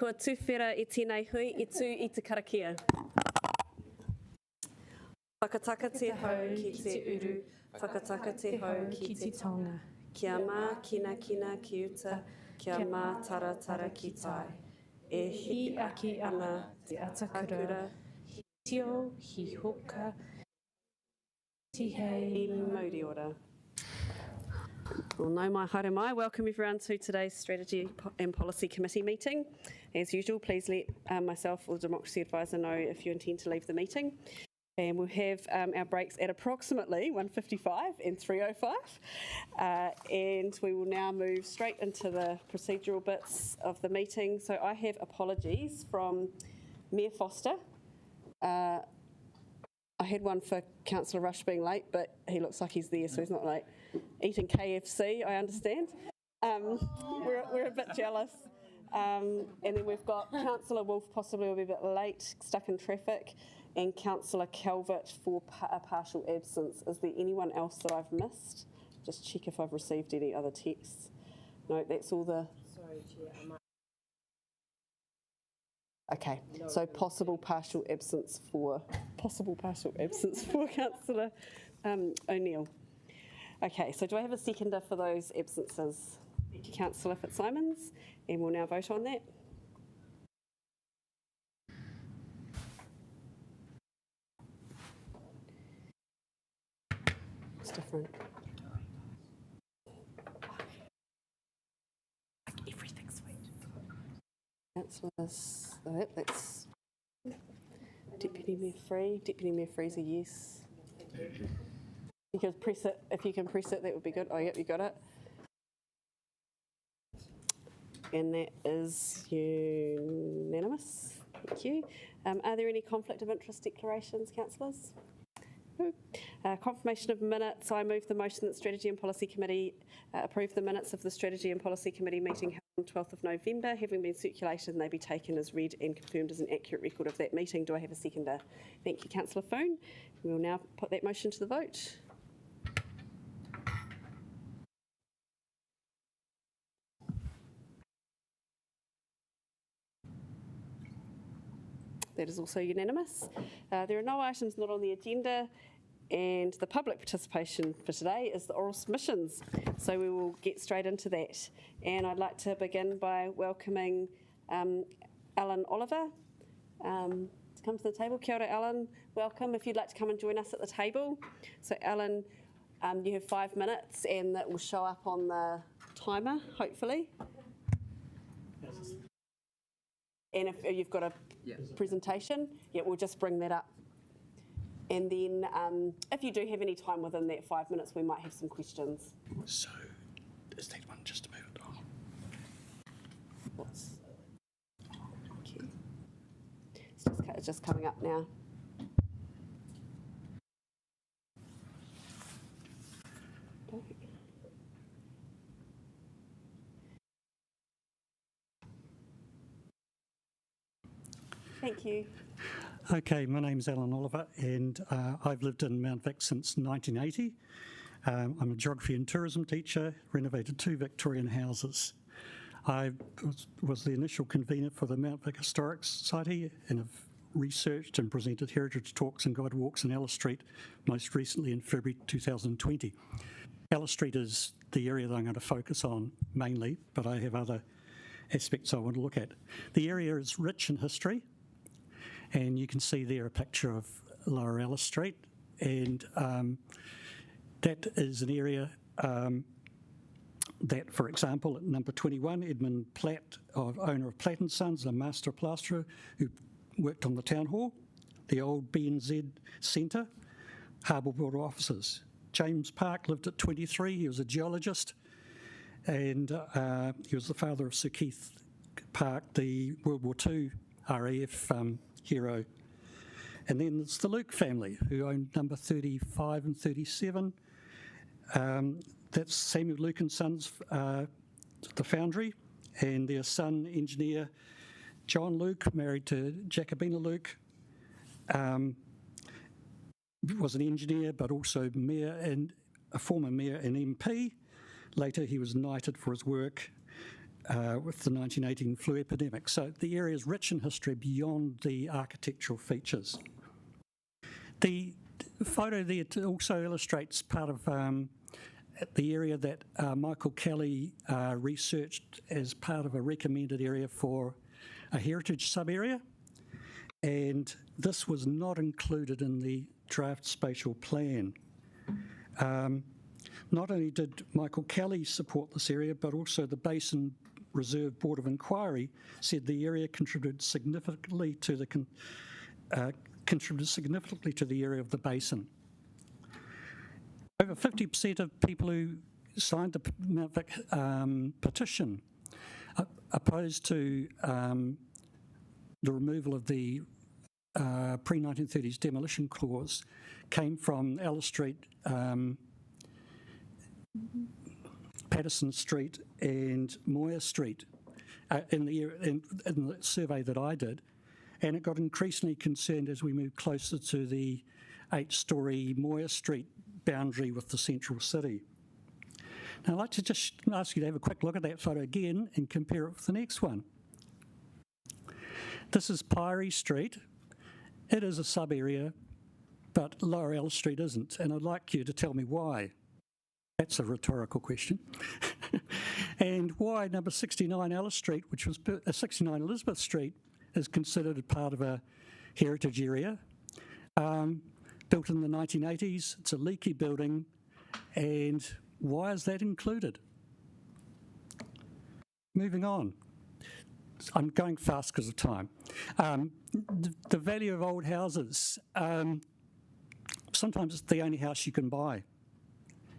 Kua tūwhera I tēnei hui I tū I te karakia. Whakataka te hau ki te uru, whakataka te hau ki te tonga. Kia mā kina kina ki uta, kia mā tara tara ki tai. E hi aki ana te atakura, hi tio, hi hoka, ti hei mauri ora. Well, no mai haere mai. Welcome everyone to today's Strategy and Policy Committee meeting. As usual, please let myself or the Democracy Advisor know if you intend to leave the meeting. And we'll have our breaks at approximately 1:55 and 3:05. And we will now move straight into the procedural bits of the meeting. So I have apologies from Mayor Foster. I had one for Councillor Rush being late, but he looks like he's there, so he's not late. Eating KFC, I understand. We're a bit jealous. And then we've got Councillor Wolfe possibly will be a bit late, stuck in traffic, and Councillor Calvert for a partial absence. Is there anyone else that I've missed? Just check if I've received any other texts. No, that's all the... Sorry, Chair, I might... Okay, so possible partial absence for Councillor O'Neill. Okay, so do I have a seconder for those absences? Councillor Fitzsimons, and we'll now vote on that. It's different. Everything's sweet. That's Deputy Mayor Free. Deputy Mayor Free's a yes. You can press it. If you can press it, that would be good. Oh, yep, you got it. And that is unanimous. Thank you. Are there any conflict of interest declarations, councillors? Confirmation of minutes. I move the motion that Strategy and Policy Committee approve the minutes of the Strategy and Policy Committee meeting held on 12th of November. Having been circulated, and they be taken as read and confirmed as an accurate record of that meeting. Do I have a seconder? Thank you, Councillor Foon. We will now put that motion to the vote. That is also unanimous. There are no items not on the agenda, and the public participation for today is the oral submissions. So we will get straight into that. And I'd like to begin by welcoming Alan Oliver to come to the table. Kia ora, Alan. Welcome. If you'd like to come and join us at the table. So Alan, you have 5 minutes, and that will show up on the timer, hopefully. And if you've got a presentation, we'll just bring that up. And then if you do have any time within that 5 minutes, we might have some questions. So, is that one just to move it on? Okay. It's just coming up now. Thank you. Okay, my name's Alan Oliver, and I've lived in Mount Vic since 1980. I'm a geography and tourism teacher, renovated 2 Victorian houses. I was the initial convener for the Mount Vic Historic Society, and have researched and presented heritage talks and guide walks in Ellis Street, most recently in February 2020. Ellis Street is the area that I'm going to focus on mainly, but I have other aspects I want to look at. The area is rich in history. And you can see there a picture of Lower Ellis Street, and that is an area that, for example, at number 21, Edmund Platt, owner of Platt & Sons, a master plasterer who worked on the town hall, the old BNZ Centre, harbour builder offices. James Park lived at 23, he was a geologist, and he was the father of Sir Keith Park, the World War II RAF hero. And then it's the Luke family, who owned number 35 and 37. That's Samuel Luke and Sons, the foundry, and their son, engineer John Luke, married to Jacobina Luke, was an engineer but also mayor and a former mayor and MP. Later he was knighted for his work with the 1918 flu epidemic. So the area is rich in history beyond the architectural features. The photo there also illustrates part of the area that Michael Kelly researched as part of a recommended area for a heritage sub-area, and this was not included in the draft spatial plan. Not only did Michael Kelly support this area, but also the Basin Reserve Board of Inquiry said the area contributed significantly to the area of the basin. Over 50% of people who signed the Mount Vic petition opposed to the removal of the pre-1930s demolition clause came from Ellis Street, Patterson Street and Moyer Street in the survey that I did, and it got increasingly concerned as we moved closer to the 8-storey Moyer Street boundary with the central city. Now I'd like to just ask you to have a quick look at that photo again and compare it with the next one. This is Pyrie Street. It is a sub-area, but Lower Ellis Street isn't, and I'd like you to tell me why. That's a rhetorical question. And why number 69 Ellis Street, which was 69 Elizabeth Street, is considered a part of a heritage area. Built in the 1980s, it's a leaky building, and why is that included? Moving on. I'm going fast because of time. The value of old houses. Sometimes it's the only house you can buy.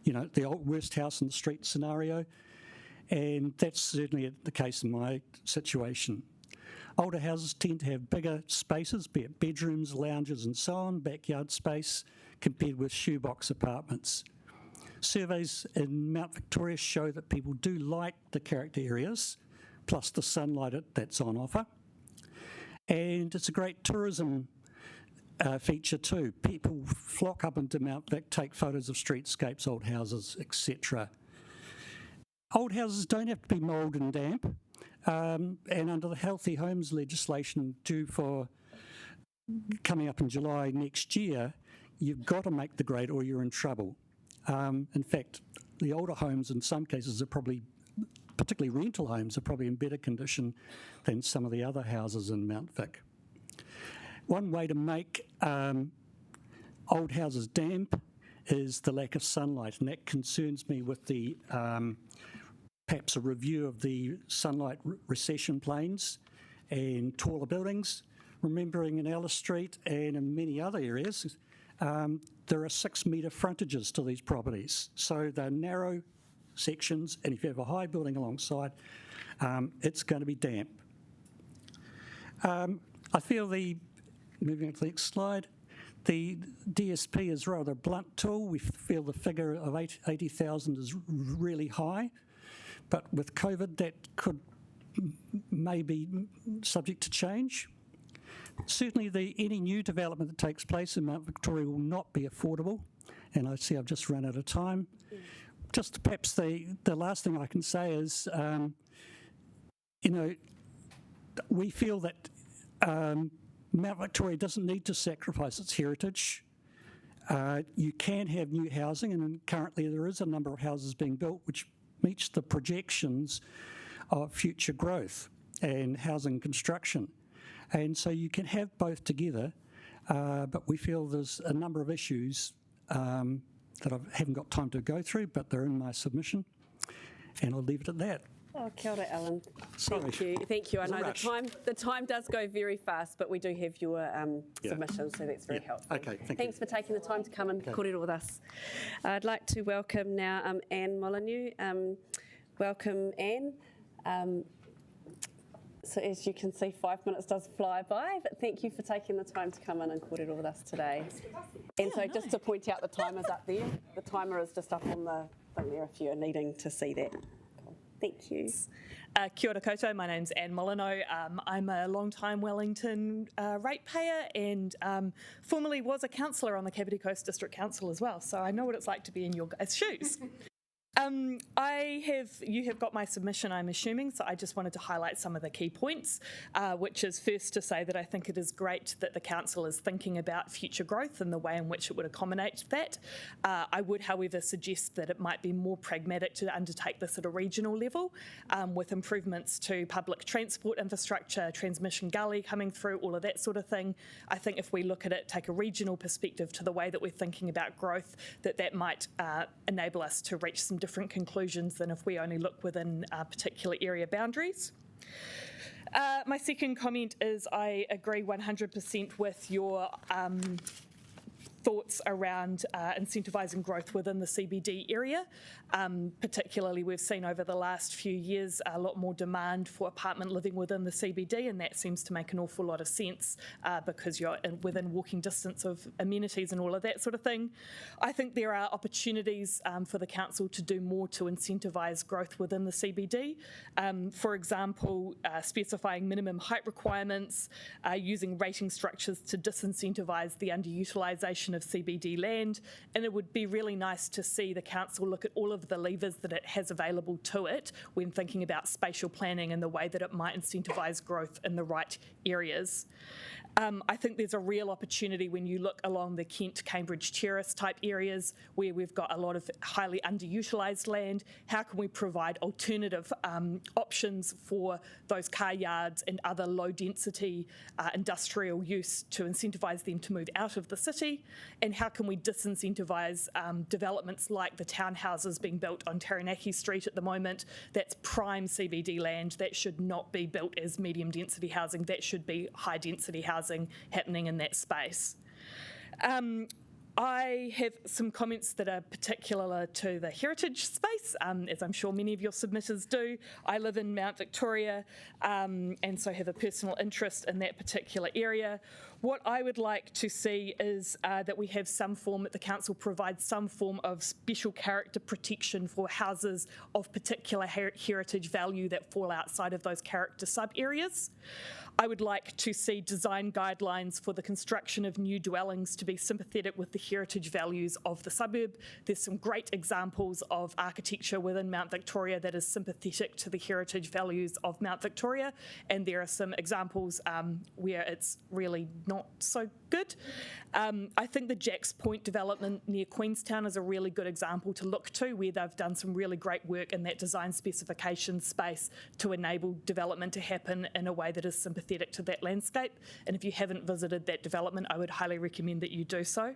You know, the worst house in the street scenario, and that's certainly the case in my situation. Older houses tend to have bigger spaces, be it bedrooms, lounges and so on, backyard space, compared with shoebox apartments. Surveys in Mount Victoria show that people do like the character areas, plus the sunlight that's on offer. And it's a great tourism feature too. People flock up into Mount Vic, take photos of streetscapes, old houses, etc. Old houses don't have to be mould and damp, and under the Healthy Homes legislation due for coming up in July next year, you've got to make the grade or you're in trouble. In fact, the older homes in some cases are probably, particularly rental homes, are probably in better condition than some of the other houses in Mount Vic. One way to make old houses damp is the lack of sunlight, and that concerns me with the perhaps a review of the sunlight recession planes and taller buildings. Remembering in Ellis Street and in many other areas, there are 6-metre frontages to these properties. So they're narrow sections, and if you have a high building alongside, it's going to be damp. I feel moving on to the next slide, the DSP is rather a blunt tool. We feel the figure of 80,000 is really high, but with COVID that could maybe subject to change. Certainly any new development that takes place in Mount Victoria will not be affordable, and I see I've just run out of time. Yeah. Just perhaps the last thing I can say is, we feel that Mount Victoria doesn't need to sacrifice its heritage. You can have new housing, and currently there is a number of houses being built which meets the projections of future growth and housing construction. And so you can have both together, but we feel there's a number of issues that I haven't got time to go through, but they're in my submission, and I'll leave it at that. Oh, kia ora, Alan. Sorry. Thank you. I know the time does go very fast, but we do have your submission, so that's very helpful. Okay, Thanks for taking the time to come and kōrero with us. I'd like to welcome now Anne Molyneux. Welcome, Anne. So as you can see, 5 minutes does fly by, but thank you for taking the time to come in and kōrero with us today. And so just to point out, the timer's up there. The timer is just up on the thing there if you're needing to see that. Thank you. Kia ora koutou, my name's Anne Molyneux. I'm a long-time Wellington ratepayer and formerly was a councillor on the Kapiti Coast District Council as well, so I know what it's like to be in your guys' shoes. You have got my submission, I'm assuming, so I just wanted to highlight some of the key points, which is first to say that I think it is great that the council is thinking about future growth and the way in which it would accommodate that. I would, however, suggest that it might be more pragmatic to undertake this at a regional level, with improvements to public transport infrastructure, transmission gully coming through, all of that sort of thing. I think if we look at it, take a regional perspective to the way that we're thinking about growth, that might enable us to reach some different conclusions than if we only look within particular area boundaries. My second comment is I agree 100% with your thoughts around incentivising growth within the CBD area. Particularly, we've seen over the last few years a lot more demand for apartment living within the CBD, and that seems to make an awful lot of sense because you're within walking distance of amenities and all of that sort of thing. I think there are opportunities for the council to do more to incentivise growth within the CBD. For example, specifying minimum height requirements, using rating structures to disincentivise the underutilisation of CBD land, and it would be really nice to see the council look at all of the levers that it has available to it when thinking about spatial planning and the way that it might incentivise growth in the right areas. I think there's a real opportunity when you look along the Kent-Cambridge Terrace type areas where we've got a lot of highly underutilised land. How can we provide alternative options for those car yards and other low density industrial use to incentivise them to move out of the city? And how can we disincentivise developments like the townhouses being built on Taranaki Street at the moment? That's prime CBD land. That should not be built as medium density housing. That should be high density housing happening in that space. I have some comments that are particular to the heritage space, as I'm sure many of your submitters do. I live in Mount Victoria and so have a personal interest in that particular area. What I would like to see is that we have some form, that the council provides some form of special character protection for houses of particular heritage value that fall outside of those character sub-areas. I would like to see design guidelines for the construction of new dwellings to be sympathetic with the heritage values of the suburb. There's some great examples of architecture within Mount Victoria that is sympathetic to the heritage values of Mount Victoria, and there are some examples where it's really not so good. I think the Jacks Point development near Queenstown is a really good example to look to, where they've done some really great work in that design specification space to enable development to happen in a way that is sympathetic to that landscape. And if you haven't visited that development, I would highly recommend that you do so.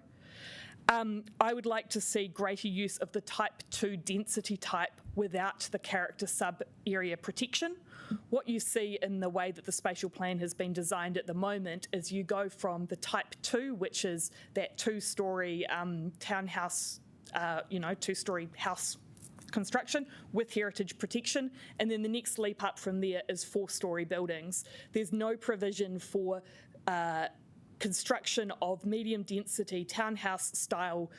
I would like to see greater use of the type 2 density type without the character sub-area protection. What you see in the way that the spatial plan has been designed at the moment is you go from the type 2, which is that two-storey townhouse, two-storey house construction with heritage protection, and then the next leap up from there is 4-storey buildings. There's no provision for construction of medium density townhouse style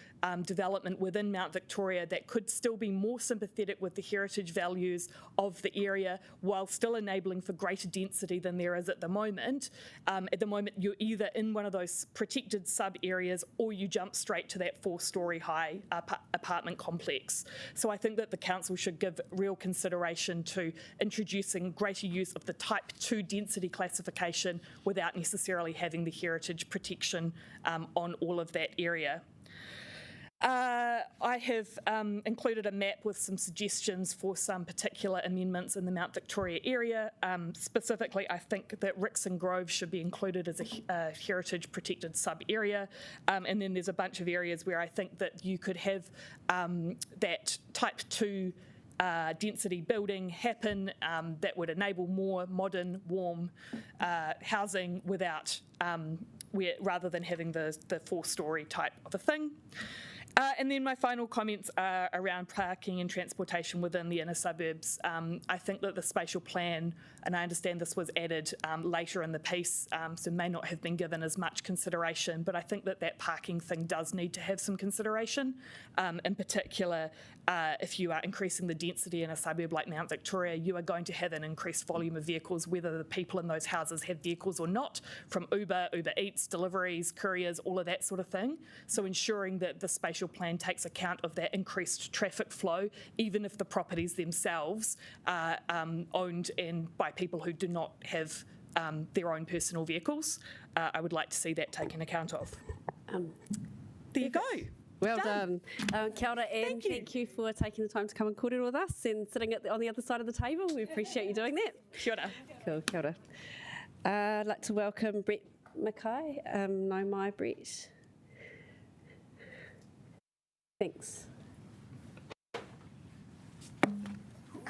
development within Mount Victoria that could still be more sympathetic with the heritage values of the area while still enabling for greater density than there is at the moment. At the moment, you're either in one of those protected sub-areas or you jump straight to that 4-storey high apartment complex. So I think that the council should give real consideration to introducing greater use of the type 2 density classification without necessarily having the heritage protection on all of that area. I have included a map with some suggestions for some particular amendments in the Mount Victoria area. Specifically, I think that Rixon Grove should be included as a heritage protected sub-area. And then there's a bunch of areas where I think that you could have that type 2 density building happen that would enable more modern, warm housing without, rather than having the 4-storey type of a thing. And then my final comments are around parking and transportation within the inner suburbs. I think that the spatial plan, and I understand this was added later in the piece, so may not have been given as much consideration, but I think that that parking thing does need to have some consideration. In particular, if you are increasing the density in a suburb like Mount Victoria, you are going to have an increased volume of vehicles, whether the people in those houses have vehicles or not, from Uber Eats, deliveries, couriers, all of that sort of thing. So ensuring that the spatial spatial plan takes account of that increased traffic flow, even if the properties themselves are owned by people who do not have their own personal vehicles. I would like to see that taken account of. There you go. Well done. Kia ora, Anne. Thank you for taking the time to come and kōrero with us and sitting on the other side of the table. We appreciate you doing that. Kia ora. Cool, kia ora. I'd like to welcome Brett Mckay. No, my Brett. Thanks.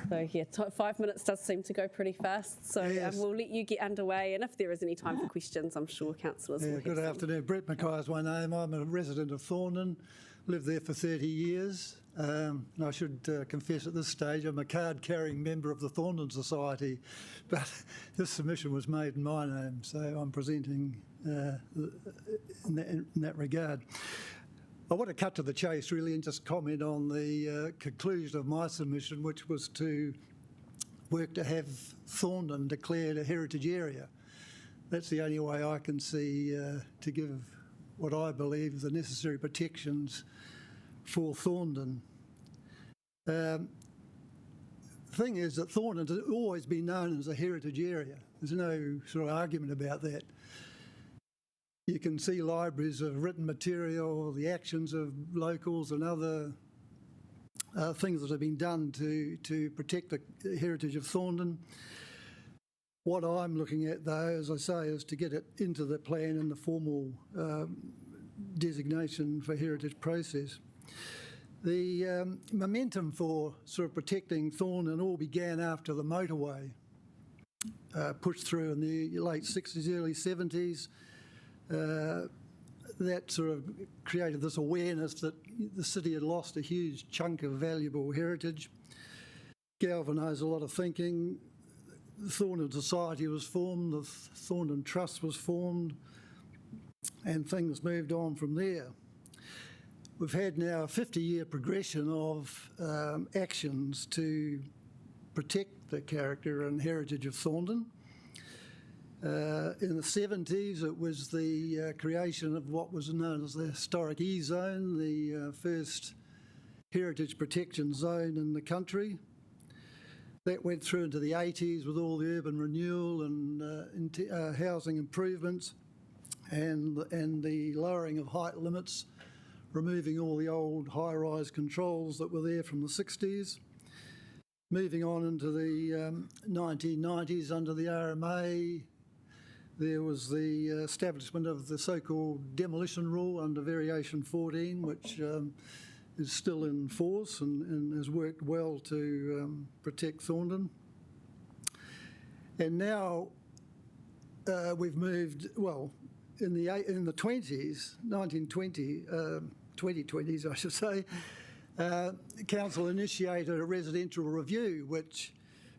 So yeah, 5 minutes does seem to go pretty fast, so Yes. we'll let you get underway, and if there is any time for questions, I'm sure councillors will have Good some. afternoon. Brett Mckay is my name. I'm a resident of Thorndon, lived there for 30 years. And I should confess at this stage I'm a card-carrying member of the Thorndon Society, but this submission was made in my name, so I'm presenting in that regard. I want to cut to the chase really and just comment on the conclusion of my submission, which was to work to have Thorndon declared a heritage area. That's the only way I can see to give what I believe is the necessary protections for Thorndon. The thing is that Thorndon has always been known as a heritage area. There's no sort of argument about that. You can see libraries of written material, the actions of locals and other things that have been done to protect the heritage of Thorndon. What I'm looking at, though, as I say, is to get it into the plan and the formal designation for heritage process. The momentum for sort of protecting Thorndon all began after the motorway pushed through in the late 60s, early 70s. That sort of created this awareness that the city had lost a huge chunk of valuable heritage, galvanised a lot of thinking. The Thorndon Society was formed, the Thorndon Trust was formed, and things moved on from there. We've had now a 50-year progression of actions to protect the character and heritage of Thorndon. In the 70s, it was the creation of what was known as the Historic E-Zone, the first heritage protection zone in the country. That went through into the 80s with all the urban renewal and housing improvements and the lowering of height limits, removing all the old high-rise controls that were there from the 60s. Moving on into the 1990s under the RMA, there was the establishment of the so-called Demolition Rule under Variation 14, which is still in force and has worked well to protect Thorndon. And now we've moved, well, in the 20s, 2020s I should say, Council initiated a residential review which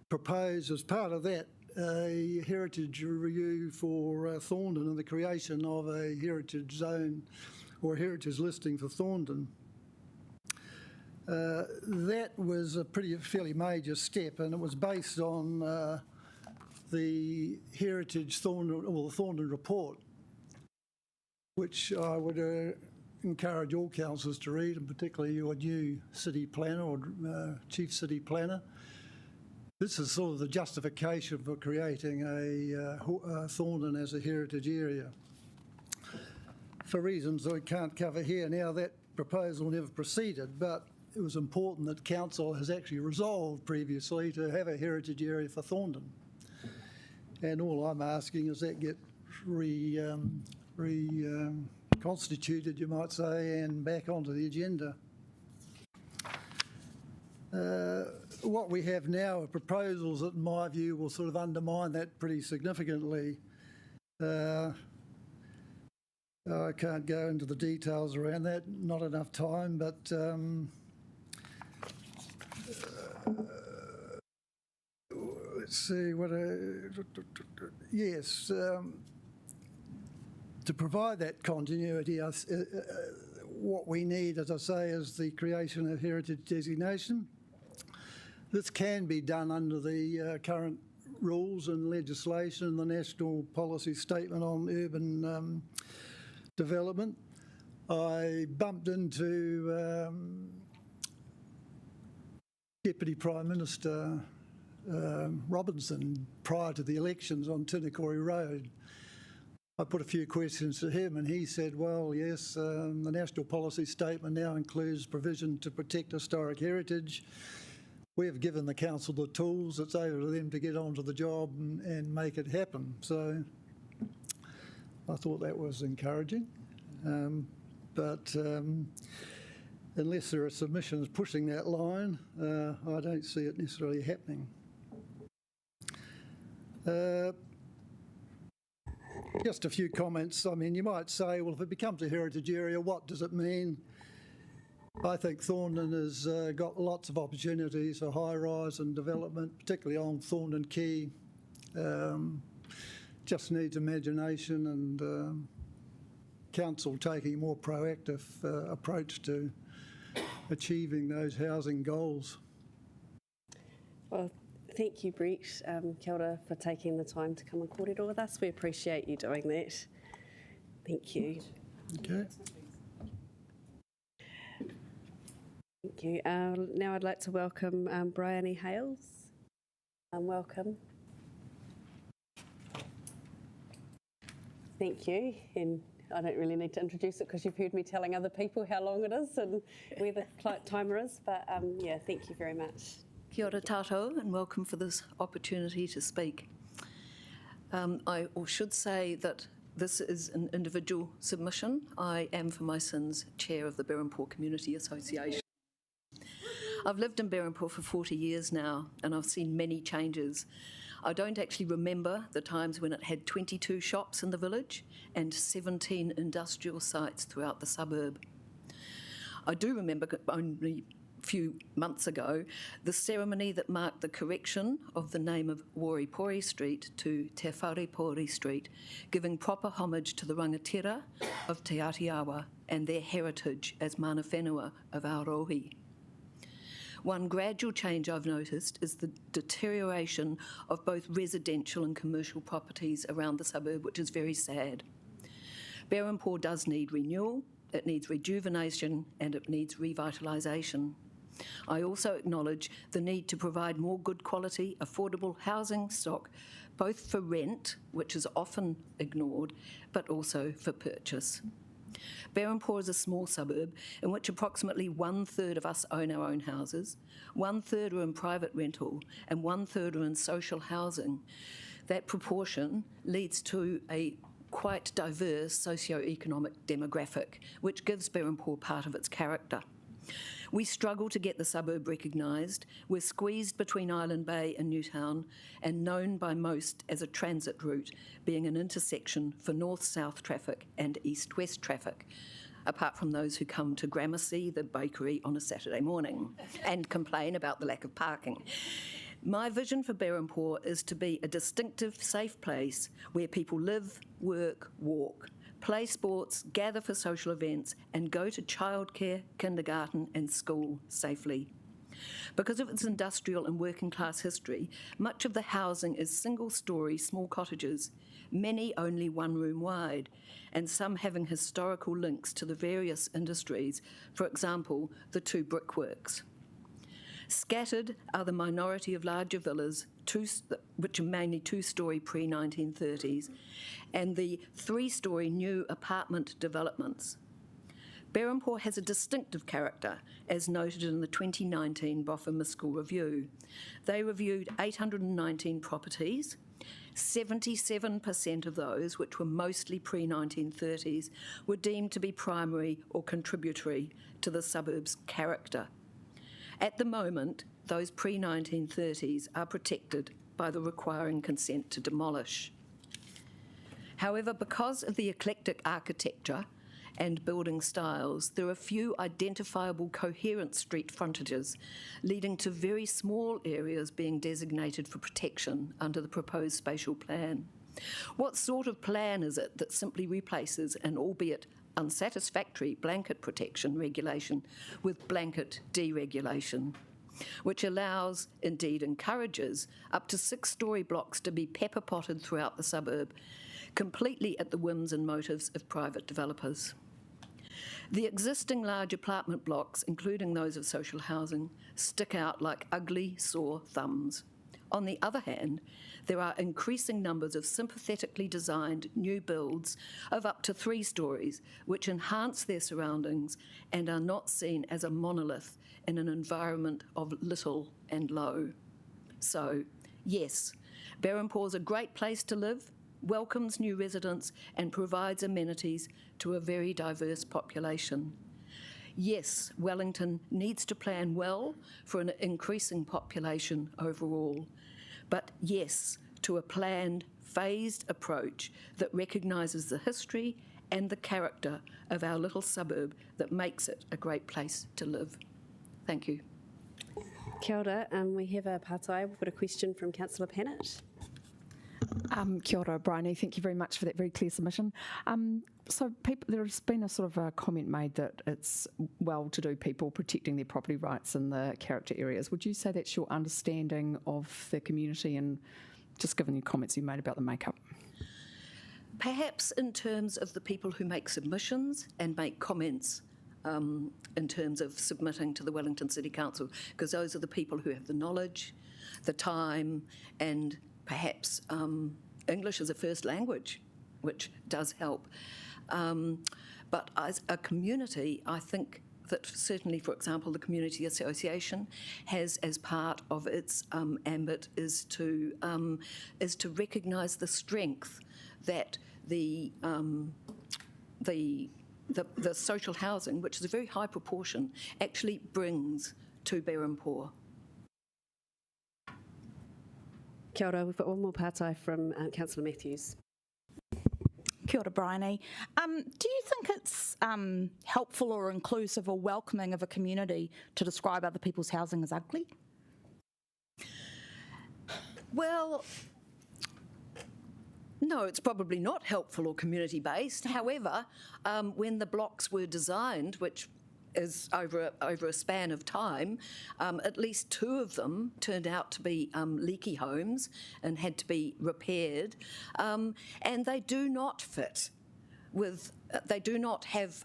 proposed as part of that a heritage review for Thorndon and the creation of a heritage zone or heritage listing for Thorndon. That was a fairly major step, and it was based on the Heritage Thorndon, or the Thorndon Report, which I would encourage all councillors to read, and particularly your new city planner or chief city planner. This is sort of the justification for creating a Thorndon as a heritage area. For reasons that we can't cover here now, that proposal never proceeded, but it was important that council has actually resolved previously to have a heritage area for Thorndon. And all I'm asking is that get reconstituted, you might say, and back onto the agenda. What we have now are proposals that, in my view, will sort of undermine that pretty significantly. I can't go into the details around that, not enough time, but let's see what. Yes, to provide that continuity, what we need, as I say, is the creation of heritage designation. This can be done under the current rules and legislation, the National Policy Statement on Urban Development. I bumped into Deputy Prime Minister Robinson prior to the elections on Tinakori Road. I put a few questions to him and he said, well, yes, the National Policy Statement now includes provision to protect historic heritage. We have given the council the tools. It's over to them to get onto the job and make it happen. So I thought that was encouraging. But unless there are submissions pushing that line, I don't see it necessarily happening. Just a few comments. I mean, you might say, well, if it becomes a heritage area, what does it mean? I think Thorndon has got lots of opportunities for high-rise and development, particularly on Thorndon Quay. Just needs imagination and council taking a more proactive approach to achieving those housing goals. Well, thank you, Brett, kia ora, for taking the time to come and kōrero with us. We appreciate you doing that. Thank you. Okay. Thank you. Now I'd like to welcome Bryony Hales. Welcome. Thank you. And I don't really need to introduce it because you've heard me telling other people how long it is and where the timer is. But yeah, thank you very much. Kia ora tātou and welcome for this opportunity to speak. I should say that this is an individual submission. I am for my sins chair of the Berempore Community Association. I've lived in Berempore for 40 years now and I've seen many changes. I don't actually remember the times when it had 22 shops in the village and 17 industrial sites throughout the suburb. I do remember only a few months ago the ceremony that marked the correction of the name of Waripori Street to Te Wharepori Street, giving proper homage to the rangatira of Te Atiawa and their heritage as mana whenua of our rohi. One gradual change I've noticed is the deterioration of both residential and commercial properties around the suburb, which is very sad. Berempore does need renewal, it needs rejuvenation, and it needs revitalisation. I also acknowledge the need to provide more good quality, affordable housing stock, both for rent, which is often ignored, but also for purchase. Berempore is a small suburb in which approximately 1/3 of us own our own houses, 1/3 are in private rental, and 1/3 are in social housing. That proportion leads to a quite diverse socio-economic demographic, which gives Berempore part of its character. We struggle to get the suburb recognised. We're squeezed between Island Bay and Newtown and known by most as a transit route, being an intersection for north-south traffic and east-west traffic, apart from those who come to Gramercy, the bakery, on a Saturday morning and complain about the lack of parking. My vision for Berempore is to be a distinctive, safe place where people live, work, walk, play sports, gather for social events, and go to childcare, kindergarten, and school safely. Because of its industrial and working class history, much of the housing is single-storey small cottages, many only one room wide, and some having historical links to the various industries, for example, the two brickworks. Scattered are the minority of larger villas, which are mainly two-storey pre-1930s, and the three-storey new apartment developments. Berempore has a distinctive character, as noted in the 2019 Boffa School Review. They reviewed 819 properties. 77% of those, which were mostly pre-1930s, were deemed to be primary or contributory to the suburb's character. At the moment, those pre-1930s are protected by the requiring consent to demolish. However, because of the eclectic architecture and building styles, there are few identifiable coherent street frontages, leading to very small areas being designated for protection under the proposed spatial plan. What sort of plan is it that simply replaces an albeit unsatisfactory blanket protection regulation with blanket deregulation, which allows, indeed encourages, up to 6-storey blocks to be pepper-potted throughout the suburb, completely at the whims and motives of private developers? The existing large apartment blocks, including those of social housing, stick out like ugly, sore thumbs. On the other hand, there are increasing numbers of sympathetically designed new builds of up to 3 stories, which enhance their surroundings and are not seen as a monolith in an environment of little and low. So, yes, Berhampore is a great place to live, welcomes new residents and provides amenities to a very diverse population. Yes, Wellington needs to plan well for an increasing population overall, but yes, to a planned, phased approach that recognises the history and the character of our little suburb that makes it a great place to live. Thank you. Kia ora, we have a pātai. We've got a question from Councillor Pennant. Kia ora, Bryony. Thank you very much for that very clear submission. So there's been a sort of a comment made that it's well-to-do people protecting their property rights in the character areas. Would you say that's your understanding of the community, and just given your comments you made about the makeup? Perhaps in terms of the people who make submissions and make comments in terms of submitting to the Wellington City Council, because those are the people who have the knowledge, the time, and perhaps English as a first language, which does help. But as a community, I think that certainly, for example, the Community Association has, as part of its ambit, is to recognise the strength that the social housing, which is a very high proportion, actually brings to Berhampore. Kia ora, we've got one more pātai from Councillor Matthews. Kia ora, Bryony. Do you think it's helpful or inclusive or welcoming of a community to describe other people's housing as ugly? Well, no, it's probably not helpful or community-based. However, when the blocks were designed, which is over a span of time, at least 2 of them turned out to be leaky homes and had to be repaired, and they do not fit with, they do not have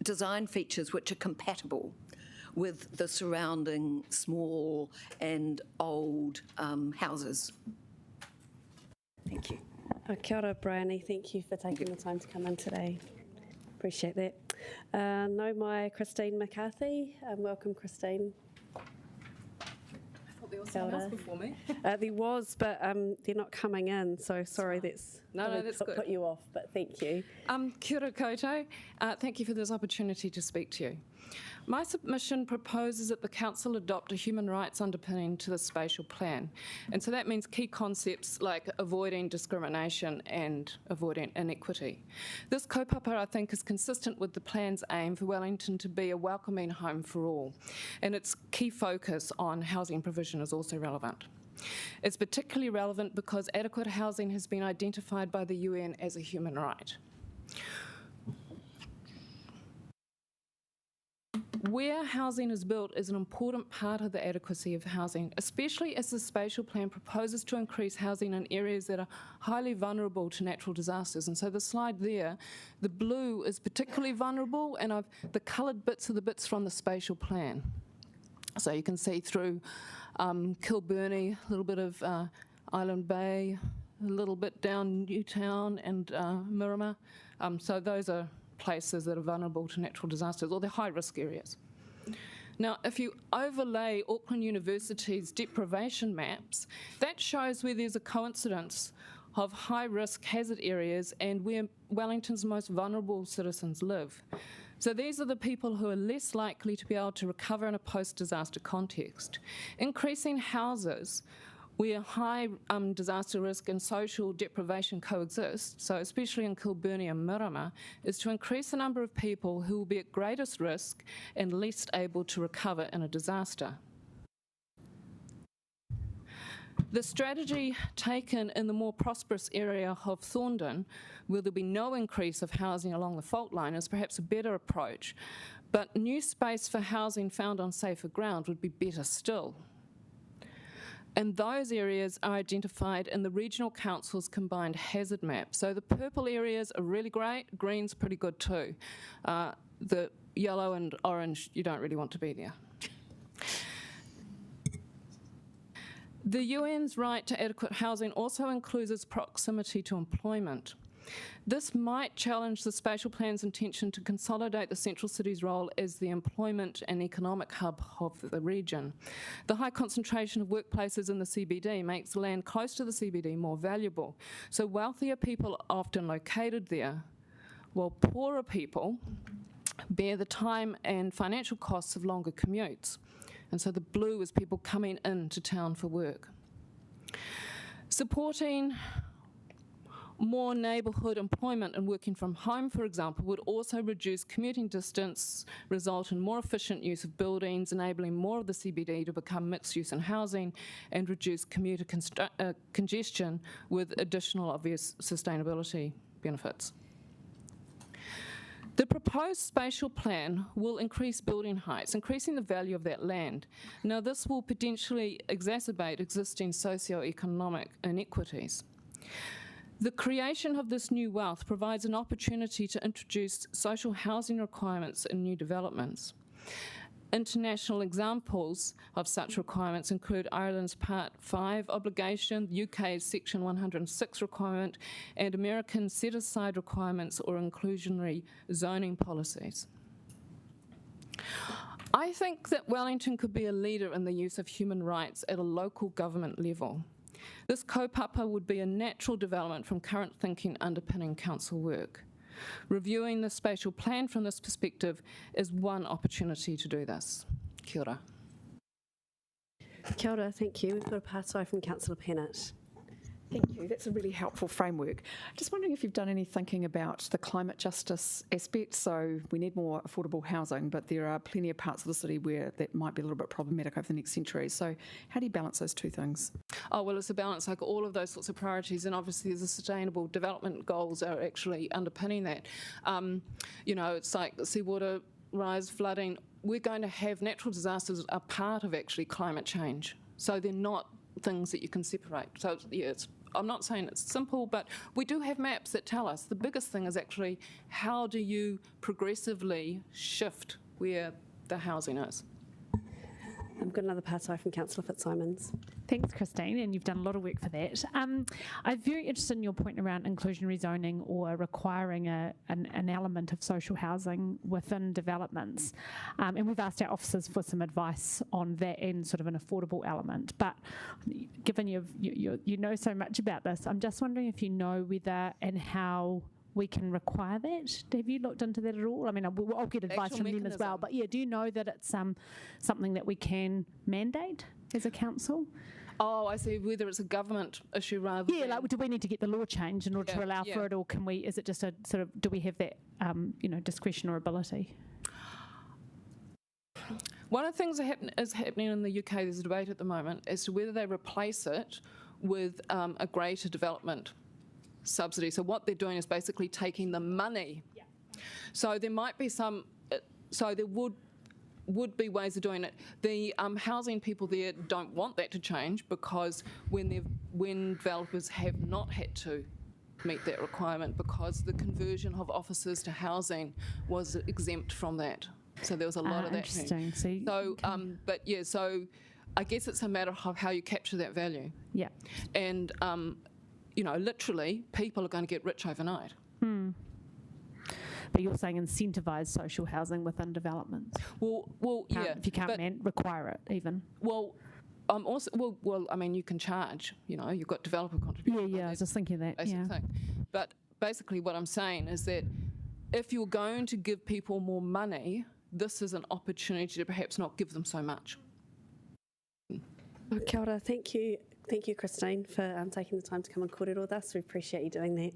design features which are compatible with the surrounding small and old houses. Thank you. Kia ora, Bryony. Thank you for taking the time to come in today. Appreciate that. No mai Christine McCarthy. Welcome, Christine. I thought there was someone else before me. There was, but they're not coming in, so sorry, that's good. Put you off, but thank you. Kia ora koutou. Thank you for this opportunity to speak to you. My submission proposes that the Council adopt a human rights underpinning to the spatial plan. And so that means key concepts like avoiding discrimination and avoiding inequity. This kaupapa, I think, is consistent with the plan's aim for Wellington to be a welcoming home for all. And its key focus on housing provision is also relevant. It's particularly relevant because adequate housing has been identified by the UN as a human right. Where housing is built is an important part of the adequacy of housing, especially as the spatial plan proposes to increase housing in areas that are highly vulnerable to natural disasters. And so the slide there, the blue is particularly vulnerable, and the coloured bits are the bits from the spatial plan. So you can see through Kilburnie, a little bit of Island Bay, a little bit down Newtown and Miramar. So those are places that are vulnerable to natural disasters, or they're high-risk areas. Now, if you overlay Auckland University's deprivation maps, that shows where there's a coincidence of high-risk hazard areas and where Wellington's most vulnerable citizens live. So these are the people who are less likely to be able to recover in a post-disaster context. Increasing houses where high disaster risk and social deprivation coexist, so especially in Kilburnie and Miramar, is to increase the number of people who will be at greatest risk and least able to recover in a disaster. The strategy taken in the more prosperous area of Thorndon, where there'll be no increase of housing along the fault line, is perhaps a better approach, but new space for housing found on safer ground would be better still. And those areas are identified in the Regional Council's combined hazard map. So the purple areas are really great, green's pretty good too. The yellow and orange, you don't really want to be there. The UN's right to adequate housing also includes its proximity to employment. This might challenge the spatial plan's intention to consolidate the central city's role as the employment and economic hub of the region. The high concentration of workplaces in the CBD makes land close to the CBD more valuable. So wealthier people are often located there, while poorer people bear the time and financial costs of longer commutes. And so the blue is people coming into town for work. Supporting more neighbourhood employment and working from home, for example, would also reduce commuting distance, result in more efficient use of buildings, enabling more of the CBD to become mixed-use and housing, and reduce commuter congestion with additional obvious sustainability benefits. The proposed spatial plan will increase building heights, increasing the value of that land. Now, this will potentially exacerbate existing socio-economic inequities. The creation of this new wealth provides an opportunity to introduce social housing requirements in new developments. International examples of such requirements include Ireland's Part 5 obligation, the UK's Section 106 requirement, and American set-aside requirements or inclusionary zoning policies. I think that Wellington could be a leader in the use of human rights at a local government level. This kaupapa would be a natural development from current thinking underpinning council work. Reviewing the spatial plan from this perspective is one opportunity to do this. Kia ora. Kia ora, thank you. We've got a pātai from Councillor Pennant. Thank you. That's a really helpful framework. Just wondering if you've done any thinking about the climate justice aspect. So we need more affordable housing, but there are plenty of parts of the city where that might be a little bit problematic over the next century. So how do you balance those two things? Oh, well, it's a balance, like all of those sorts of priorities, and obviously the sustainable development goals are actually underpinning that. You know, it's like seawater rise, flooding. We're going to have natural disasters are part of actually climate change. So they're not things that you can separate. So yeah, I'm not saying it's simple, but we do have maps that tell us. The biggest thing is actually how do you progressively shift where the housing is. I've got another pātai from Councillor Fitzsimons. Thanks, Christine, and you've done a lot of work for that. I'm very interested in your point around inclusionary zoning or requiring an element of social housing within developments. And we've asked our officers for some advice on that and sort of an affordable element. But given you know so much about this, I'm just wondering if you know whether and how we can require that. Have you looked into that at all? I mean, I'll get advice from them as well. But yeah, do you know that it's something that we can mandate as a council? Oh, I see. Whether it's a government issue rather than... like, do we need to get the law changed in order to allow for it, or can we? Is it just a sort of? Do we have that, discretion or ability? One of the things that is happening in the UK, there's a debate at the moment as to whether they replace it with a greater development subsidy. So what they're doing is basically taking the money. Yeah. So there might be some. So there would be ways of doing it. The housing people there don't want that to change because when developers have not had to meet that requirement because the conversion of offices to housing was exempt from that. So there was a lot of that. Interesting. But yeah, so I guess it's a matter of how you capture that value. Yeah. And literally, people are going to get rich overnight. But you're saying incentivise social housing within developments. Well, yeah. If you can't require it, even. Well, I mean, you can charge. You've got developer contribution. Yeah. I was just thinking that. Basic thing. But basically, what I'm saying is that if you're going to give people more money, this is an opportunity to perhaps not give them so much. Kia ora, thank you. Thank you, Christine, for taking the time to come and kōrero with us. We appreciate you doing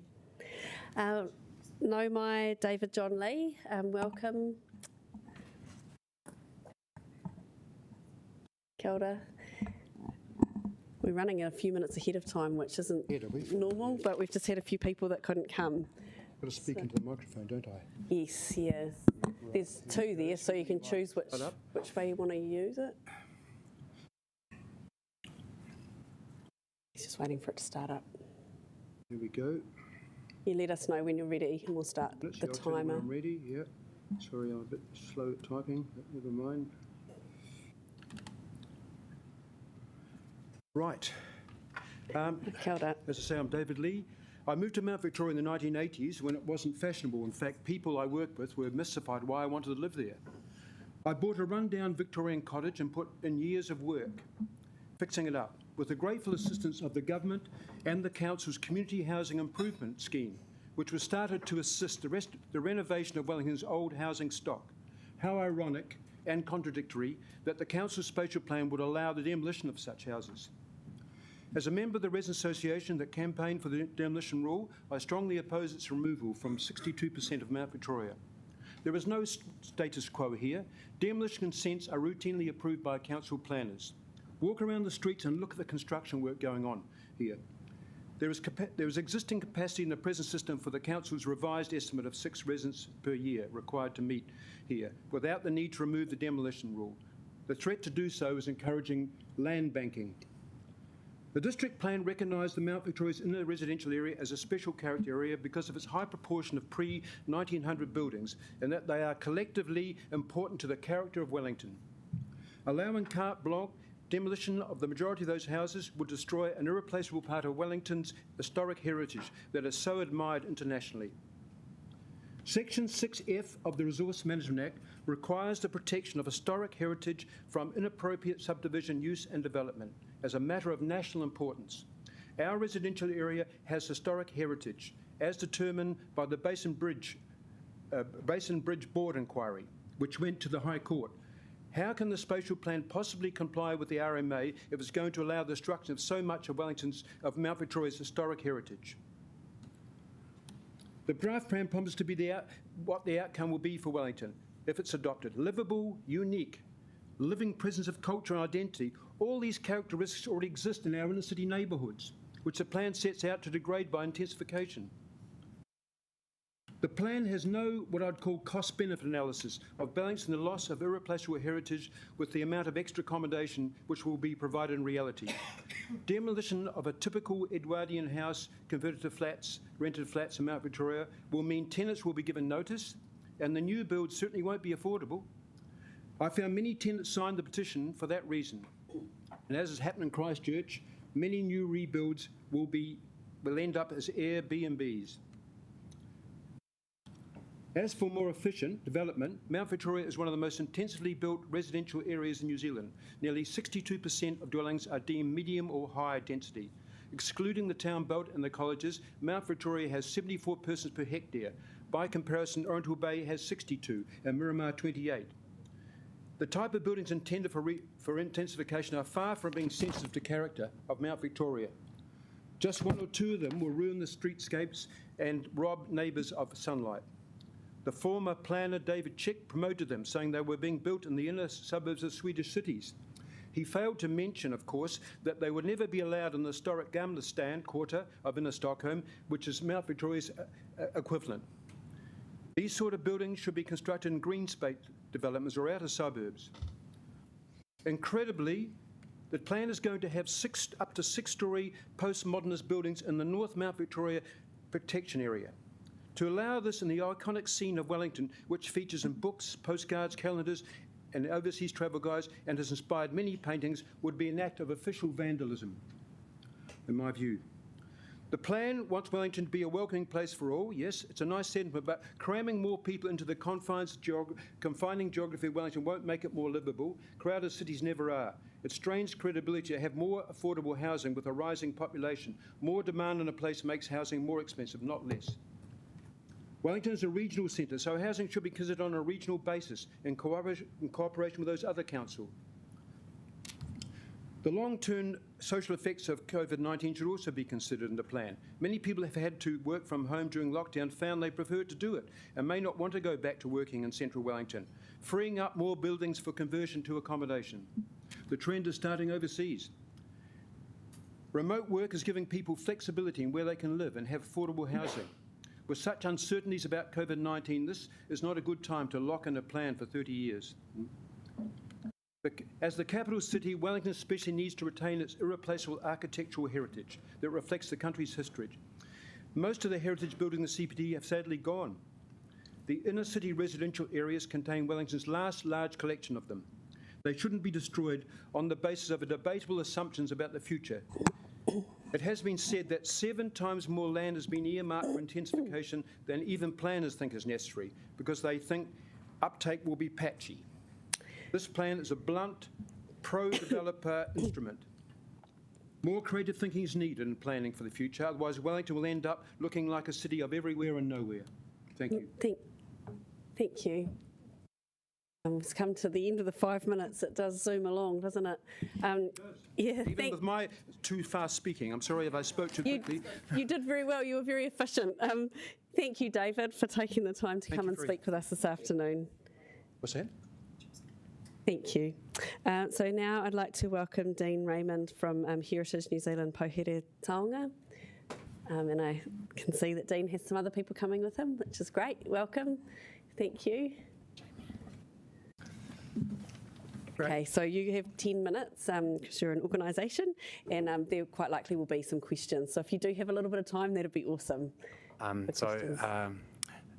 that. Nau mai David John Lee, welcome. Kia ora. We're running a few minutes ahead of time, which isn't normal, but we've just had a few people that couldn't come. I've got to speak into the microphone, don't I? Yes, yeah. There's two there, so you can choose which way you want to use it. Just waiting for it to start up. Here we go. You let us know when you're ready and we'll start the I'll tell you when timer. I'm ready, yeah. Sorry, I'm a bit slow at typing, but never mind. Right. Kia ora. As I say, I'm David Lee. I moved to Mount Victoria in the 1980s when it wasn't fashionable. In fact, people I worked with were mystified why I wanted to live there. I bought a rundown Victorian cottage and put in years of work fixing it up, with the grateful assistance of the government and the council's community housing improvement scheme, which was started to assist the renovation of Wellington's old housing stock. How ironic and contradictory that the council's spatial plan would allow the demolition of such houses. As a member of the Residents Association that campaigned for the Demolition Rule, I strongly oppose its removal from 62% of Mount Victoria. There is no status quo here. Demolition consents are routinely approved by council planners. Walk around the streets and look at the construction work going on here. There is existing capacity in the present system for the council's revised estimate of 6 residents per year required to meet here, without the need to remove the demolition rule. The threat to do so is encouraging land banking. The district plan recognised the Mount Victoria's inner residential area as a special character area because of its high proportion of pre-1900 buildings, and that they are collectively important to the character of Wellington. Allowing carte blanche demolition of the majority of those houses would destroy an irreplaceable part of Wellington's historic heritage that is so admired internationally. Section 6F of the Resource Management Act requires the protection of historic heritage from inappropriate subdivision use and development as a matter of national importance. Our residential area has historic heritage, as determined by the Basin Bridge Board inquiry, which went to the High Court. How can the spatial plan possibly comply with the RMA if it's going to allow the destruction of so much of Mount Victoria's historic heritage? The draft plan promises to be what the outcome will be for Wellington if it's adopted. Livable, unique, living presence of culture and identity. All these characteristics already exist in our inner city neighbourhoods, which the plan sets out to degrade by intensification. The plan has no what I'd call cost-benefit analysis of balancing the loss of irreplaceable heritage with the amount of extra accommodation which will be provided in reality. Demolition of a typical Edwardian house converted to flats, rented flats in Mount Victoria, will mean tenants will be given notice, and the new build certainly won't be affordable. I found many tenants signed the petition for that reason. And as has happened in Christchurch, many new rebuilds will end up as Airbnbs. As for more efficient development, Mount Victoria is one of the most intensively built residential areas in New Zealand. Nearly 62% of dwellings are deemed medium or high density. Excluding the town belt and the colleges, Mount Victoria has 74 persons per hectare. By comparison, Oriental Bay has 62 and Miramar 28. The type of buildings intended for intensification are far from being sensitive to character of Mount Victoria. Just 1 or 2 of them will ruin the streetscapes and rob neighbours of sunlight. The former planner, David Chick, promoted them, saying they were being built in the inner suburbs of Swedish cities. He failed to mention, of course, that they would never be allowed in the historic Gamla quarter of inner Stockholm, which is Mount Victoria's equivalent. These sort of buildings should be constructed in green space developments or outer suburbs. Incredibly, the plan is going to have up to 6-storey postmodernist buildings in the North Mount Victoria protection area. To allow this in the iconic scene of Wellington, which features in books, postcards, calendars, and overseas travel guides, and has inspired many paintings, would be an act of official vandalism, in my view. The plan wants Wellington to be a welcoming place for all. Yes, it's a nice sentiment, but cramming more people into the confining geography of Wellington won't make it more livable. Crowded cities never are. It strains credibility to have more affordable housing with a rising population. More demand in a place makes housing more expensive, not less. Wellington is a regional centre, so housing should be considered on a regional basis in cooperation with those other councils. The long-term social effects of COVID-19 should also be considered in the plan. Many people have had to work from home during lockdown, found they preferred to do it, and may not want to go back to working in central Wellington, freeing up more buildings for conversion to accommodation. The trend is starting overseas. Remote work is giving people flexibility in where they can live and have affordable housing. With such uncertainties about COVID-19, this is not a good time to lock in a plan for 30 years. As the capital city, Wellington especially needs to retain its irreplaceable architectural heritage that reflects the country's history. Most of the heritage buildings in the CBD have sadly gone. The inner city residential areas contain Wellington's last large collection of them. They shouldn't be destroyed on the basis of debatable assumptions about the future. It has been said that 7 times more land has been earmarked for intensification than even planners think is necessary, because they think uptake will be patchy. This plan is a blunt, pro-developer instrument. More creative thinking is needed in planning for the future, otherwise Wellington will end up looking like a city of everywhere and nowhere. Thank you. Thank you. It's come to the end of the 5 minutes. It does zoom along, doesn't it? Yeah. Even with my too fast speaking, I'm sorry if I spoke too quickly. You did very well. You were very efficient. Thank you, David, for taking the time to come and speak with us this afternoon. What's that? Thank you. So now I'd like to welcome Dean Raymond from Heritage New Zealand Pohere Taonga. And I can see that Dean has some other people coming with him, which is great. Welcome. Thank you. Okay, so you have 10 minutes because you're an organisation, and there quite likely will be some questions. So if you do have a little bit of time, that'd be awesome. Tēnā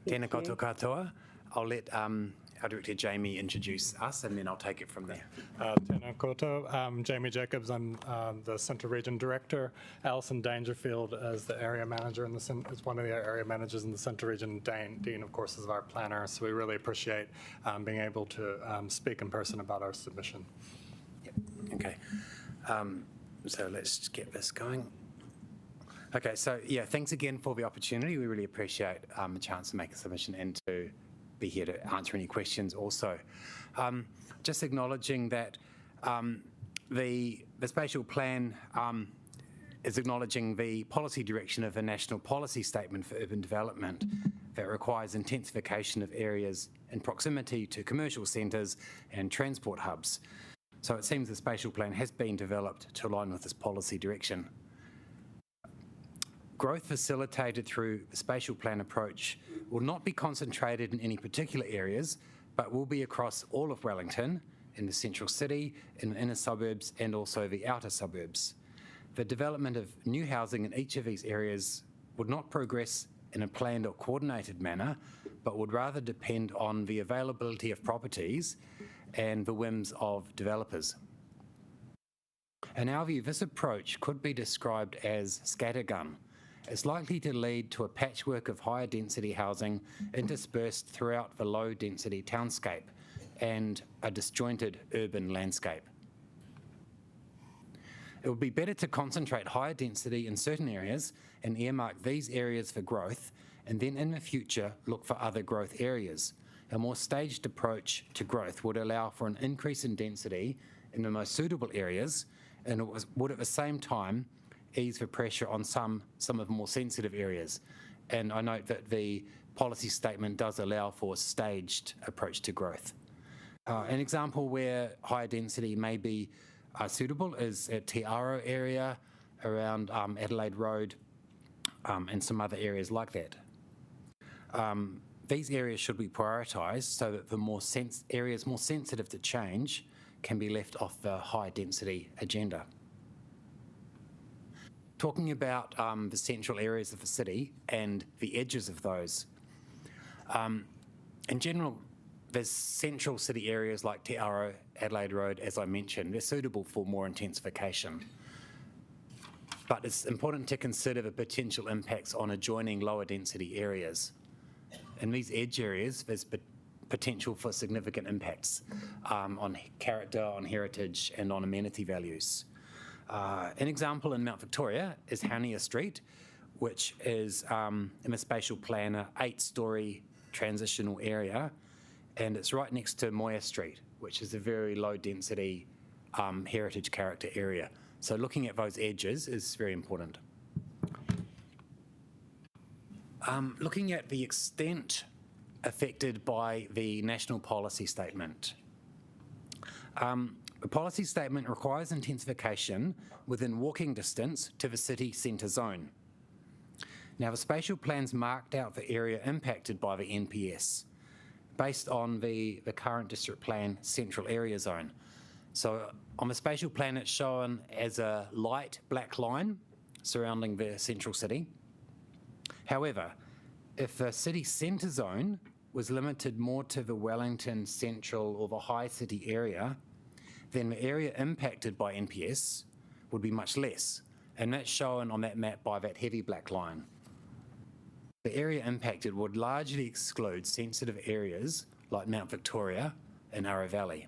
koutou katoa. I'll let our Director Jamie introduce us, and then I'll take it from there. Tēnā koutou. Jamie Jacobs, I'm the Centre Region Director. Alison Dangerfield is the area manager, is one of the area managers in the Centre Region. Dean, of course, is our planner, so we really appreciate being able to speak in person about our submission. Yep. Okay, so let's get this going. Okay, so yeah, thanks again for the opportunity. We really appreciate the chance to make a submission and to be here to answer any questions also. Just acknowledging that the spatial plan is acknowledging the policy direction of a national policy statement for urban development that requires intensification of areas in proximity to commercial centres and transport hubs. So it seems the spatial plan has been developed to align with this policy direction. Growth facilitated through the spatial plan approach will not be concentrated in any particular areas, but will be across all of Wellington, in the central city, in the inner suburbs, and also the outer suburbs. The development of new housing in each of these areas would not progress in a planned or coordinated manner, but would rather depend on the availability of properties and the whims of developers. In our view, this approach could be described as scattergun. It's likely to lead to a patchwork of higher density housing interspersed throughout the low density townscape and a disjointed urban landscape. It would be better to concentrate higher density in certain areas and earmark these areas for growth, and then in the future look for other growth areas. A more staged approach to growth would allow for an increase in density in the most suitable areas, and it would at the same time ease the pressure on some of the more sensitive areas. And I note that the policy statement does allow for a staged approach to growth. An example where higher density may be suitable is at Te Aro area around Adelaide Road and some other areas like that. These areas should be prioritised so that the areas more sensitive to change can be left off the high density agenda. Talking about the central areas of the city and the edges of those. In general, there's central city areas like Te Aro, Adelaide Road, as I mentioned, they're suitable for more intensification. But it's important to consider the potential impacts on adjoining lower density areas. In these edge areas, there's potential for significant impacts on character, on heritage, and on amenity values. An example in Mount Victoria is Hania Street, which is in the spatial plan, an 8-storey transitional area, and it's right next to Moya Street, which is a very low density heritage character area. So looking at those edges is very important. Looking at the extent affected by the national policy statement. The policy statement requires intensification within walking distance to the city centre zone. Now, the spatial plan's marked out the area impacted by the NPS based on the current district plan central area zone. So on the spatial plan, it's shown as a light black line surrounding the central city. However, if the city centre zone was limited more to the Wellington central or the high city area, then the area impacted by NPS would be much less, and that's shown on that map by that heavy black line. The area impacted would largely exclude sensitive areas like Mount Victoria and Yarra Valley.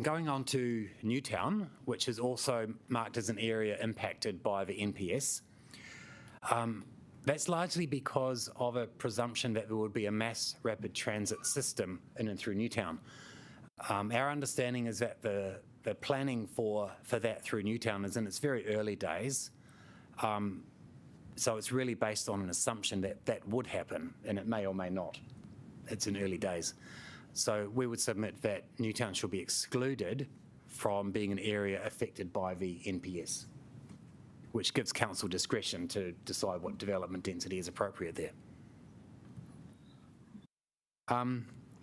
Going on to Newtown, which is also marked as an area impacted by the NPS, that's largely because of a presumption that there would be a mass rapid transit system in and through Newtown. Our understanding is that the planning for that through Newtown is in its very early days. So it's really based on an assumption that that would happen, and it may or may not. It's in early days. So we would submit that Newtown should be excluded from being an area affected by the NPS, which gives council discretion to decide what development density is appropriate there.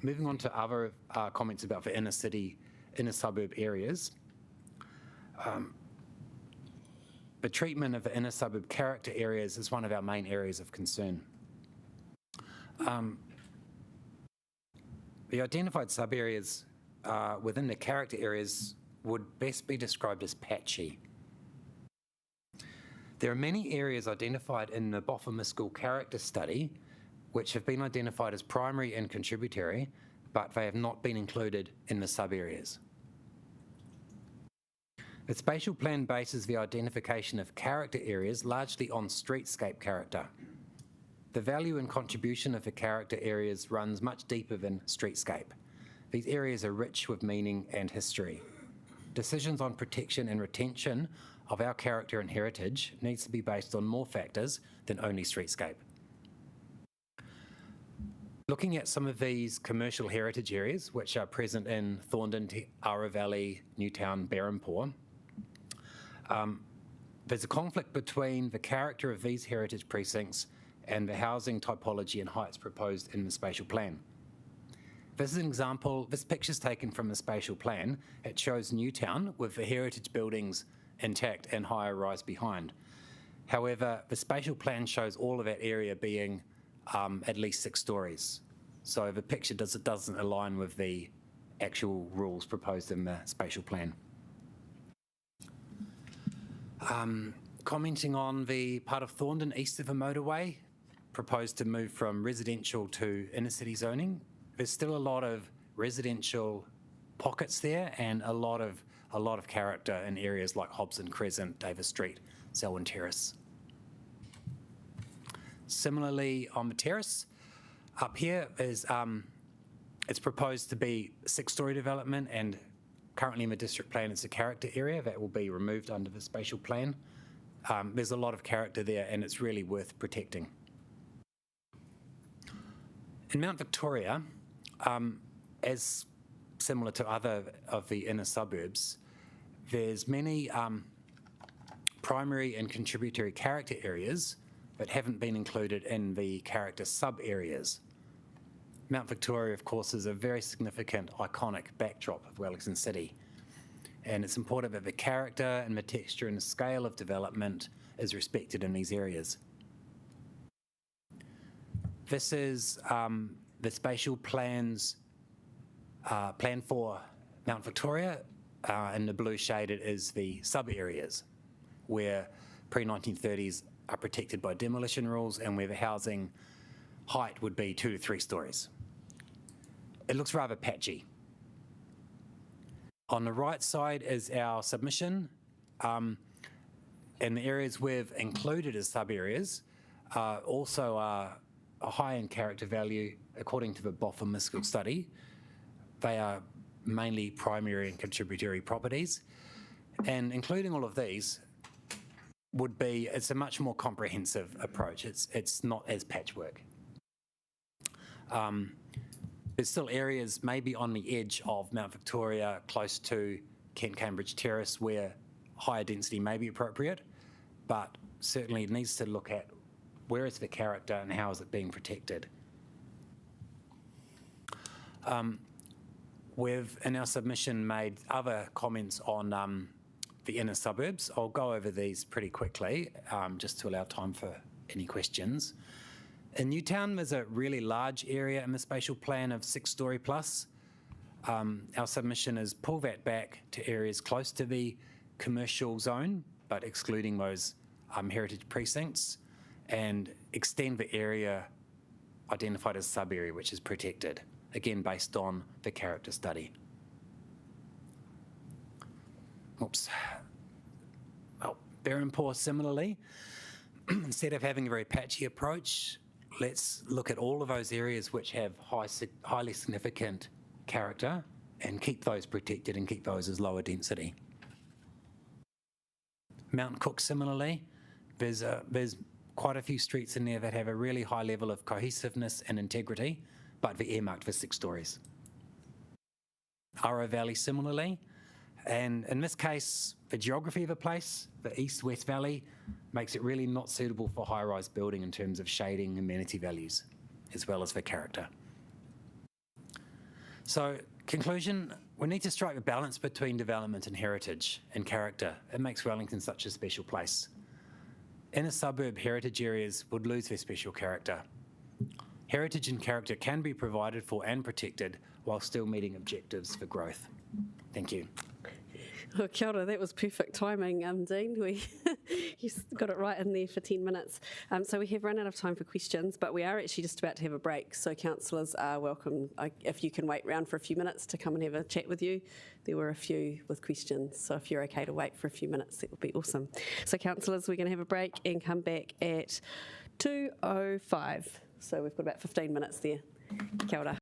Moving on to other comments about the inner city, inner suburb areas. The treatment of the inner suburb character areas is one of our main areas of concern. The identified sub-areas within the character areas would best be described as patchy. There are many areas identified in the Boffa-Miskell character study which have been identified as primary and contributory, but they have not been included in the sub-areas. The spatial plan bases the identification of character areas largely on streetscape character. The value and contribution of the character areas runs much deeper than streetscape. These areas are rich with meaning and history. Decisions on protection and retention of our character and heritage needs to be based on more factors than only streetscape. Looking at some of these commercial heritage areas, which are present in Thorndon, Yarra Valley, Newtown, Berhampore, there's a conflict between the character of these heritage precincts and the housing typology and heights proposed in the spatial plan. This is an example, this picture's taken from the spatial plan. It shows Newtown with the heritage buildings intact and higher rise behind. However, the spatial plan shows all of that area being at least 6 stories. So the picture doesn't align with the actual rules proposed in the spatial plan. Commenting on the part of Thorndon east of the motorway, proposed to move from residential to inner city zoning. There's still a lot of residential pockets there and a lot of character in areas like Hobson Crescent, Davis Street, Selwyn Terrace. Similarly, on the terrace, up here is it's proposed to be 6-story development, and currently in the district plan it's a character area that will be removed under the spatial plan. There's a lot of character there and it's really worth protecting. In Mount Victoria, as similar to other of the inner suburbs, there's many primary and contributory character areas that haven't been included in the character sub-areas. Mount Victoria, of course, is a very significant, iconic backdrop of Wellington City. And it's important that the character and the texture and the scale of development is respected in these areas. This is the spatial plans plan for Mount Victoria. In the blue shaded is the sub-areas where pre-1930s are protected by demolition rules and where the housing height would be 2 to 3 stories. It looks rather patchy. On the right side is our submission, and the areas we've included as sub-areas also are a high in character value according to the Boffa-Miskell study. They are mainly primary and contributory properties, and including all of these it's a much more comprehensive approach. It's not as patchwork. There's still areas maybe on the edge of Mount Victoria, close to Kent-Cambridge Terrace, where higher density may be appropriate, but certainly it needs to look at where is the character and how is it being protected. We've, in our submission, made other comments on the inner suburbs. I'll go over these pretty quickly, just to allow time for any questions. In Newtown, there's a really large area in the spatial plan of 6-storey plus. Our submission is pull that back to areas close to the commercial zone, but excluding those heritage precincts, and extend the area identified as sub-area, which is protected, again based on the character study. Oops. Well, Berrinpore similarly, instead of having a very patchy approach, let's look at all of those areas which have highly significant character and keep those protected and keep those as lower density. Mount Cook similarly, there's quite a few streets in there that have a really high level of cohesiveness and integrity, but they're earmarked for 6 stories. Arrow Valley similarly, and in this case, the geography of the place, the east-west valley, makes it really not suitable for high-rise building in terms of shading and amenity values, as well as for character. So, conclusion, we need to strike a balance between development and heritage and character. It makes Wellington such a special place. Inner suburb heritage areas would lose their special character. Heritage and character can be provided for and protected while still meeting objectives for growth. Thank you. Oh, kia ora, that was perfect timing, Dean. You got it right in there for 10 minutes. So we have run out of time for questions, but we are actually just about to have a break. So councillors are welcome, if you can wait round for a few minutes to come and have a chat with you. There were a few with questions, so if you're okay to wait for a few minutes, that would be awesome. So councillors, we're going to have a break and come back at 2:05. So we've got about 15 minutes there. Kia ora.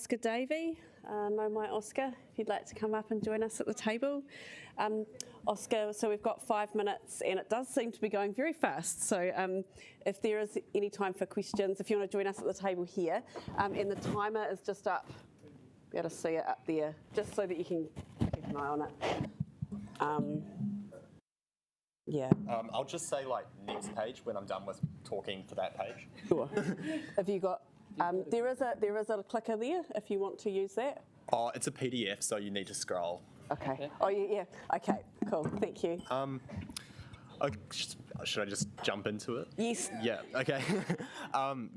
Oscar Davey, know my Oscar, if you'd like to come up and join us at the table. Oscar, so we've got 5 minutes and it does seem to be going very fast. So if there is any time for questions, if you want to join us at the table here, and the timer is just up, be able to see it up there, just so that you can keep an eye on it. Yeah. I'll just say like next page when I'm done with talking to that page. Sure. Have you got, there is a clicker there if you want to use that. Oh, it's a PDF, so you need to scroll. Okay. Oh, yeah. Okay, cool. Thank you. Should I just jump into it? Yes. Yeah, okay. I've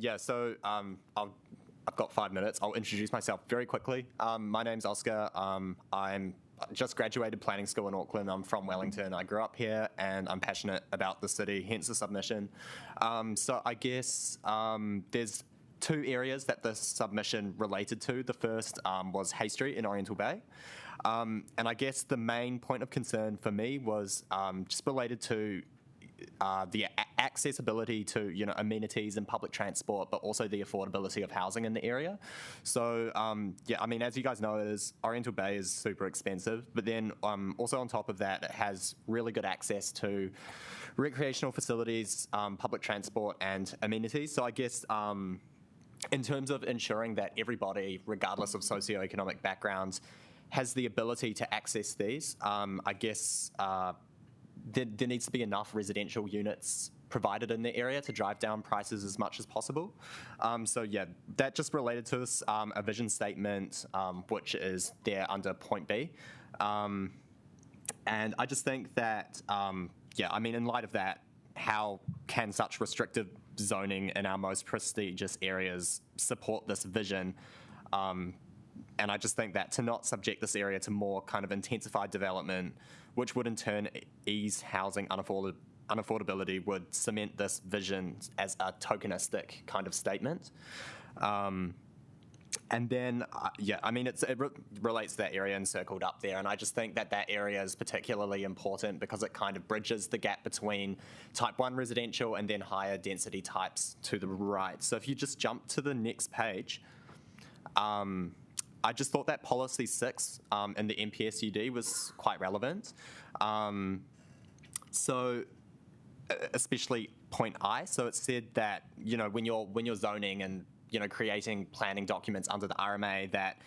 got 5 minutes. I'll introduce myself very quickly. My name's Oscar. I'm just graduated planning school in Auckland. I'm from Wellington. I grew up here and I'm passionate about the city, hence the submission. So I guess there's 2 areas that the submission related to. The first was Hay Street in Oriental Bay. And I guess the main point of concern for me was just related to the accessibility to amenities and public transport, but also the affordability of housing in the area. So as you guys know, Oriental Bay is super expensive, but then also on top of that, it has really good access to recreational facilities, public transport, and amenities. So I guess in terms of ensuring that everybody, regardless of socioeconomic backgrounds, has the ability to access these, I guess there needs to be enough residential units provided in the area to drive down prices as much as possible. That just related to this, a vision statement, which is there under point B. And I just think that, in light of that, how can such restrictive zoning in our most prestigious areas support this vision? And I just think that to not subject this area to more kind of intensified development, which would in turn ease housing unaffordability, would cement this vision as a tokenistic kind of statement. And then, it relates to that area encircled up there. And I just think that area is particularly important because it kind of bridges the gap between type 1 residential and then higher density types to the right. So if you just jump to the next page, I just thought that policy 6 in the MPSUD was quite relevant. So especially point I, so it said that, when you're zoning and, creating planning documents under the RMA, that,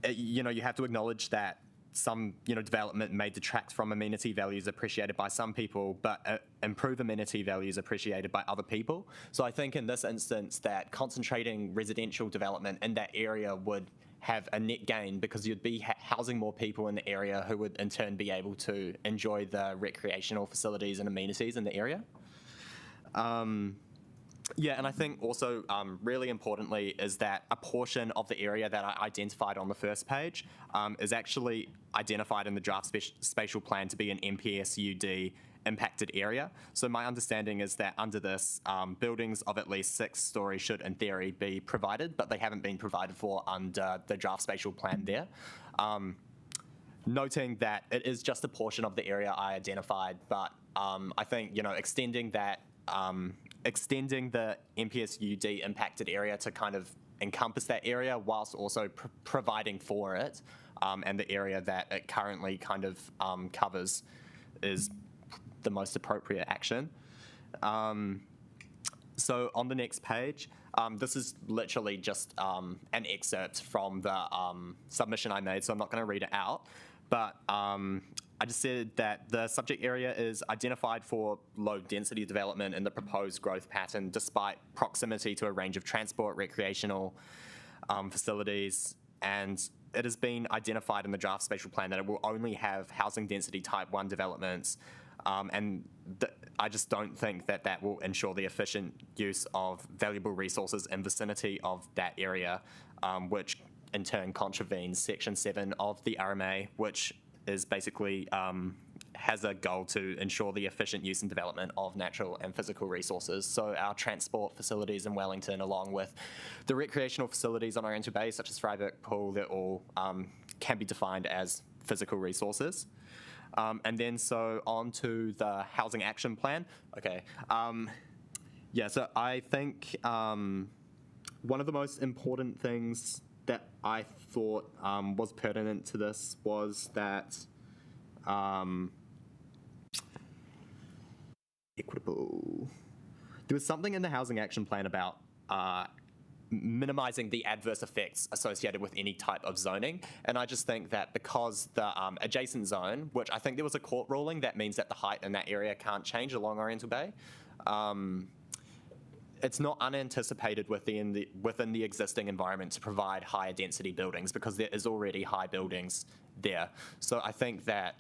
you have to acknowledge that some, development may detract from amenity values appreciated by some people, but improve amenity values appreciated by other people. So I think in this instance that concentrating residential development in that area would have a net gain because you'd be housing more people in the area who would in turn be able to enjoy the recreational facilities and amenities in the area. And I think also really importantly is that a portion of the area that I identified on the first page is actually identified in the draft spatial plan to be an MPSUD impacted area. So my understanding is that under this, buildings of at least 6 stories should in theory be provided, but they haven't been provided for under the draft spatial plan there. Noting that it is just a portion of the area I identified, but I think, extending that extending the MPSUD impacted area to kind of encompass that area whilst also providing for it and the area that it currently kind of covers is the most appropriate action. So on the next page, this is literally just an excerpt from the submission I made, so I'm not going to read it out, but I just said that the subject area is identified for low density development in the proposed growth pattern despite proximity to a range of transport, recreational facilities, and it has been identified in the draft spatial plan that it will only have housing density type 1 developments, and I just don't think that will ensure the efficient use of valuable resources in vicinity of that area, which in turn contravenes Section 7 of the RMA, which is basically has a goal to ensure the efficient use and development of natural and physical resources. So our transport facilities in Wellington, along with the recreational facilities on Oriental Bay, such as Freiburg Pool, they're all can be defined as physical resources. And then so on to the housing action plan. Okay. So I think one of the most important things that I thought was pertinent to this was that equitable. There was something in the Housing Action Plan about minimising the adverse effects associated with any type of zoning. And I just think that because the adjacent zone, which I think there was a court ruling that means that the height in that area can't change along Oriental Bay, it's not unanticipated within the existing environment to provide higher density buildings because there is already high buildings there. So I think that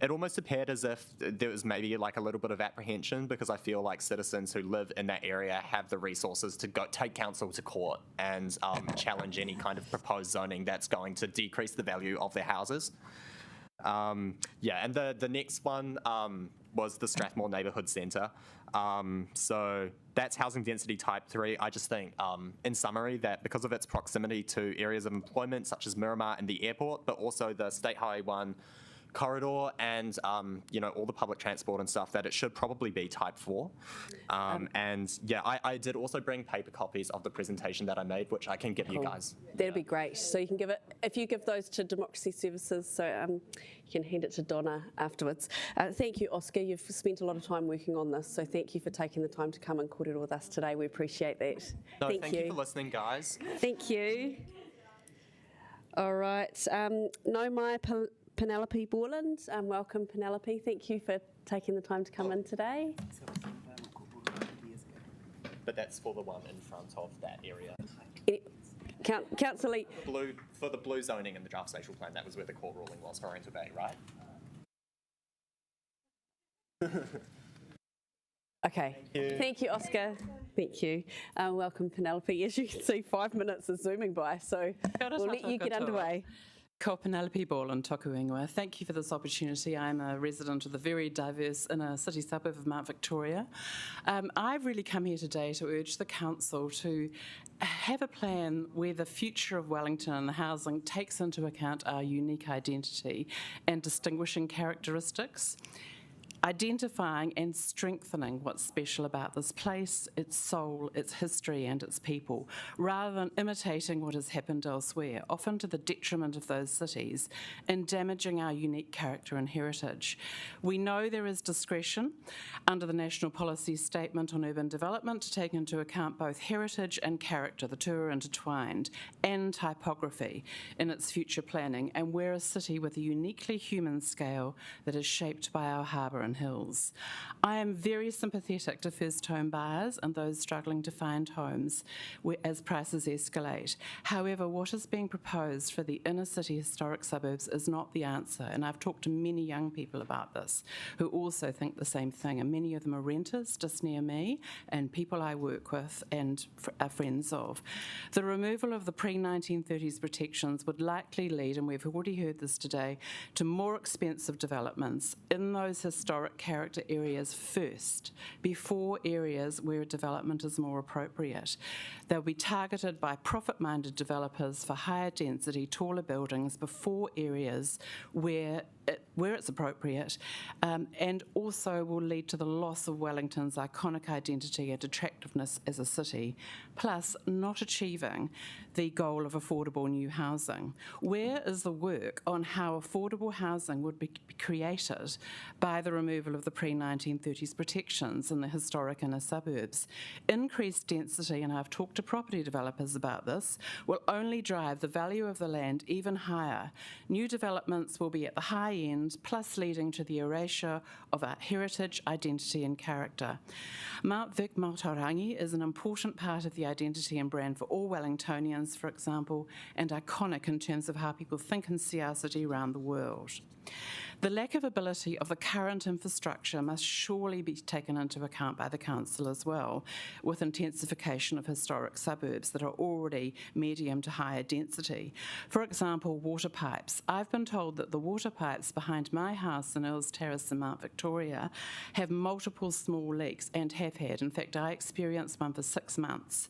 it almost appeared as if there was maybe like a little bit of apprehension because I feel like citizens who live in that area have the resources to go take council to court and challenge any kind of proposed zoning that's going to decrease the value of their houses. Yeah, and the next one was the Strathmore Neighbourhood Centre. So that's housing density type 3. I just think, in summary, that because of its proximity to areas of employment such as Miramar and the airport, but also the State Highway 1 corridor and all the public transport and stuff, that it should probably be type 4. And yeah, I did also bring paper copies of the presentation that I made, which I can give you guys. That'd be great. So you can give it, if you give those to Democracy Services, so you can hand it to Donna afterwards. Thank you, Oscar. You've spent a lot of time working on this, so thank you for taking the time to come and kōrero with us today. We appreciate that. No, thank you for listening, guys. Thank you. All right. No mai Penelope Borland. Welcome, Penelope. Thank you for taking the time to come in today. But that's for the one in front of that area. Councillor For the blue zoning in the draft spatial plan, that was where the court ruling was for Oriental Bay, right? Okay. Thank you, Oscar. Thank you. Welcome, Penelope. As you can see, 5 minutes is zooming by, so we'll let you get underway. Ko Penelope Borland, Toku Ingoa. Thank you for this opportunity. I'm a resident of the very diverse inner city suburb of Mount Victoria. I've really come here today to urge the council to have a plan where the future of Wellington and the housing takes into account our unique identity and distinguishing characteristics, identifying and strengthening what's special about this place, its soul, its history and its people, rather than imitating what has happened elsewhere, often to the detriment of those cities, and damaging our unique character and heritage. We know there is discretion under the National Policy Statement on Urban Development to take into account both heritage and character, the two are intertwined, and typography in its future planning, and we're a city with a uniquely human scale that is shaped by our harbour and hills. I am very sympathetic to first home buyers and those struggling to find homes as prices escalate. However, what is being proposed for the inner city historic suburbs is not the answer, and I've talked to many young people about this who also think the same thing, and many of them are renters just near me and people I work with and are friends of. The removal of the pre-1930s protections would likely lead, and we've already heard this today, to more expensive developments in those historic character areas first, before areas where development is more appropriate. They'll be targeted by profit-minded developers for higher density, taller buildings before areas where it's appropriate, and also will lead to the loss of Wellington's iconic identity and attractiveness as a city, plus not achieving the goal of affordable new housing. Where is the work on how affordable housing would be created by the removal of the pre-1930s protections in the historic inner suburbs? Increased density, and I've talked to property developers about this, will only drive the value of the land even higher. New developments will be at the high end, plus leading to the erasure of our heritage, identity and character. Mount Vic Mautarangi is an important part of the identity and brand for all Wellingtonians, for example, and iconic in terms of how people think and see our city around the world. The lack of ability of the current infrastructure must surely be taken into account by the council as well, with intensification of historic suburbs that are already medium to higher density. For example, water pipes. I've been told that the water pipes behind my house in Earls Terrace in Mount Victoria have multiple small leaks and have had. In fact, I experienced one for 6 months.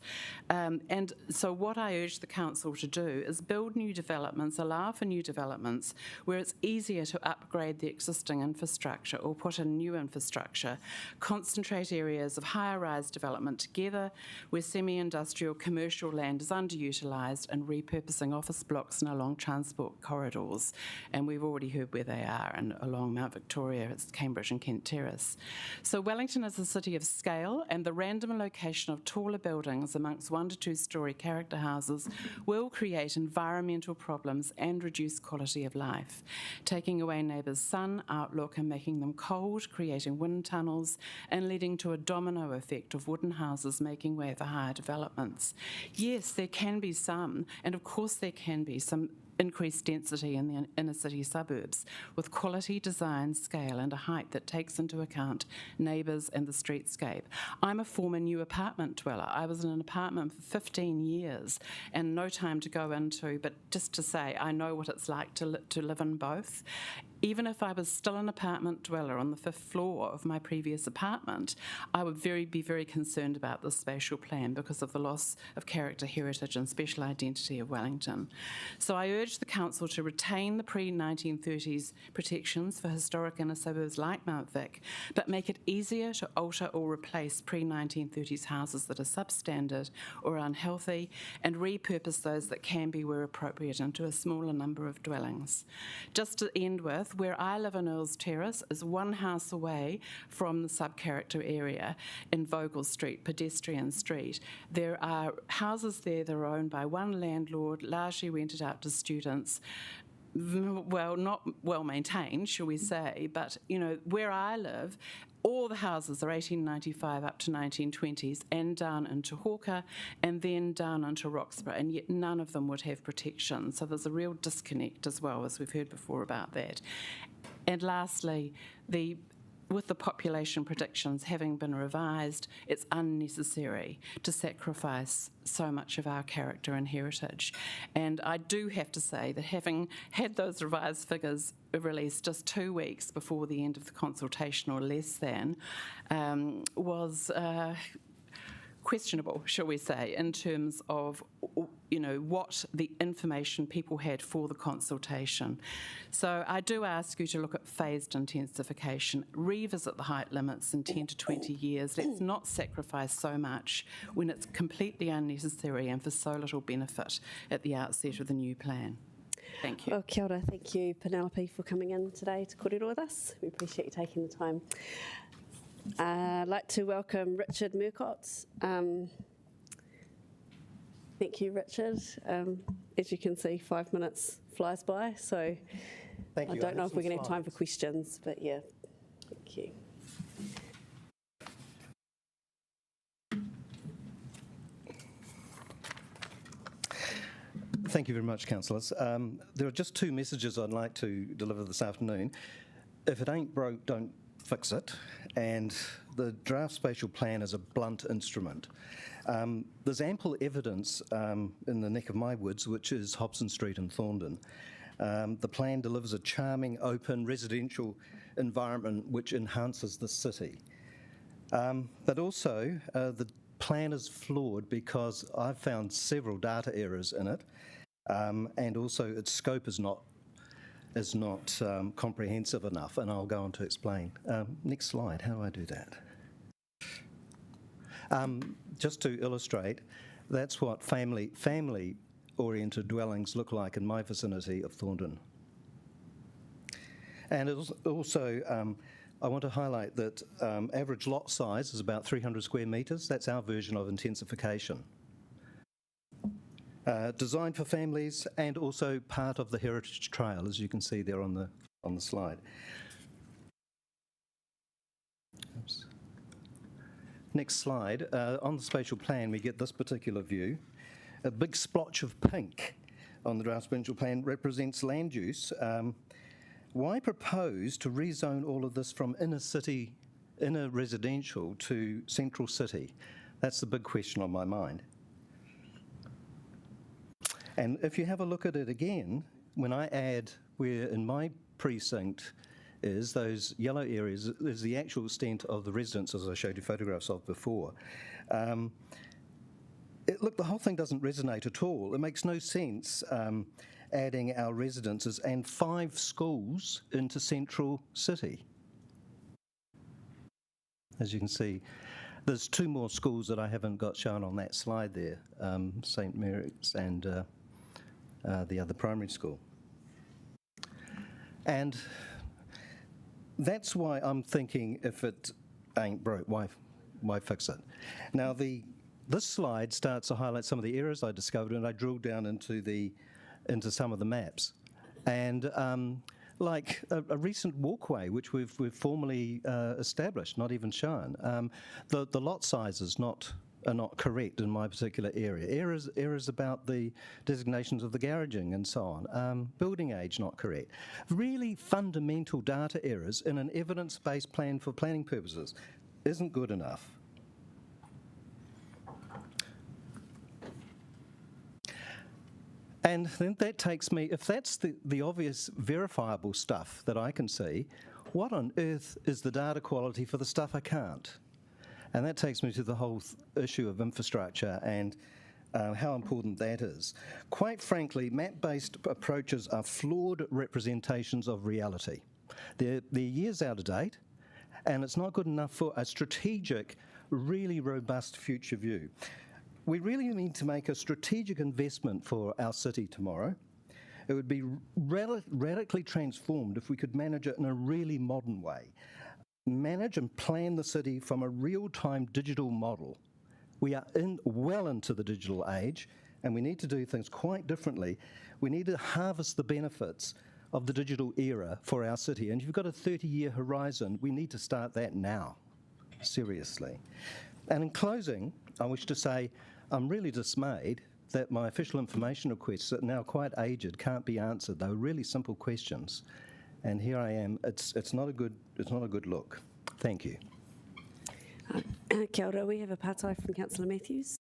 And so what I urge the council to do is build new developments, allow for new developments where it's easier to upgrade upgrade the existing infrastructure or put in new infrastructure, concentrate areas of higher-rise development together where semi-industrial commercial land is underutilised, and repurposing office blocks and along transport corridors. And we've already heard where they are, and along Mount Victoria, it's Cambridge and Kent Terrace. So Wellington is a city of scale, and the random location of taller buildings amongst 1 to 2 storey character houses will create environmental problems and reduce quality of life, taking away neighbours' sun, outlook, and making them cold, creating wind tunnels, and leading to a domino effect of wooden houses making way for higher developments. Yes, there can be some, and of course there can be some increased density in the inner city suburbs with quality, design, scale and a height that takes into account neighbours and the streetscape. I'm a former new apartment dweller. I was in an apartment for 15 years and no time to go into, but just to say I know what it's like to live in both. Even if I was still an apartment dweller on the 5th floor of my previous apartment, I would be very concerned about the spatial plan because of the loss of character, heritage and special identity of Wellington. So I urge the Council to retain the pre-1930s protections for historic inner suburbs like Mount Vic, but make it easier to alter or replace pre-1930s houses that are substandard or unhealthy, and repurpose those that can be where appropriate into a smaller number of dwellings. Just to end with, where I live in Earls Terrace is 1 house away from the sub-character area in Vogel Street, pedestrian street. There are houses there that are owned by one landlord, largely rented out to students. Well, not well maintained, shall we say, but, you know, where I live, all the houses are 1895 up to 1920s and down into Hawker and then down into Roxburgh, and yet none of them would have protection. So there's a real disconnect as well, as we've heard before about that. And lastly, with the population predictions having been revised, it's unnecessary to sacrifice so much of our character and heritage. And I do have to say that having had those revised figures released just 2 weeks before the end of the consultation, or less than, was questionable, shall we say, in terms of, you know, what the information people had for the consultation. So I do ask you to look at phased intensification, revisit the height limits in 10 to 20 years. Let's not sacrifice so much when it's completely unnecessary and for so little benefit at the outset of the new plan. Thank you. Well, kia ora. Thank you, Penelope, for coming in today to kōrero with us. We appreciate you taking the time. I'd like to welcome Richard Murcott. Thank you, Richard. As you can see, 5 minutes flies by, so I don't know if we're going to have time for questions, but yeah, thank you. Thank you very much, councillors. There are just 2 messages I'd like to deliver this afternoon. If it ain't broke, don't fix it, and the draft spatial plan is a blunt instrument. There's ample evidence in the neck of my woods, which is Hobson Street in Thorndon. The plan delivers a charming, open, residential environment which enhances the city. But also, the plan is flawed because I've found several data errors in it, and also its scope is not comprehensive enough, and I'll go on to explain. Next slide, how do I do that? Just to illustrate, that's what family-oriented dwellings look like in my vicinity of Thorndon. And also, I want to highlight that average lot size is about 300 square metres. That's our version of intensification. Designed for families and also part of the heritage trail, as you can see there on the slide. Oops. Next slide. On the spatial plan, we get this particular view. A big splotch of pink on the draft spatial plan represents land use. Why propose to rezone all of this from inner residential to central city? That's the big question on my mind. And if you have a look at it again, when I add where in my precinct is those yellow areas, is the actual extent of the residents, as I showed you photographs of before. Look, the whole thing doesn't resonate at all. It makes no sense. adding our residences and 5 schools into central city. As you can see, there's 2 more schools that I haven't got shown on that slide there, St Mary's and the other primary school. And that's why I'm thinking, if it ain't broke, why fix it? Now, this slide starts to highlight some of the errors I discovered, and I drilled down into some of the maps. And like a recent walkway, which we've formally established, not even shown. The lot sizes are not correct in my particular area. Errors about the designations of the garaging and so on. Building age not correct. Really fundamental data errors in an evidence-based plan for planning purposes isn't good enough. And then that takes me, if that's the obvious verifiable stuff that I can see, what on earth is the data quality for the stuff I can't? And that takes me to the whole issue of infrastructure and how important that is. Quite frankly, map-based approaches are flawed representations of reality. They're years out of date, and it's not good enough for a strategic, really robust future view. We really need to make a strategic investment for our city tomorrow. It would be radically transformed if we could manage it in a really modern way. Manage and plan the city from a real-time digital model. We are well into the digital age, and we need to do things quite differently. We need to harvest the benefits of the digital era for our city. And if you've got a 30-year horizon, we need to start that now, seriously. And in closing, I wish to say, I'm really dismayed that my official information requests that are now quite aged can't be answered. They were really simple questions, and here I am. It's not a good look. Thank you. Kia ora, we have a pātai from Councillor Matthews.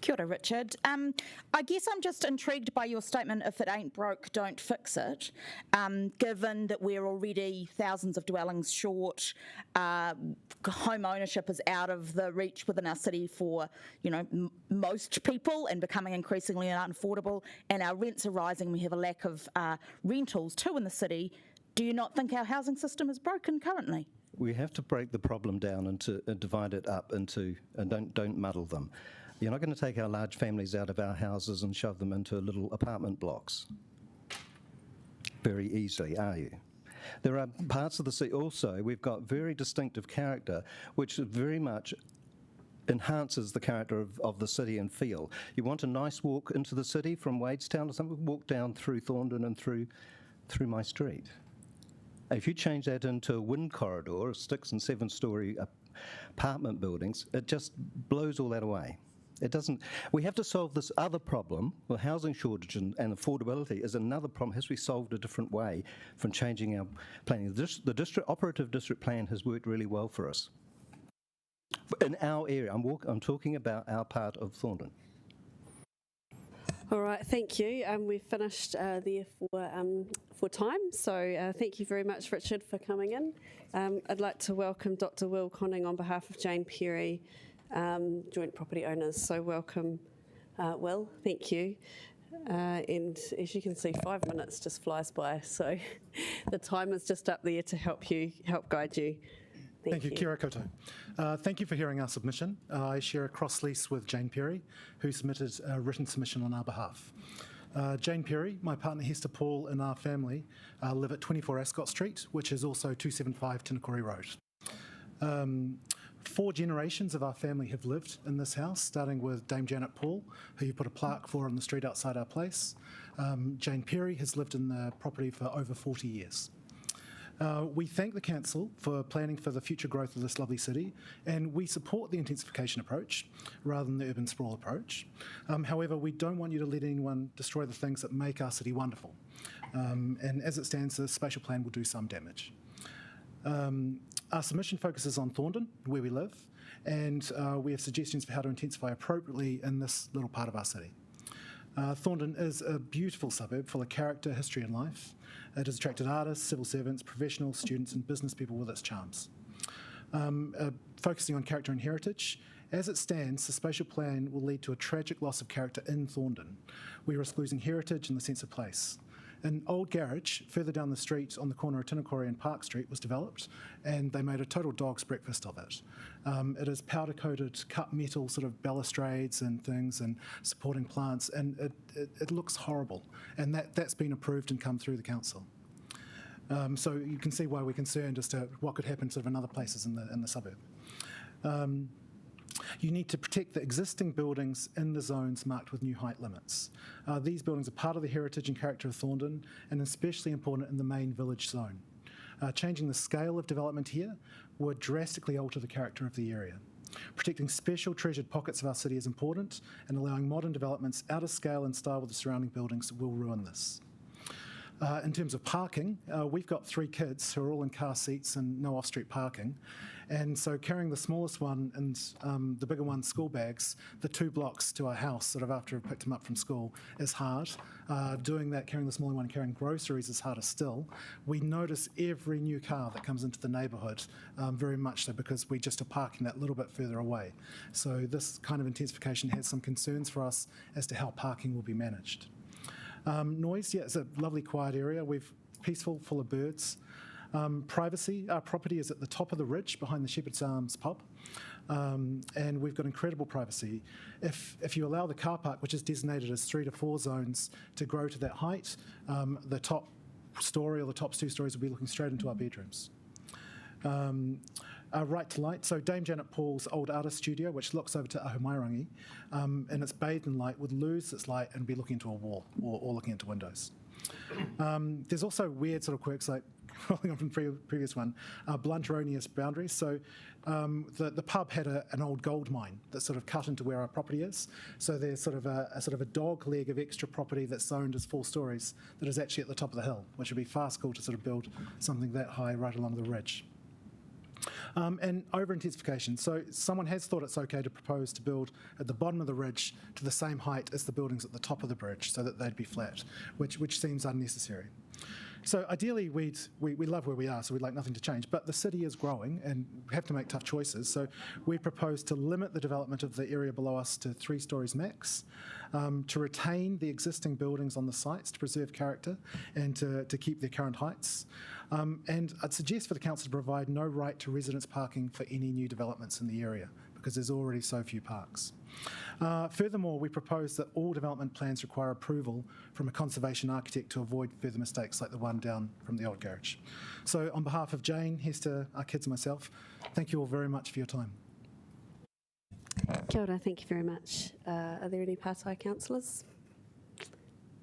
Kia ora, Richard. I guess I'm just intrigued by your statement, if it ain't broke, don't fix it, given that we're already thousands of dwellings short, home ownership is out of the reach within our city for, most people and becoming increasingly unaffordable, and our rents are rising, we have a lack of rentals too in the city. Do you not think our housing system is broken currently? We have to break the problem down and divide it up into, and don't muddle them. You're not going to take our large families out of our houses and shove them into little apartment blocks very easily, are you? There are parts of the city also, we've got very distinctive character, which very much enhances the character of the city and feel. You want a nice walk into the city from Wadestown or something, walk down through Thorndon and through my street. If you change that into a wind corridor of 6- and 7-storey apartment buildings, it just blows all that away. It doesn't. We have to solve this other problem. Well, housing shortage and affordability is another problem. It has to be solved a different way from changing our planning. The operative district plan has worked really well for us. In our area, I'm talking about our part of Thorndon. All right, thank you. We've finished there for time, so thank you very much, Richard, for coming in. I'd like to welcome Dr. Will Conning on behalf of Jane Perry, joint property owners. So welcome, Will. Thank you. And as you can see, 5 minutes just flies by, so the time is just up there to help guide you. Thank you. Kia ora koutou. Thank you for hearing our submission. I share a cross-lease with Jane Perry, who submitted a written submission on our behalf. Jane Perry, my partner Hester Paul and our family live at 24 Ascot Street, which is also 275 Tinakori Road. 4 generations of our family have lived in this house, starting with Dame Janet Paul, who you put a plaque for on the street outside our place. Jane Perry has lived in the property for over 40 years. We thank the Council for planning for the future growth of this lovely city, and we support the intensification approach rather than the urban sprawl approach. However, we don't want you to let anyone destroy the things that make our city wonderful. And as it stands, the spatial plan will do some damage. Our submission focuses on Thorndon, where we live, and we have suggestions for how to intensify appropriately in this little part of our city. Thorndon is a beautiful suburb full of character, history and life. It has attracted artists, civil servants, professionals, students and business people with its charms. Focusing on character and heritage, As it stands, the spatial plan will lead to a tragic loss of character in Thorndon. We risk losing heritage and the sense of place. An old garage further down the street on the corner of Tinakori and Park Street was developed, and they made a total dog's breakfast of it. It is powder-coated cut metal sort of balustrades and things and supporting plants, and it looks horrible. And that's been approved and come through the council. So you can see why we're concerned as to what could happen sort of in other places in the suburb. You need to protect the existing buildings in the zones marked with new height limits. These buildings are part of the heritage and character of Thorndon and especially important in the main village zone. Changing the scale of development here would drastically alter the character of the area. Protecting special treasured pockets of our city is important, and allowing modern developments out of scale and style with the surrounding buildings will ruin this. In terms of parking, we've got 3 kids who are all in car seats and no off-street parking. And so carrying the smallest one and the bigger one school bags, the 2 blocks to our house sort of after we've picked them up from school is hard. Doing that, carrying the smaller one and carrying groceries is harder still. We notice every new car that comes into the neighbourhood, very much so because we just are parking that little bit further away. So this kind of intensification has some concerns for us as to how parking will be managed. Noise, yeah, it's a lovely quiet area. We've peaceful, full of birds. Privacy, our property is at the top of the ridge behind the Shepherd's Arms pub, and we've got incredible privacy. If you allow the car park, which is designated as 3 to 4 zones, to grow to that height, the top story or the top 2 stories will be looking straight into our bedrooms. Right to light, so Dame Janet Paul's old artist studio, which looks over to Ahumairangi, and it's bathed in light, would lose its light and be looking into a wall or looking into windows. There's also weird sort of quirks like, following on from the previous one, blunt erroneous boundaries. So the pub had an old gold mine that sort of cut into where our property is. So there's sort of a dog leg of extra property that's zoned as 4 stories that is actually at the top of the hill, which would be fast cool to sort of build something that high right along the ridge. And over-intensification. So someone has thought it's okay to propose to build at the bottom of the ridge to the same height as the buildings at the top of the bridge so that they'd be flat, which seems unnecessary. So ideally, we love where we are, so we'd like nothing to change, but the city is growing and we have to make tough choices. So we propose to limit the development of the area below us to 3 stories max, to retain the existing buildings on the sites to preserve character and to keep their current heights. And I'd suggest for the council to provide no right to residence parking for any new developments in the area, because there's already so few parks. Furthermore, we propose that all development plans require approval from a conservation architect to avoid further mistakes like the one down from the old garage. So on behalf of Jane, Hester, our kids and myself, thank you all very much for your time. Kia ora, thank you very much. Are there any Pātai councillors?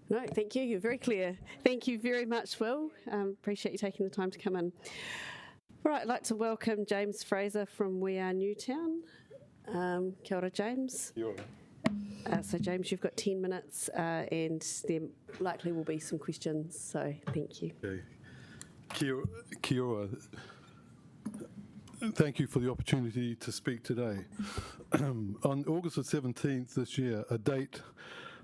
No, thank you, you're very clear. Thank you very much, Will. Appreciate you taking the time to come in. All right, I'd like to welcome James Fraser from We Are Newtown. Kia ora, James. Kia ora. So James, you've got 10 minutes and there likely will be some questions, so thank you. Okay. Kia ora. Thank you for the opportunity to speak today. On August the 17th this year, a date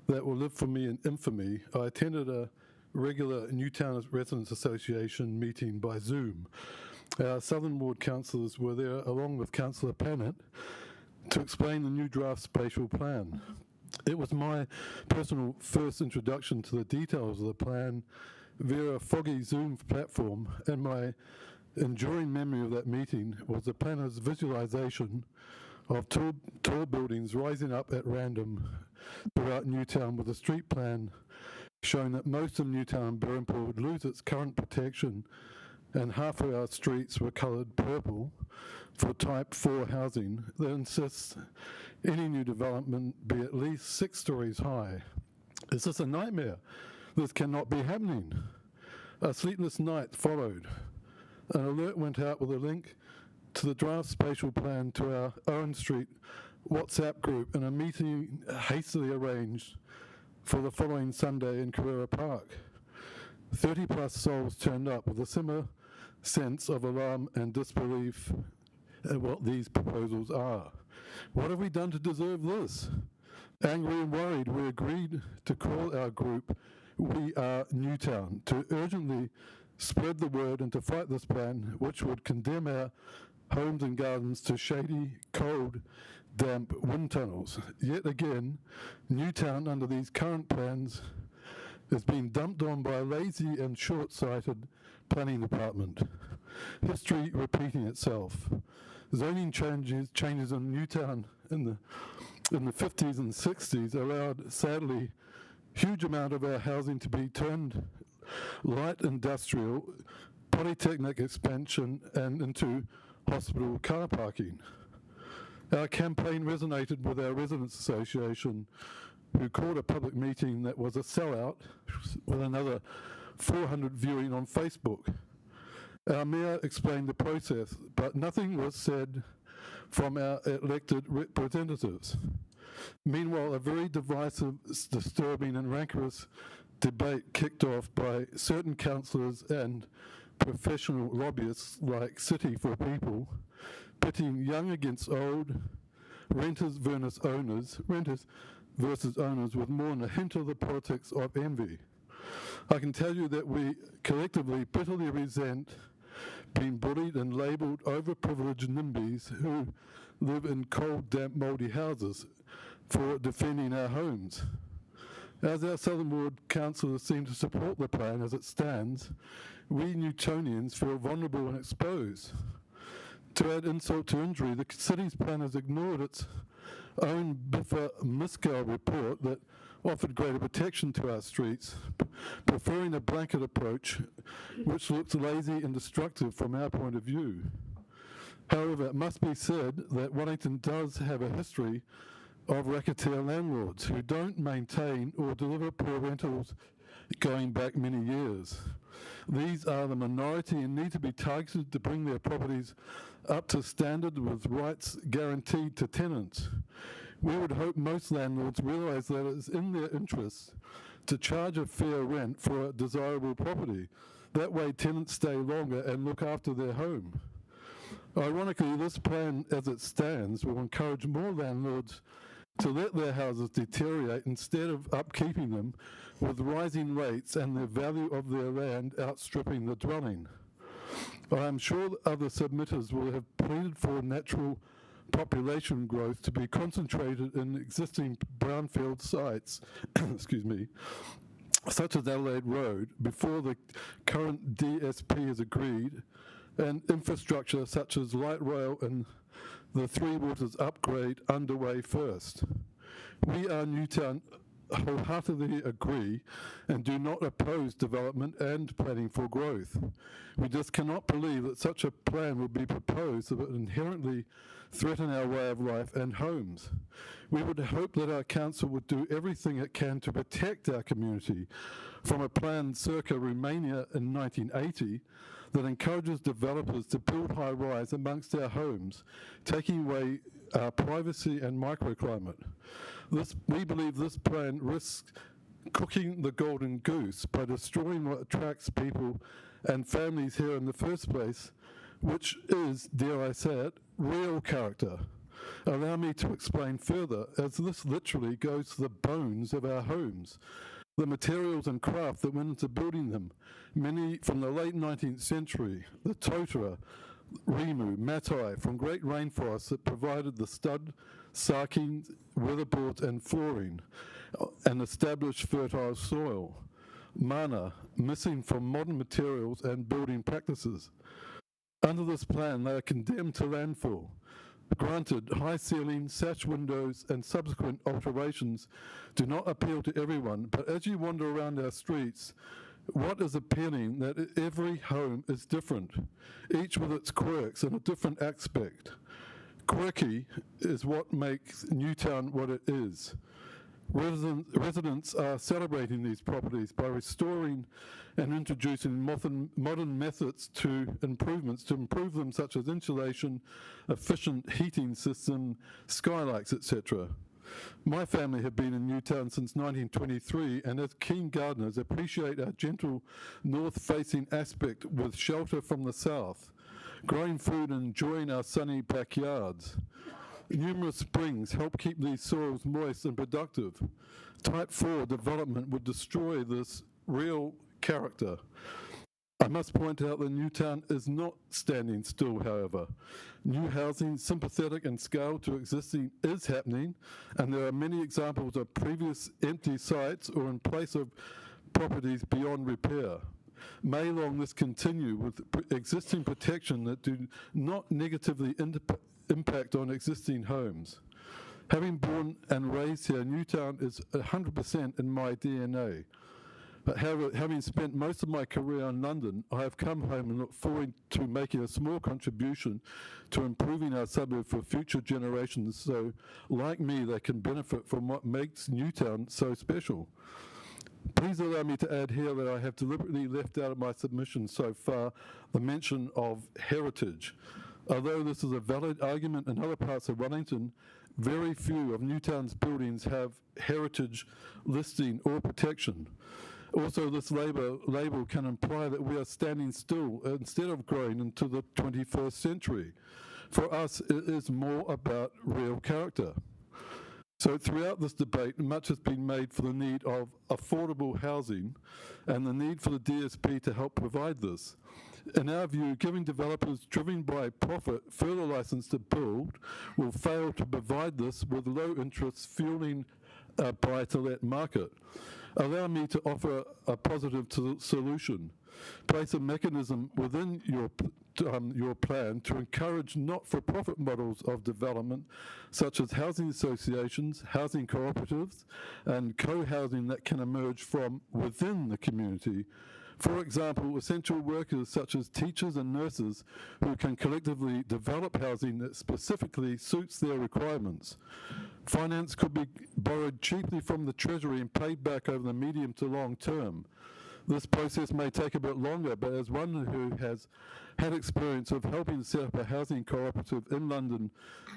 that will live for me in infamy, I attended a regular Newtown Residents Association meeting by Zoom. Our Southern Ward councillors were there along with Councillor Pannett to explain the new draft spatial plan. It was my personal first introduction to the details of the plan via a foggy Zoom platform, and my enduring memory of that meeting was the planner's visualisation of tall buildings rising up at random throughout Newtown with a street plan showing that most of Newtown and Berrimpool would lose its current protection and half of our streets were coloured purple for type 4 housing that insists any new development be at least 6 stories high. Is this a nightmare? This cannot be happening. A sleepless night followed. An alert went out with a link to the draft spatial plan to our Owen Street WhatsApp group and a meeting hastily arranged for the following Sunday in Carrera Park. 30 plus souls turned up with a similar sense of alarm and disbelief at what these proposals are. What have we done to deserve this? Angry and worried, we agreed to call our group We Are Newtown to urgently spread the word and to fight this plan, which would condemn our homes and gardens to shady, cold, damp wind tunnels. Yet again, Newtown under these current plans is being dumped on by a lazy and short-sighted planning department. History repeating itself. Zoning changes in Newtown in the 50s and 60s allowed, sadly, huge amount of our housing to be turned light industrial, polytechnic expansion, and into hospital car parking. Our campaign resonated with our residents association, who called a public meeting that was a sellout with another 400 viewing on Facebook. Our mayor explained the process, but nothing was said from our elected representatives. Meanwhile, a very divisive, disturbing and rancorous debate kicked off by certain councillors and professional lobbyists like City for People, pitting young against old, renters versus owners with more than a hint of the politics of envy. I can tell you that we collectively bitterly resent being bullied and labelled overprivileged NIMBYs who live in cold, damp, mouldy houses for defending our homes. As our Southern Ward councillors seem to support the plan as it stands, we Newtonians feel vulnerable and exposed. To add insult to injury, the city's plan has ignored its own Mckay report that offered greater protection to our streets, preferring a blanket approach which looks lazy and destructive from our point of view. However, it must be said that Wellington does have a history of racketeer landlords who don't maintain or deliver poor rentals going back many years. These are the minority and need to be targeted to bring their properties up to standard with rights guaranteed to tenants. We would hope most landlords realise that it is in their interests to charge a fair rent for a desirable property. That way tenants stay longer and look after their home. Ironically, this plan as it stands will encourage more landlords to let their houses deteriorate instead of upkeeping them with rising rates and the value of their land outstripping the dwelling. I am sure that other submitters will have pleaded for natural population growth to be concentrated in existing brownfield sites, excuse me, such as Adelaide Road, before the current DSP is agreed, and infrastructure such as light rail and the Three Waters upgrade underway first. We are Newtown wholeheartedly agree and do not oppose development and planning for growth. We just cannot believe that such a plan would be proposed that would inherently threaten our way of life and homes. We would hope that our council would do everything it can to protect our community from a plan circa Romania in 1980 that encourages developers to build high-rise amongst our homes, taking away our privacy and microclimate. We believe this plan risks cooking the golden goose by destroying what attracts people and families here in the first place, which is, dare I say it, real character. Allow me to explain further, as this literally goes to the bones of our homes. The materials and craft that went into building them, many from the late 19th century, the totara, rimu, matai, from great rainforests that provided the stud, sarking, weatherboards and flooring, and established fertile soil. Mana, missing from modern materials and building practices. Under this plan, they are condemned to landfill. Granted, high ceilings, sash windows, and subsequent alterations do not appeal to everyone, but as you wander around our streets, what is appealing that every home is different, each with its quirks and a different aspect. Quirky is what makes Newtown what it is. Residents are celebrating these properties by restoring and introducing modern methods to improvements to improve them, such as insulation, efficient heating system, skylights, etc. My family have been in Newtown since 1923, and as keen gardeners appreciate our gentle north-facing aspect with shelter from the south, growing food and enjoying our sunny backyards. Numerous springs help keep these soils moist and productive. Type 4 development would destroy this real character. I must point out that Newtown is not standing still, however. New housing, sympathetic in scale to existing, is happening, and there are many examples of previous empty sites or in place of properties beyond repair. May long this continue with existing protection that do not negatively impact on existing homes. Having born and raised here, Newtown is 100% in my DNA. But having spent most of my career in London, I have come home and look forward to making a small contribution to improving our suburb for future generations, so, like me, they can benefit from what makes Newtown so special. Please allow me to add here that I have deliberately left out of my submission so far the mention of heritage. Although this is a valid argument in other parts of Wellington, very few of Newtown's buildings have heritage listing or protection. Also, this label can imply that we are standing still instead of growing into the 21st century. For us, it is more about real character. So throughout this debate, much has been made for the need of affordable housing and the need for the DSP to help provide this. In our view, giving developers driven by profit further license to build will fail to provide this with low interest fueling a buy-to-let market. Allow me to offer a positive solution. Place a mechanism within your plan to encourage not-for-profit models of development, such as housing associations, housing cooperatives, and co-housing that can emerge from within the community. For example, essential workers such as teachers and nurses who can collectively develop housing that specifically suits their requirements. Finance could be borrowed cheaply from the Treasury and paid back over the medium to long term. This process may take a bit longer, but as one who has had experience of helping set up a housing cooperative in London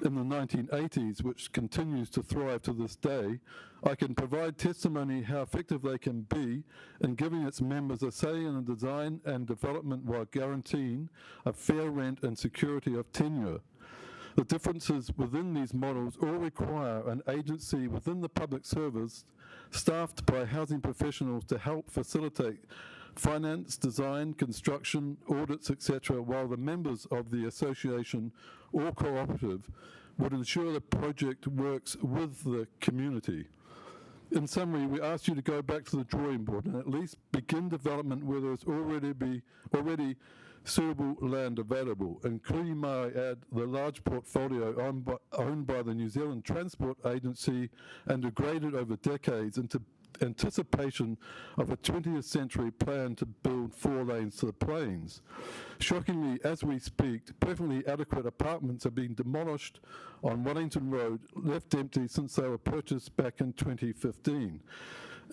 in the 1980s, which continues to thrive to this day, I can provide testimony how effective they can be in giving its members a say in the design and development while guaranteeing a fair rent and security of tenure. The differences within these models all require an agency within the public service staffed by housing professionals to help facilitate finance, design, construction, audits, etc., while the members of the association or cooperative would ensure the project works with the community. In summary, we ask you to go back to the drawing board and at least begin development where there is already suitable land available, including, may I add, the large portfolio owned by the New Zealand Transport Agency and degraded over decades into anticipation of a 20th century plan to build 4 lanes to the plains. Shockingly, as we speak, perfectly adequate apartments are being demolished on Wellington Road, left empty since they were purchased back in 2015.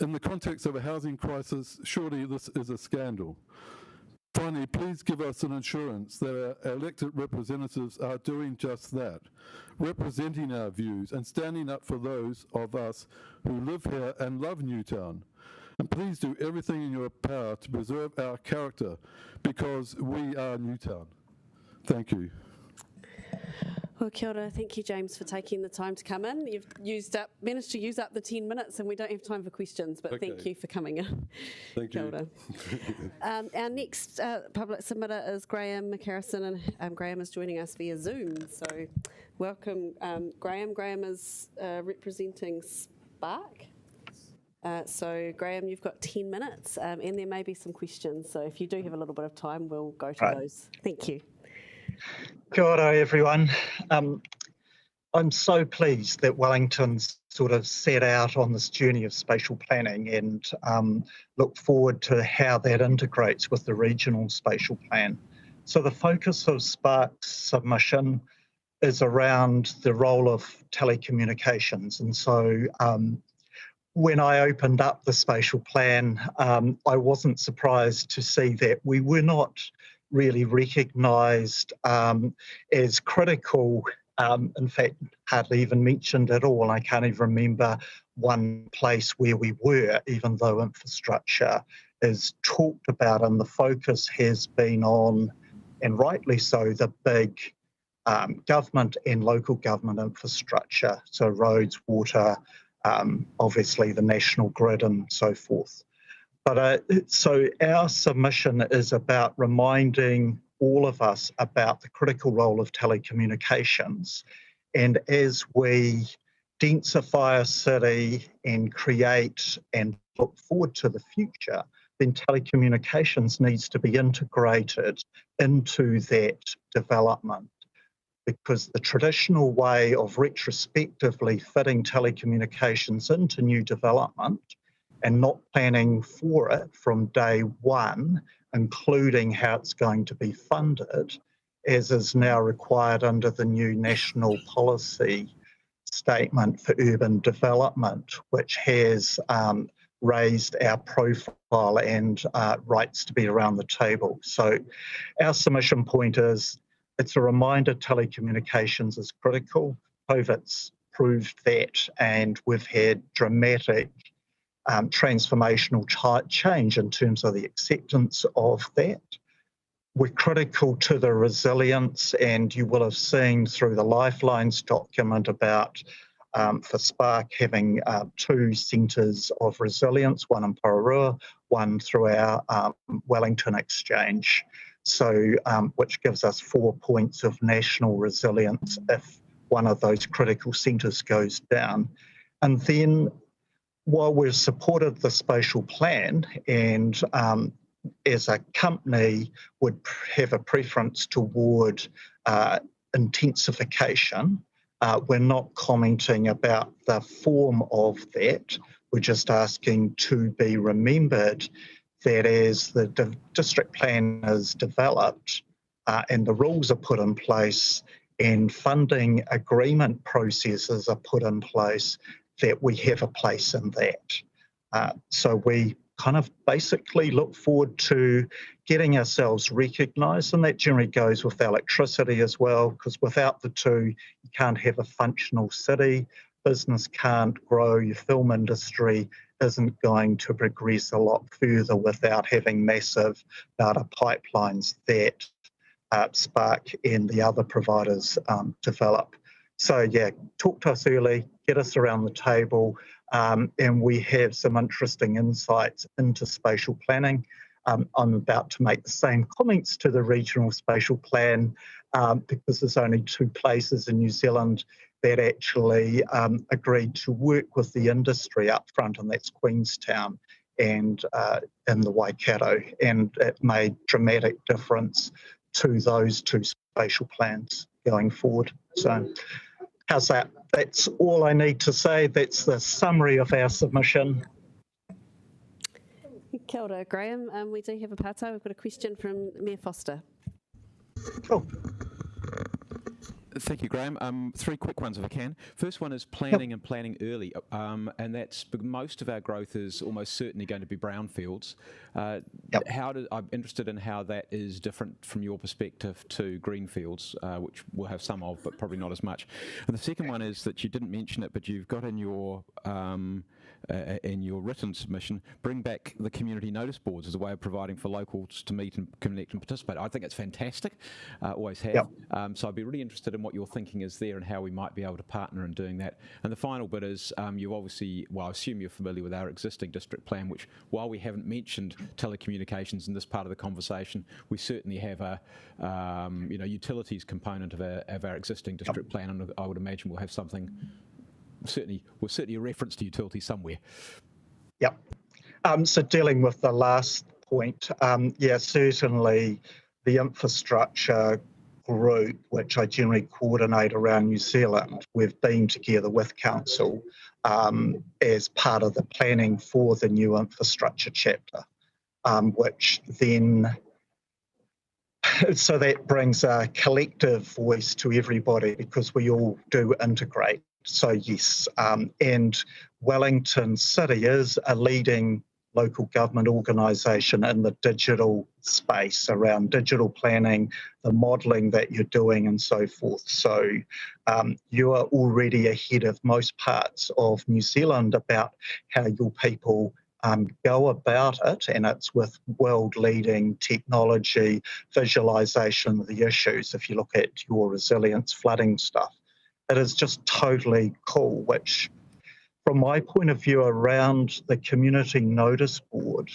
In the context of a housing crisis, surely this is a scandal. Finally, please give us an assurance that our elected representatives are doing just that, representing our views and standing up for those of us who live here and love Newtown. And please do everything in your power to preserve our character, because we are Newtown. Thank you. Well, kia ora. Thank you, James, for taking the time to come in. You've managed to use up the 10 minutes and we don't have time for questions, but Okay. thank you for coming in. Thank Kia you. ora. Our next public submitter is Graeme Mccarrisson, and Graeme is joining us via Zoom. So welcome, Graeme. Graeme is representing Spark. So Graeme, you've got 10 minutes and there may be some questions. So if you do have a little bit of time, we'll go to those. Thank you. Kia ora, everyone. I'm so pleased that Wellington's sort of set out on this journey of spatial planning and look forward to how that integrates with the regional spatial plan. So the focus of Spark's submission is around the role of telecommunications. And so when I opened up the spatial plan, I wasn't surprised to see that we were not really recognised as critical, in fact, hardly even mentioned at all. I can't even remember one place where we were, even though infrastructure is talked about, and the focus has been on, and rightly so, the big government and local government infrastructure, so roads, water, obviously the national grid and so forth. So our submission is about reminding all of us about the critical role of telecommunications. And as we densify a city and create and look forward to the future, then telecommunications needs to be integrated into that development, because the traditional way of retrospectively fitting telecommunications into new development and not planning for it from day one, including how it's going to be funded, as is now required under the new National Policy Statement for Urban Development, which has raised our profile and rights to be around the table. So our submission point is, it's a reminder telecommunications is critical. COVID's proved that, and we've had dramatic transformational change in terms of the acceptance of that. We're critical to the resilience, and you will have seen through the Lifelines document about for Spark having 2 centres of resilience, one in Pararua, one through our Wellington exchange. So, which gives us 4 points of national resilience if one of those critical centres goes down. And then, while we've supported the spatial plan and as a company would have a preference toward intensification, we're not commenting about the form of that. We're just asking to be remembered that as the district plan is developed and the rules are put in place and funding agreement processes are put in place, that we have a place in that. So we kind of basically look forward to getting ourselves recognised, and that generally goes with electricity as well, because without the two, you can't have a functional city, business can't grow, your film industry isn't going to progress a lot further without having massive data pipelines that Spark and the other providers develop. So yeah, talk to us early, get us around the table, and we have some interesting insights into spatial planning. I'm about to make the same comments to the regional spatial plan because there's only 2 places in New Zealand that actually agreed to work with the industry up front, and that's Queenstown and in the Waikato, and it made dramatic difference to those 2 spatial plans going forward. So how's that? That's all I need to say. That's the summary of our submission. Kia ora, Graeme. We do have a pātau. We've got a question from Mayor Foster. Cool. Thank you, Graeme. 3 quick ones if I can. First one is planning and planning early, and that's most of our growth is almost certainly going to be brownfields. I'm interested in how that is different from your perspective to greenfields, which we'll have some of, but probably not as much. And the second one is that you didn't mention it, but you've got in your written submission, bring back the community notice boards as a way of providing for locals to meet and connect and participate. I think it's fantastic, always have. So I'd be really interested in what your thinking is there and how we might be able to partner in doing that. And the final bit is, you obviously, well, I assume you're familiar with our existing district plan, which, while we haven't mentioned telecommunications in this part of the conversation, we certainly have a utilities component of our existing district plan, and I would imagine we'll have something. Certainly a reference to utility somewhere. Yep. So dealing with the last point, certainly the infrastructure group, which I generally coordinate around New Zealand, we've been together with Council as part of the planning for the new infrastructure chapter, which then, so that brings a collective voice to everybody because we all do integrate. So yes, and Wellington City is a leading local government organisation in the digital space around digital planning, the modelling that you're doing and so forth. So you are already ahead of most parts of New Zealand about how your people go about it, and it's with world-leading technology, visualisation of the issues. If you look at your resilience flooding stuff, it is just totally cool, which from my point of view around the community notice board,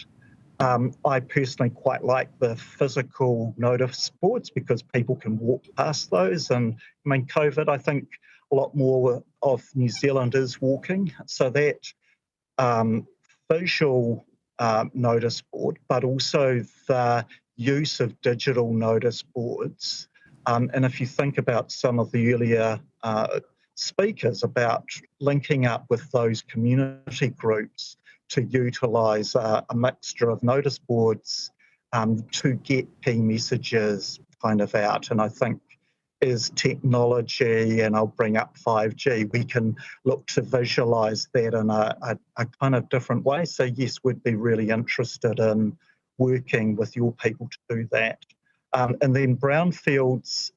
I personally quite like the physical notice boards because people can walk past those. And I mean, COVID, I think a lot more of New Zealand is walking. So that visual notice board, but also the use of digital notice boards. And if you think about some of the earlier speakers about linking up with those community groups to utilise a mixture of notice boards to get key messages kind of out. And I think as technology, and I'll bring up 5G, we can look to visualise that in a kind of different way. So yes, we'd be really interested in working with your people to do that. And then brownfields,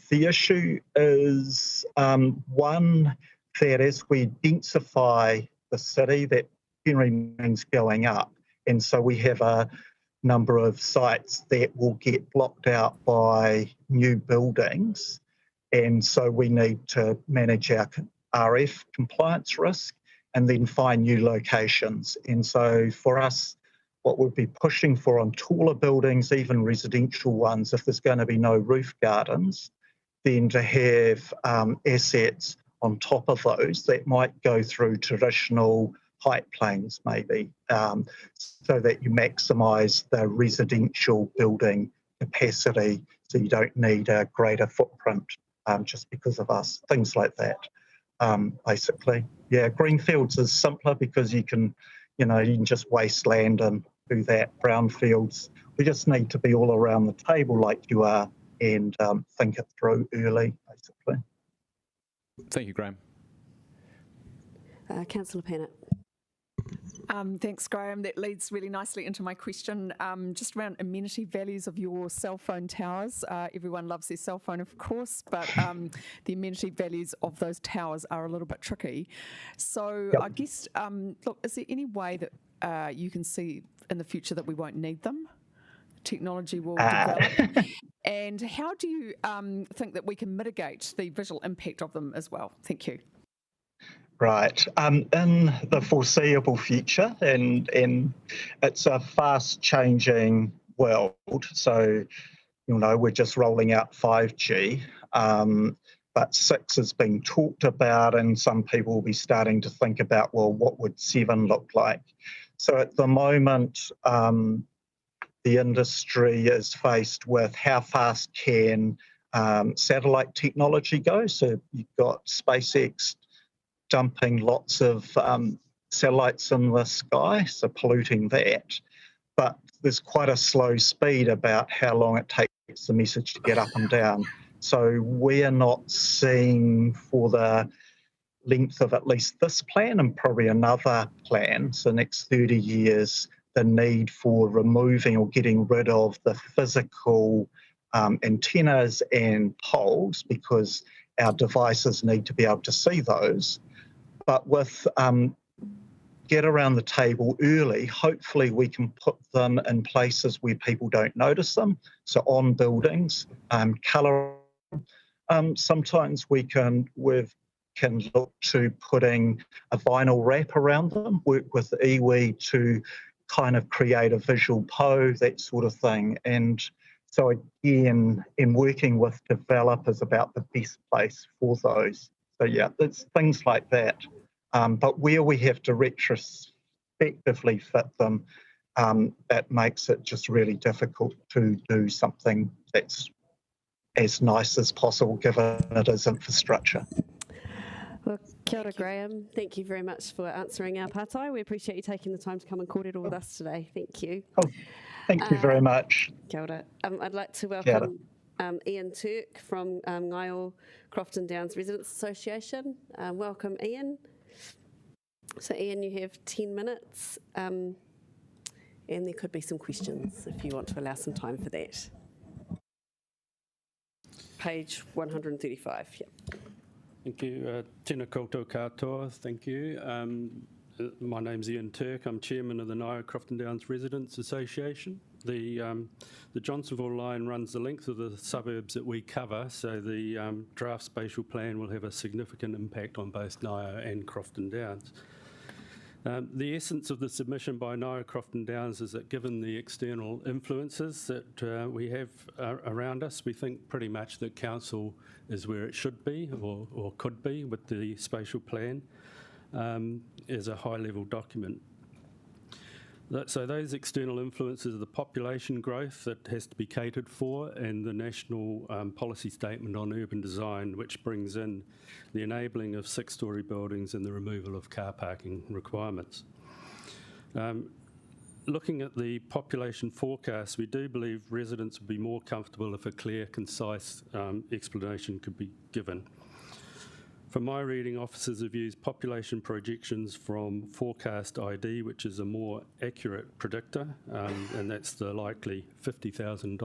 the issue is one that as we densify the city, that generally means going up. And so we have a number of sites that will get blocked out by new buildings. And so we need to manage our RF compliance risk and then find new locations. And so for us, what we'll be pushing for on taller buildings, even residential ones, if there's going to be no roof gardens, then to have assets on top of those that might go through traditional height planes maybe, so that you maximise the residential building capacity so you don't need a greater footprint just because of us, things like that, basically. Yeah, greenfields is simpler because you can just waste land and do that. Brownfields, we just need to be all around the table like you are and think it through early, basically. Thank you, Graeme. Councillor Pennant. Thanks, Graeme. That leads really nicely into my question, just around amenity values of your cell phone towers. Everyone loves their cell phone, of course, but the amenity values of those towers are a little bit tricky. So I guess, look, is there any way that you can see in the future that we won't need them? Technology will develop. And how do you think that we can mitigate the visual impact of them as well? Thank you. Right. In the foreseeable future, and it's a fast-changing world, so, we're just rolling out 5G, but 6 is being talked about, and some people will be starting to think about, well, what would 7 look like? So at the moment, the industry is faced with how fast can satellite technology go. So you've got SpaceX dumping lots of satellites in the sky, so polluting that. But there's quite a slow speed about how long it takes the message to get up and down. So we're not seeing, for the length of at least this plan and probably another plan, so next 30 years, the need for removing or getting rid of the physical antennas and poles, because our devices need to be able to see those. But with get around the table early, hopefully we can put them in places where people don't notice them, so on buildings, colour. Sometimes we can look to putting a vinyl wrap around them, work with iwi to kind of create a visual pose, that sort of thing. And so again, in working with developers about the best place for those. So yeah, it's things like that. But where we have to retrospectively fit them, that makes it just really difficult to do something that's as nice as possible, given it is infrastructure. Well, kia ora, Graeme. Thank you very much for answering our pātai. We appreciate you taking the time to come and kōrero with us today. Thank you. Oh, thank you very much. Kia ora. I'd like to welcome Ian Turk from Nile, Crofton Downs Residents Association. Welcome, Ian. So, Ian, you have 10 minutes, and there could be some questions if you want to allow some time for that. Page 135, yeah. Thank you. Tēnā koutou katoa, thank you. My name's Ian Turk. I'm chairman of the Nile Crofton Downs Residents Association. The Johnsonville line runs the length of the suburbs that we cover, so the draft spatial plan will have a significant impact on both Nile and Crofton Downs. The essence of the submission by Nile Crofton Downs is that given the external influences that we have around us, we think pretty much that council is where it should be or could be with the spatial plan as a high-level document. So those external influences are the population growth that has to be catered for and the national policy statement on urban design, which brings in the enabling of 6-storey buildings and the removal of car parking requirements. Looking at the population forecast, we do believe residents would be more comfortable if a clear, concise explanation could be given. From my reading, officers have used population projections from Forecast ID, which is a more accurate predictor, and that's the likely 50,000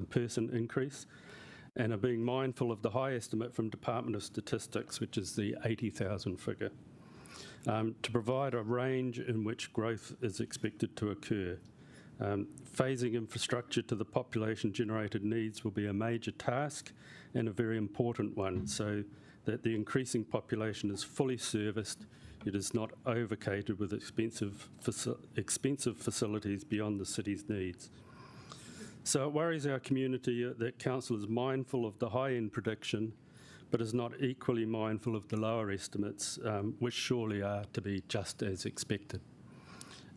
person increase, and are being mindful of the high estimate from Department of Statistics, which is the 80,000 figure, to provide a range in which growth is expected to occur. Phasing infrastructure to the population-generated needs will be a major task and a very important one, so that the increasing population is fully serviced, it is not overcatered with expensive facilities beyond the city's needs. So it worries our community that council is mindful of the high-end prediction, but is not equally mindful of the lower estimates, which surely are to be just as expected,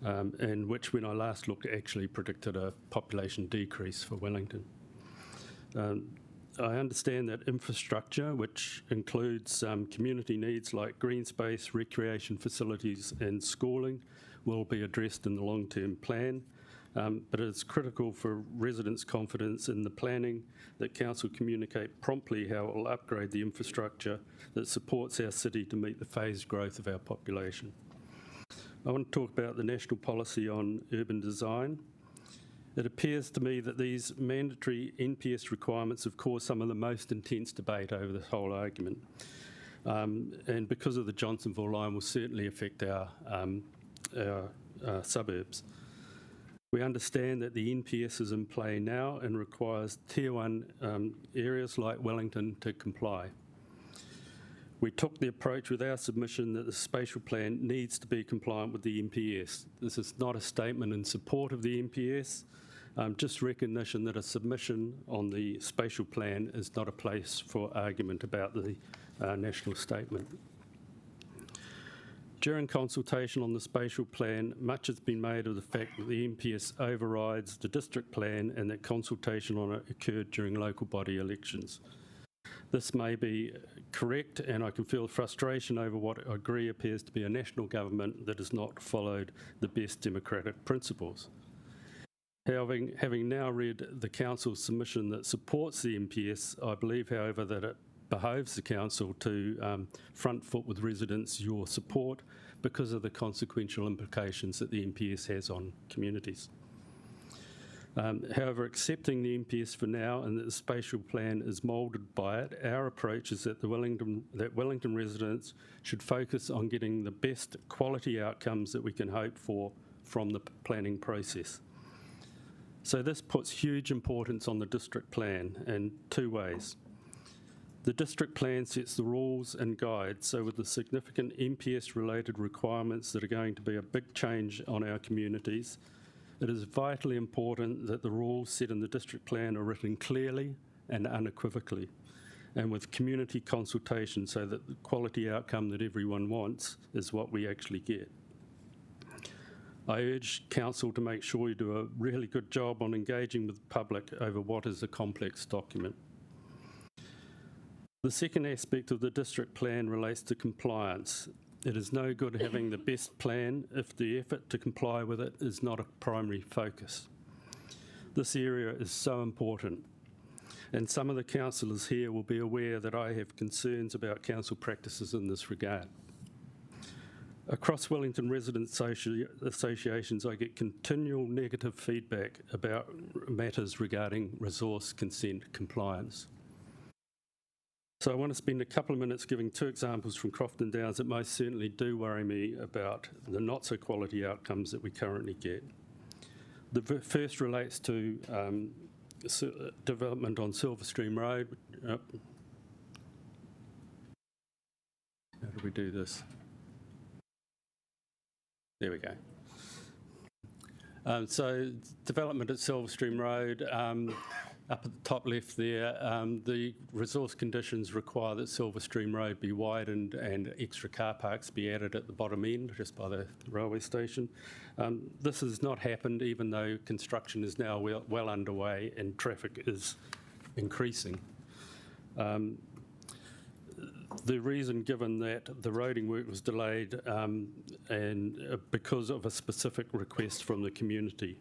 and which, when I last looked, actually predicted a population decrease for Wellington. I understand that infrastructure, which includes community needs like green space, recreation facilities and schooling, will be addressed in the long-term plan, but it is critical for residents' confidence in the planning that council communicate promptly how it will upgrade the infrastructure that supports our city to meet the phased growth of our population. I want to talk about the national policy on urban design. It appears to me that these mandatory NPS requirements have caused some of the most intense debate over this whole argument. And because of the Johnsonville line will certainly affect our suburbs. We understand that the NPS is in play now and requires Tier 1 areas like Wellington to comply. We took the approach with our submission that the spatial plan needs to be compliant with the NPS. This is not a statement in support of the NPS, just recognition that a submission on the spatial plan is not a place for argument about the national statement. During consultation on the spatial plan, much has been made of the fact that the NPS overrides the district plan and that consultation on it occurred during local body elections. This may be correct, and I can feel frustration over what I agree appears to be a national government that has not followed the best democratic principles. Having now read the council's submission that supports the NPS, I believe, however, that it behoves the council to front foot with residents your support because of the consequential implications that the NPS has on communities. However, accepting the NPS for now and that the spatial plan is moulded by it, our approach is that Wellington residents should focus on getting the best quality outcomes that we can hope for from the planning process. So this puts huge importance on the district plan in two ways. The district plan sets the rules and guides, so with the significant NPS-related requirements that are going to be a big change on our communities, it is vitally important that the rules set in the district plan are written clearly and unequivocally, and with community consultation so that the quality outcome that everyone wants is what we actually get. I urge council to make sure you do a really good job on engaging with the public over what is a complex document. The second aspect of the district plan relates to compliance. It is no good having the best plan if the effort to comply with it is not a primary focus. This area is so important, and some of the councillors here will be aware that I have concerns about council practices in this regard. Across Wellington resident associations, I get continual negative feedback about matters regarding resource consent compliance. So I want to spend a couple of minutes giving two examples from Crofton Downs that most certainly do worry me about the not-so-quality outcomes that we currently get. The first relates to development on Silverstream Road. How do we do this? There we go. So development at Silverstream Road, up at the top left there, the resource conditions require that Silverstream Road be widened and extra car parks be added at the bottom end, just by the railway station. This has not happened, even though construction is now well underway and traffic is increasing. The reason given that the roading work was delayed because of a specific request from the community.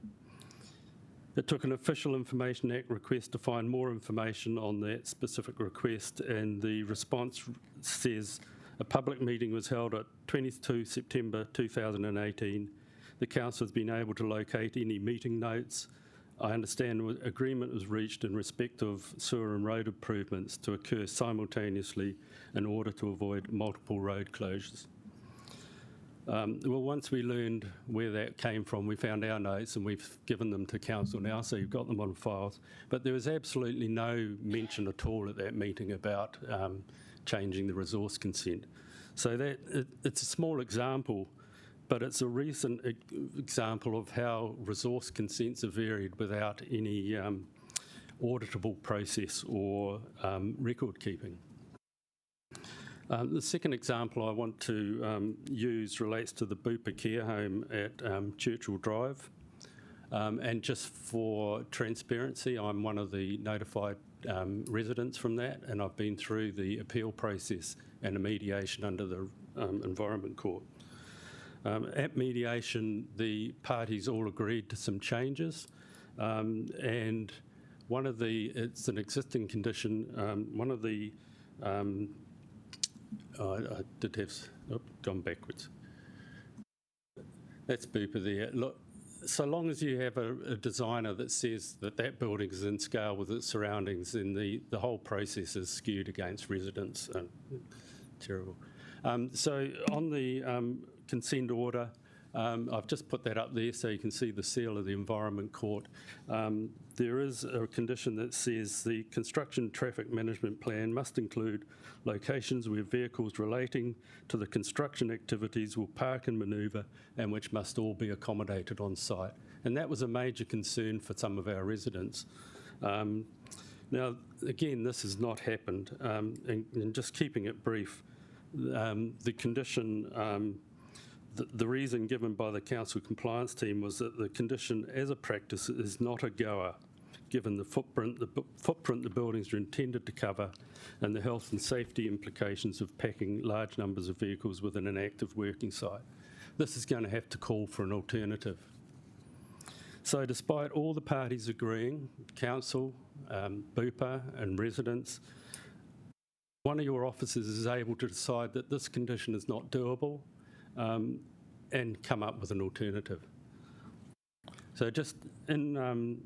It took an Official Information Act request to find more information on that specific request, and the response says a public meeting was held at 22 September 2018. The council has been able to locate any meeting notes. I understand agreement was reached in respect of sewer and road improvements to occur simultaneously in order to avoid multiple road closures. Well, once we learned where that came from, we found our notes and we've given them to council now, so you've got them on files. But there was absolutely no mention at all at that meeting about changing the resource consent. So it's a small example, but it's a recent example of how resource consents are varied without any auditable process or record keeping. The second example I want to use relates to the Bupa care home at Churchill Drive. And just for transparency, I'm one of the notified residents from that, and I've been through the appeal process and a mediation under the Environment Court. At mediation, the parties all agreed to some changes, and one of it's an existing condition, one of the I did have, gone backwards. That's Bupa there. Look, so long as you have a designer that says that that building is in scale with its surroundings, then the whole process is skewed against residents. Terrible. So on the consent order, I've just put that up there so you can see the seal of the Environment Court. There is a condition that says the construction traffic management plan must include locations where vehicles relating to the construction activities will park and manoeuvre and which must all be accommodated on site. And that was a major concern for some of our residents. Now, again, this has not happened. And just keeping it brief, the condition the reason given by the council compliance team was that the condition as a practice is not a goer, given the footprint the buildings are intended to cover and the health and safety implications of packing large numbers of vehicles within an active working site. This is going to have to call for an alternative. So despite all the parties agreeing, council, Bupa and residents, one of your officers is able to decide that this condition is not doable and come up with an alternative. So just in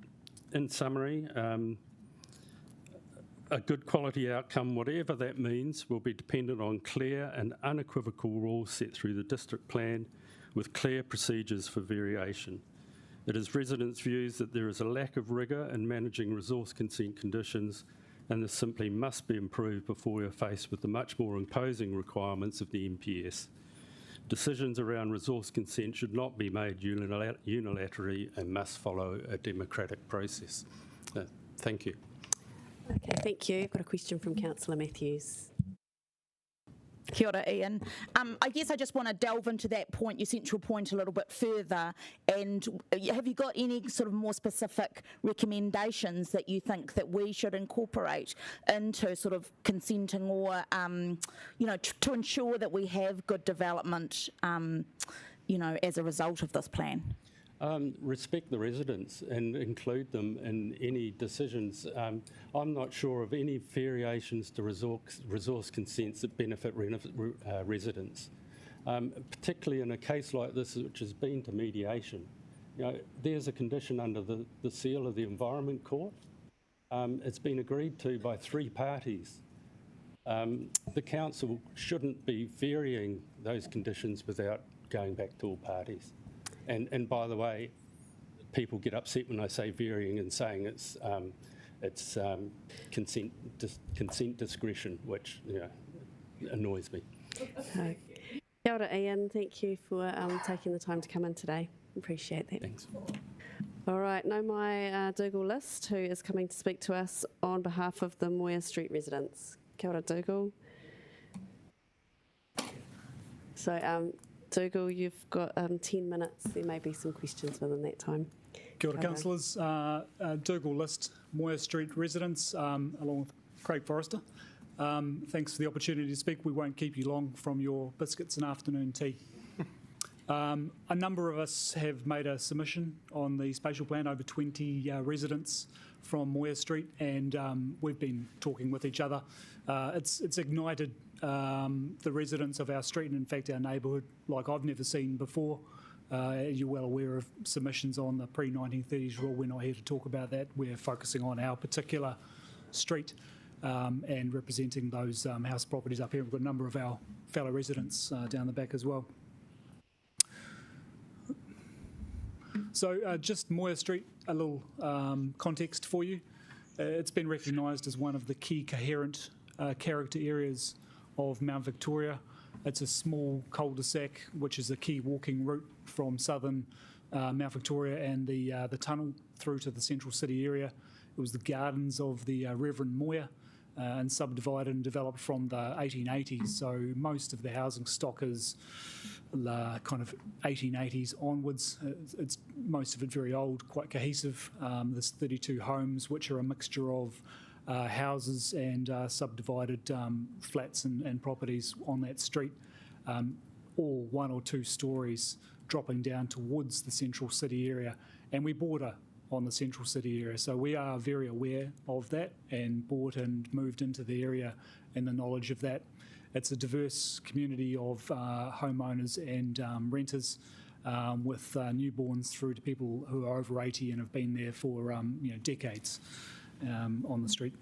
summary, a good quality outcome, whatever that means, will be dependent on clear and unequivocal rules set through the district plan with clear procedures for variation. It is residents' views that there is a lack of rigour in managing resource consent conditions, and this simply must be improved before we are faced with the much more imposing requirements of the MPS. Decisions around resource consent should not be made unilaterally and must follow a democratic process. Thank you. Okay, thank you. I've got a question from Councillor Matthews. Kia ora, Ian. I guess I just want to delve into that point, your central point, a little bit further. And have you got any sort of more specific recommendations that you think that we should incorporate into sort of consenting or, you know, to ensure that we have good development, you know, as a result of this plan? Respect the residents and include them in any decisions. I'm not sure of any variations to resource consents that benefit residents, particularly in a case like this, which has been to mediation. You know, there's a condition under the seal of the Environment Court. It's been agreed to by 3 parties. The council shouldn't be varying those conditions without going back to all parties. And by the way, people get upset when I say varying and saying it's consent discretion, which, you know, annoys me. Kia ora, Ian. Thank you for taking the time to come in today. Appreciate that. Thanks. All right, now my Dougal List, who is coming to speak to us on behalf of the Moir Street residents. Kia ora, Dougal. So, Dougal, you've got 10 minutes. There may be some questions within that time. Kia ora, councillors. Dougal List, Moir Street residents, along with Craig Forrester. Thanks for the opportunity to speak. We won't keep you long from your biscuits and afternoon tea. A number of us have made a submission on the spatial plan, over 20 residents from Moir Street, and we've been talking with each other. It's ignited the residents of our street and, in fact, our neighbourhood like I've never seen before. You're well aware of submissions on the pre-1930s rule. We're not here to talk about that. We're focusing on our particular street and representing those house properties up here. We've got a number of our fellow residents down the back as well. So just Moir Street, a little context for you. It's been recognised as one of the key coherent character areas of Mount Victoria. It's a small cul-de-sac, which is a key walking route from southern Mount Victoria and the tunnel through to the central city area. It was the gardens of the Reverend Moir and subdivided and developed from the 1880s. So most of the housing stock is kind of 1880s onwards. It's most of it very old, quite cohesive. There's 32 homes, which are a mixture of houses and subdivided flats and properties on that street, all 1 or 2 stories dropping down towards the central city area. And we border on the central city area, so we are very aware of that and bought and moved into the area in the knowledge of that. It's a diverse community of homeowners and renters, with newborns through to people who are over 80 and have been there for decades on the street.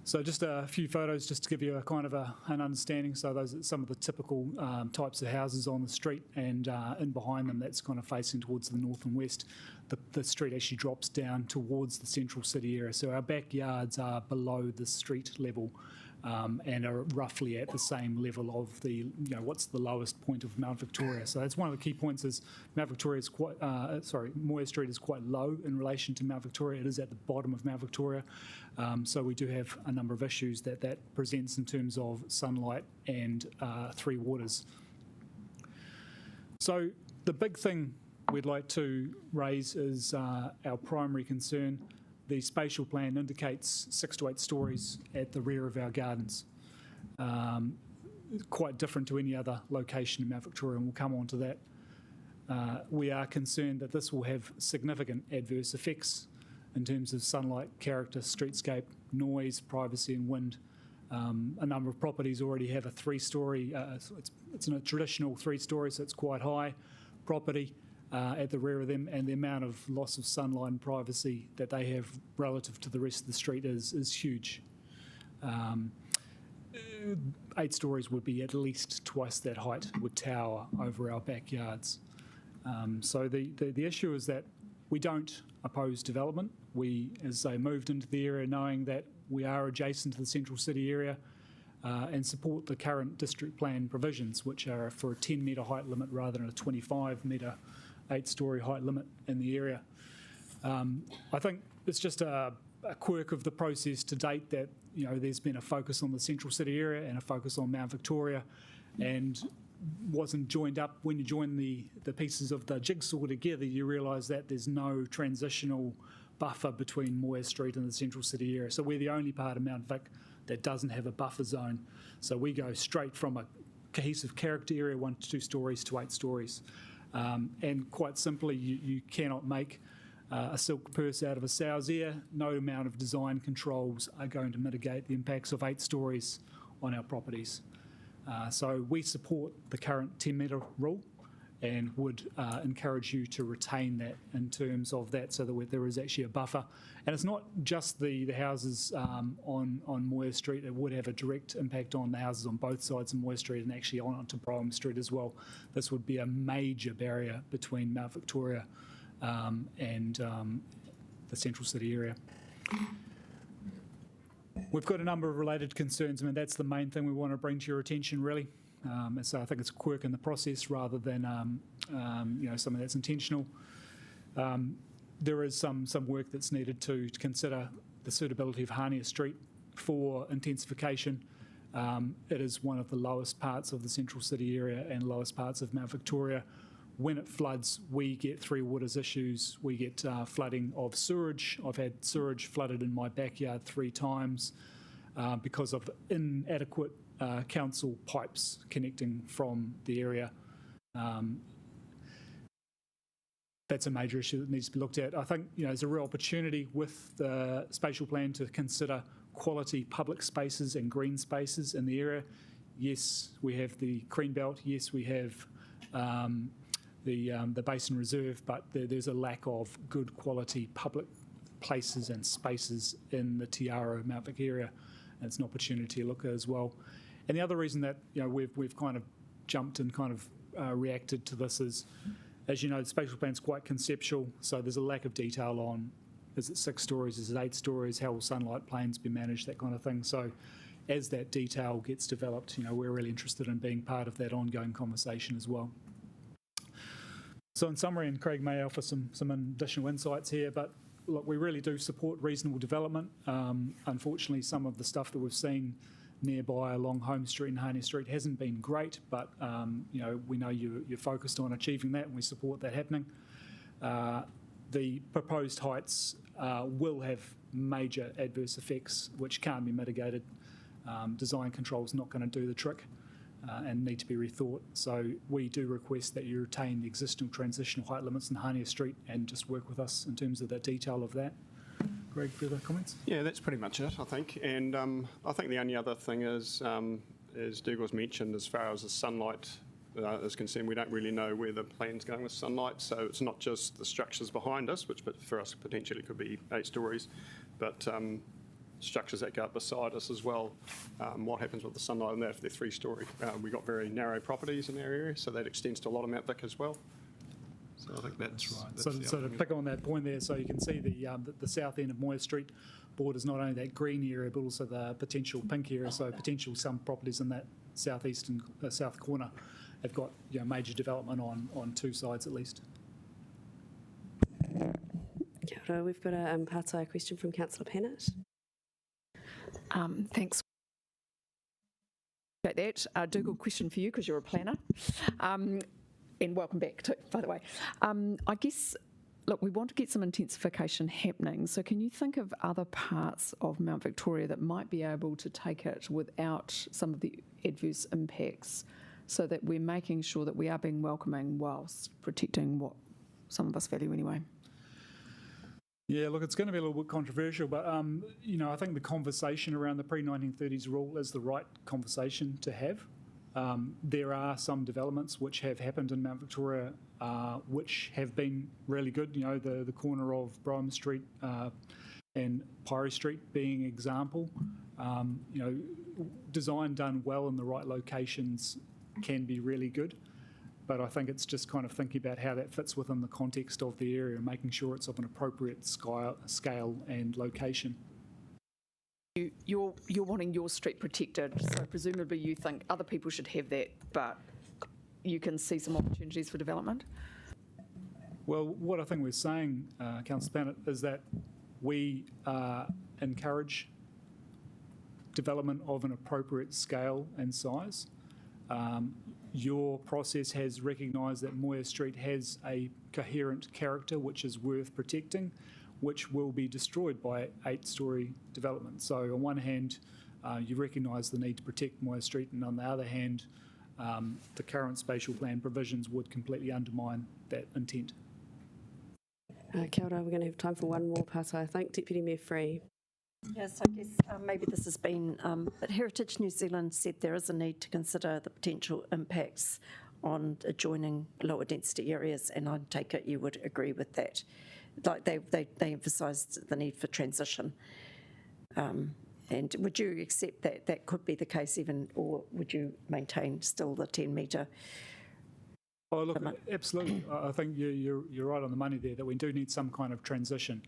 So just a few photos just to give you a kind of an understanding. So those are some of the typical types of houses on the street, and in behind them, that's kind of facing towards the north and west. The street actually drops down towards the central city area. So our backyards are below the street level and are roughly at the same level of the, what's the lowest point of Mount Victoria. So that's one of the key points is Mount Victoria is quite, Moir Street is quite low in relation to Mount Victoria. It is at the bottom of Mount Victoria. So we do have a number of issues that presents in terms of sunlight and three waters. So the big thing we'd like to raise is our primary concern. The spatial plan indicates 6 to 8 stories at the rear of our gardens. Quite different to any other location in Mount Victoria, and we'll come on to that. We are concerned that this will have significant adverse effects in terms of sunlight, character, streetscape, noise, privacy and wind. A number of properties already have a 3-storey, it's a traditional 3-storey, so it's quite high property at the rear of them, and the amount of loss of sunlight and privacy that they have relative to the rest of the street is huge. 8 stories would be at least twice that height, would tower over our backyards. So the issue is that we don't oppose development. We, as I moved into the area knowing that we are adjacent to the central city area and support the current district plan provisions, which are for a 10-metre height limit rather than a 25-metre 8-storey height limit in the area. I think it's just a quirk of the process to date that there's been a focus on the central city area and a focus on Mount Victoria, and wasn't joined up. When you join the pieces of the jigsaw together, you realise that there's no transitional buffer between Moir Street and the central city area. So we're the only part of Mount Vic that doesn't have a buffer zone. So we go straight from a cohesive character area, 1 to 2 stories, to 8 stories. And quite simply, you cannot make a silk purse out of a sow's ear. No amount of design controls are going to mitigate the impacts of 8 stories on our properties. So we support the current 10-metre rule and would encourage you to retain that in terms of that, so that there is actually a buffer. And it's not just the houses on Moir Street. It would have a direct impact on the houses on both sides of Moir Street and actually onto Brownfields Street as well. This would be a major barrier between Mount Victoria and the central city area. We've got a number of related concerns. I mean, that's the main thing we want to bring to your attention, really. So I think it's a quirk in the process rather than something that's intentional. There is some work that's needed to consider the suitability of Hania Street for intensification. It is one of the lowest parts of the central city area and lowest parts of Mount Victoria. When it floods, we get three waters issues. We get flooding of sewerage. I've had sewage flooded in my backyard 3 times because of inadequate council pipes connecting from the area. That's a major issue that needs to be looked at. I think there's a real opportunity with the spatial plan to consider quality public spaces and green spaces in the area. Yes, we have the Green Belt. Yes, we have the Basin Reserve, but there's a lack of good quality public places and spaces in the Te Aro Mount Vic area. And it's an opportunity to look at as well. And the other reason that we've kind of jumped and kind of reacted to this is, as you know, the spatial plan's quite conceptual, so there's a lack of detail on, is it 6 stories, is it 8 stories, how will sunlight planes be managed, that kind of thing. So as that detail gets developed, we're really interested in being part of that ongoing conversation as well. So in summary, and Craig may offer some additional insights here, but look, we really do support reasonable development. Unfortunately, some of the stuff that we've seen nearby along Home Street and Hania Street hasn't been great, but we know you're focused on achieving that, and we support that happening. The proposed heights will have major adverse effects which can't be mitigated. Design control is not going to do the trick and need to be rethought. So we do request that you retain the existing transitional height limits in Hania Street and just work with us in terms of the detail of that. Greg, further comments? Yeah, that's pretty much it, I think. And I think the only other thing is, as Dougal's mentioned, as far as the sunlight is concerned, we don't really know where the plan's going with sunlight. So it's not just the structures behind us, which for us potentially could be 8 stories, but structures that go up beside us as well. What happens with the sunlight on that if they're 3-story? We've got very narrow properties in our area, so that extends to a lot of Mount Vic as well. So I think that's right. So to pick on that point there, so you can see the south end of Moya Street borders not only that green area but also the potential pink area. So potential some properties in that southeastern south corner have got major development on 2 sides at least. Kia ora, we've got a Pātai question from Councillor Pennant. Thanks. That Dougal, question for you because you're a planner. And welcome back too, by the way. I guess, look, we want to get some intensification happening. So can you think of other parts of Mount Victoria that might be able to take it without some of the adverse impacts so that we're making sure that we are being welcoming whilst protecting what some of us value anyway? Yeah, look, it's going to be a little bit controversial, but, I think the conversation around the pre-1930s rule is the right conversation to have. There are some developments which have happened in Mount Victoria which have been really good. The corner of Brownfields Street and Pyrie Street being an example. Design done well in the right locations can be really good. But I think it's just kind of thinking about how that fits within the context of the area and making sure it's of an appropriate scale and location. You're wanting your street protected, so presumably you think other people should have that, but you can see some opportunities for development? Well, what I think we're saying, Councillor Pennant, is that we encourage development of an appropriate scale and size. Your process has recognised that Moya Street has a coherent character which is worth protecting, which will be destroyed by 8-story development. So on one hand, you recognise the need to protect Moya Street, and on the other hand, the current spatial plan provisions would completely undermine that intent. Kia ora, we're going to have time for one more part, I think. Deputy Mayor Free. Yes, I guess maybe this has been, but Heritage New Zealand said there is a need to consider the potential impacts on adjoining lower density areas, and I take it you would agree with that. Like they emphasised the need for transition. And would you accept that that could be the case even, or would you maintain still the 10 metre? Oh, look, absolutely. I think you're right on the money there, that we do need some kind of transition.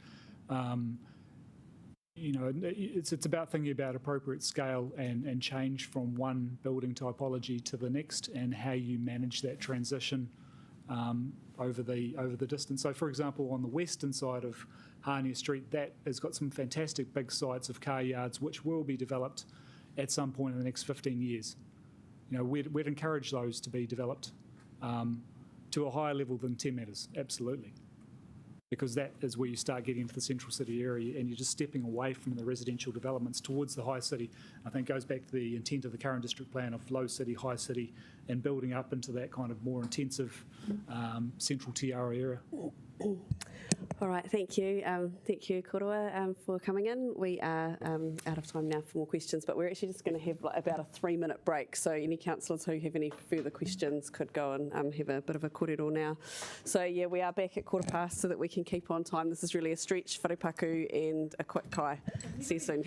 you know, it's about thinking about appropriate scale and change from one building typology to the next, and how you manage that transition over the distance. So, for example, on the western side of Hania Street, that has got some fantastic big sites of car yards which will be developed at some point in the next 15 years. You know, we'd encourage those to be developed to a higher level than 10 metres, absolutely. Because that is where you start getting into the central city area, and you're just stepping away from the residential developments towards the high city. I think goes back to the intent of the current district plan of low city, high city, and building up into that kind of more intensive central Tiara area. All right, thank you. Thank you, Korua, for coming in. We are out of time now for more questions, but we're actually just going to have like about a 3-minute break. So any councillors who have any further questions could go and have a bit of a kōrero now. So yeah, we are back at 15:15 so that we can keep on time. This is really a stretch, wharepaku and a quick kai. See you soon.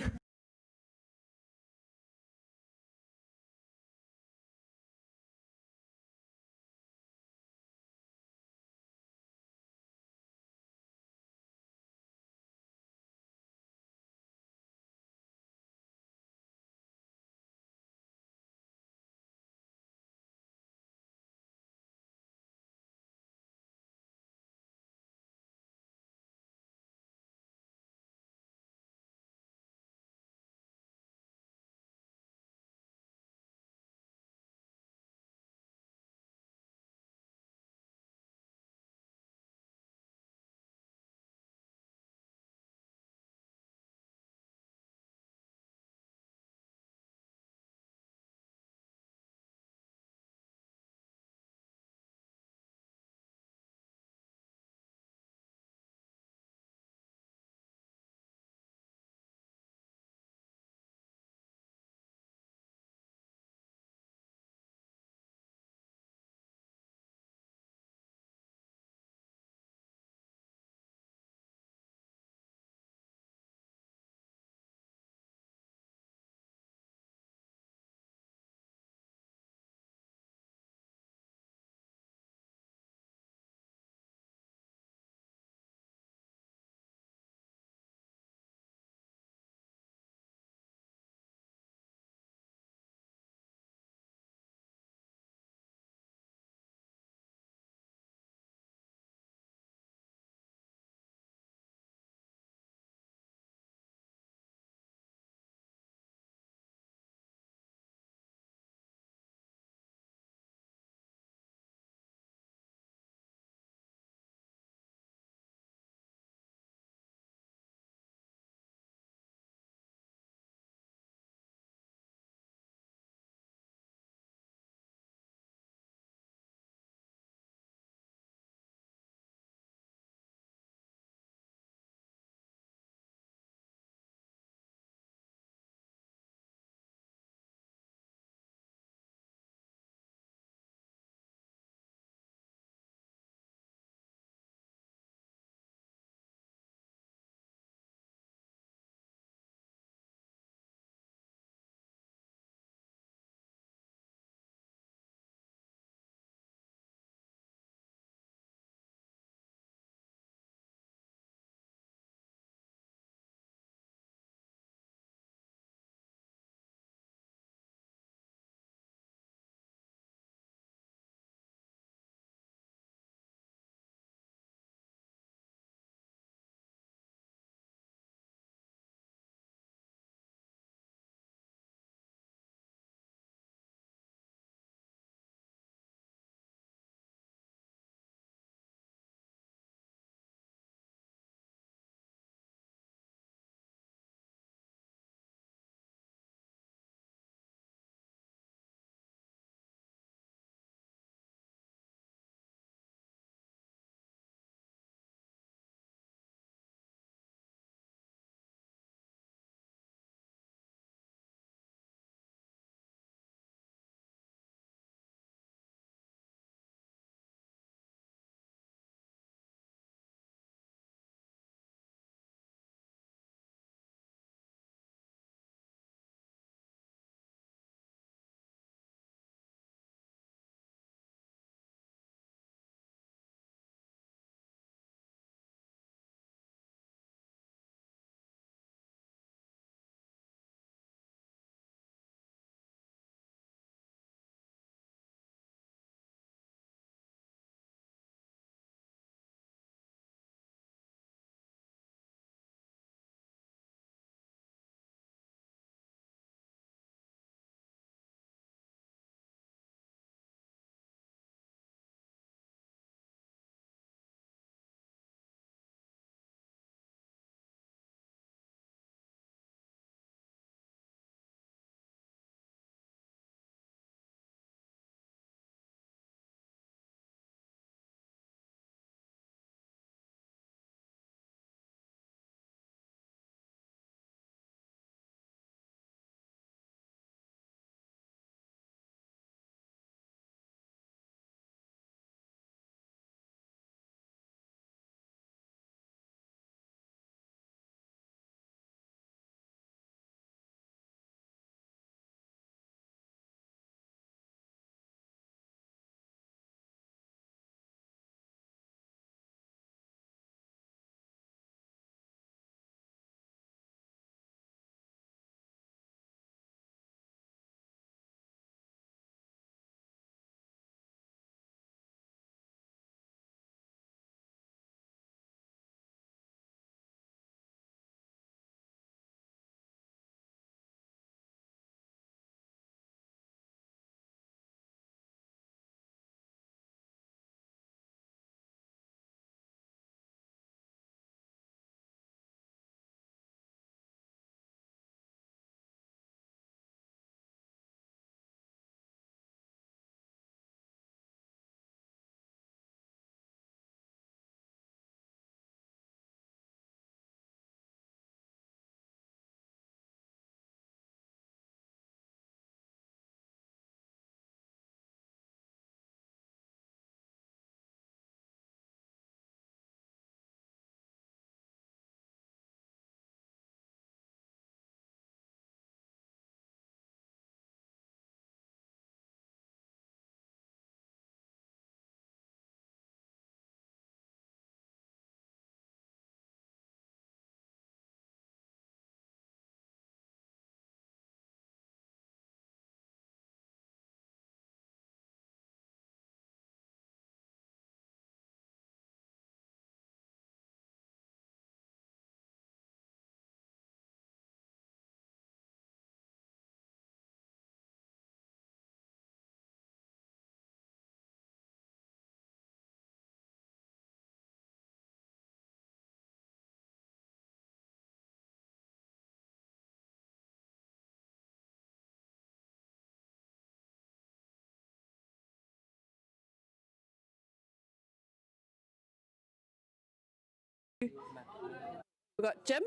We've got Jim.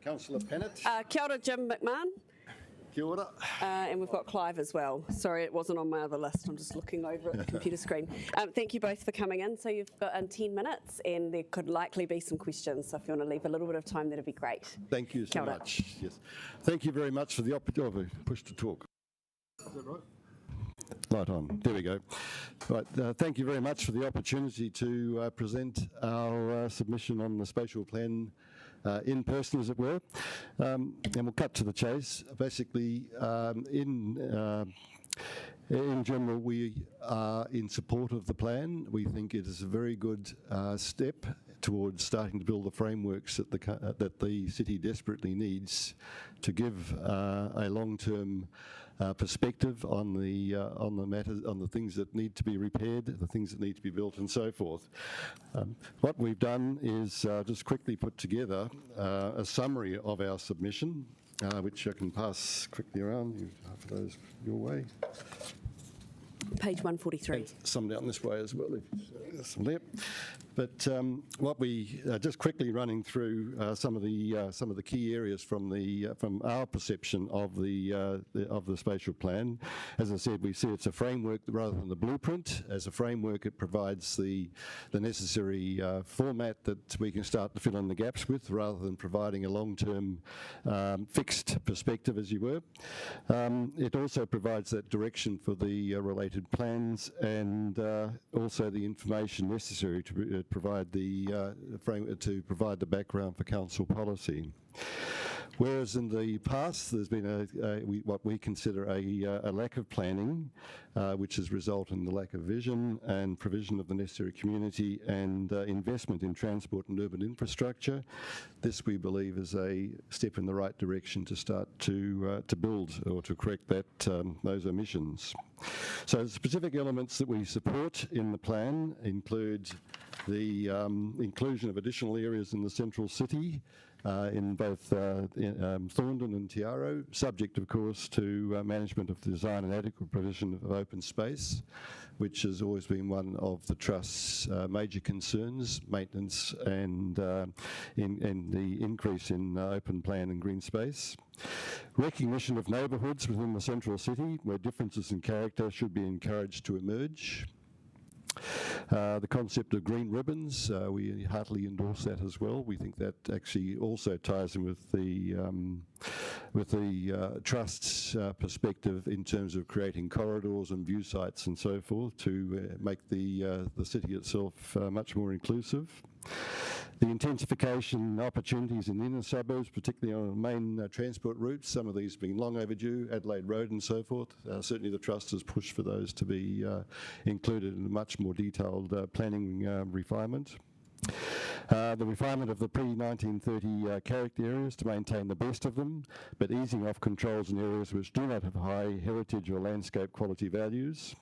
Councillor Pennant. Kia ora, Jim McMahon. Kia ora. And we've got Clive as well. Sorry, it wasn't on my other list. I'm just looking over at the computer screen. Thank you both for coming in. So you've got 10 minutes and there could likely be some questions. So if you want to leave a little bit of time, that'd be great. Thank you so much. Yes. Thank you very much for the opportunity. Push to talk. Is that right? Light on. There we go. Right. Thank you very much for the opportunity to present our submission on the spatial plan in person, as it were. And we'll cut to the chase. Basically, in general, we are in support of the plan. We think it is a very good step towards starting to build the frameworks that the city desperately needs to give a long-term perspective on the matters, on the things that need to be repaired, the things that need to be built, and so forth. What we've done is just quickly put together a summary of our submission, which I can pass quickly around. Half of those your way. Page 143. And some down this way as well. There's some there. But what we just quickly running through some of the key areas from our perception of the spatial plan. As I said, we see it's a framework rather than the blueprint. As a framework, it provides the necessary format that we can start to fill in the gaps with, rather than providing a long-term fixed perspective, as you were. It also provides that direction for the related plans, and also the information necessary to provide the provide the background for council policy. Whereas in the past there's been what we consider a lack of planning, which has resulted in the lack of vision and provision of the necessary community and investment in transport and urban infrastructure. This, we believe, is a step in the right direction to start to build or to correct those omissions. So the specific elements that we support in the plan include the inclusion of additional areas in the central city, in both Thorndon and Tiaro, subject, of course, to management of the design and adequate provision of open space, which has always been one of the Trust's major concerns, maintenance and the increase in open plan and green space. Recognition of neighbourhoods within the central city, where differences in character should be encouraged to emerge. The concept of green ribbons, we heartily endorse that as well. We think that actually also ties in with the Trust's perspective in terms of creating corridors and view sites and so forth to make the city itself much more inclusive. The intensification opportunities in the inner suburbs, particularly on the main transport routes, some of these being long overdue, Adelaide Road and so forth. Certainly the Trust has pushed for those to be included in a much more detailed planning refinement. The refinement of the pre-1930 character areas to maintain the best of them, but easing off controls in areas which do not have high heritage or landscape quality values.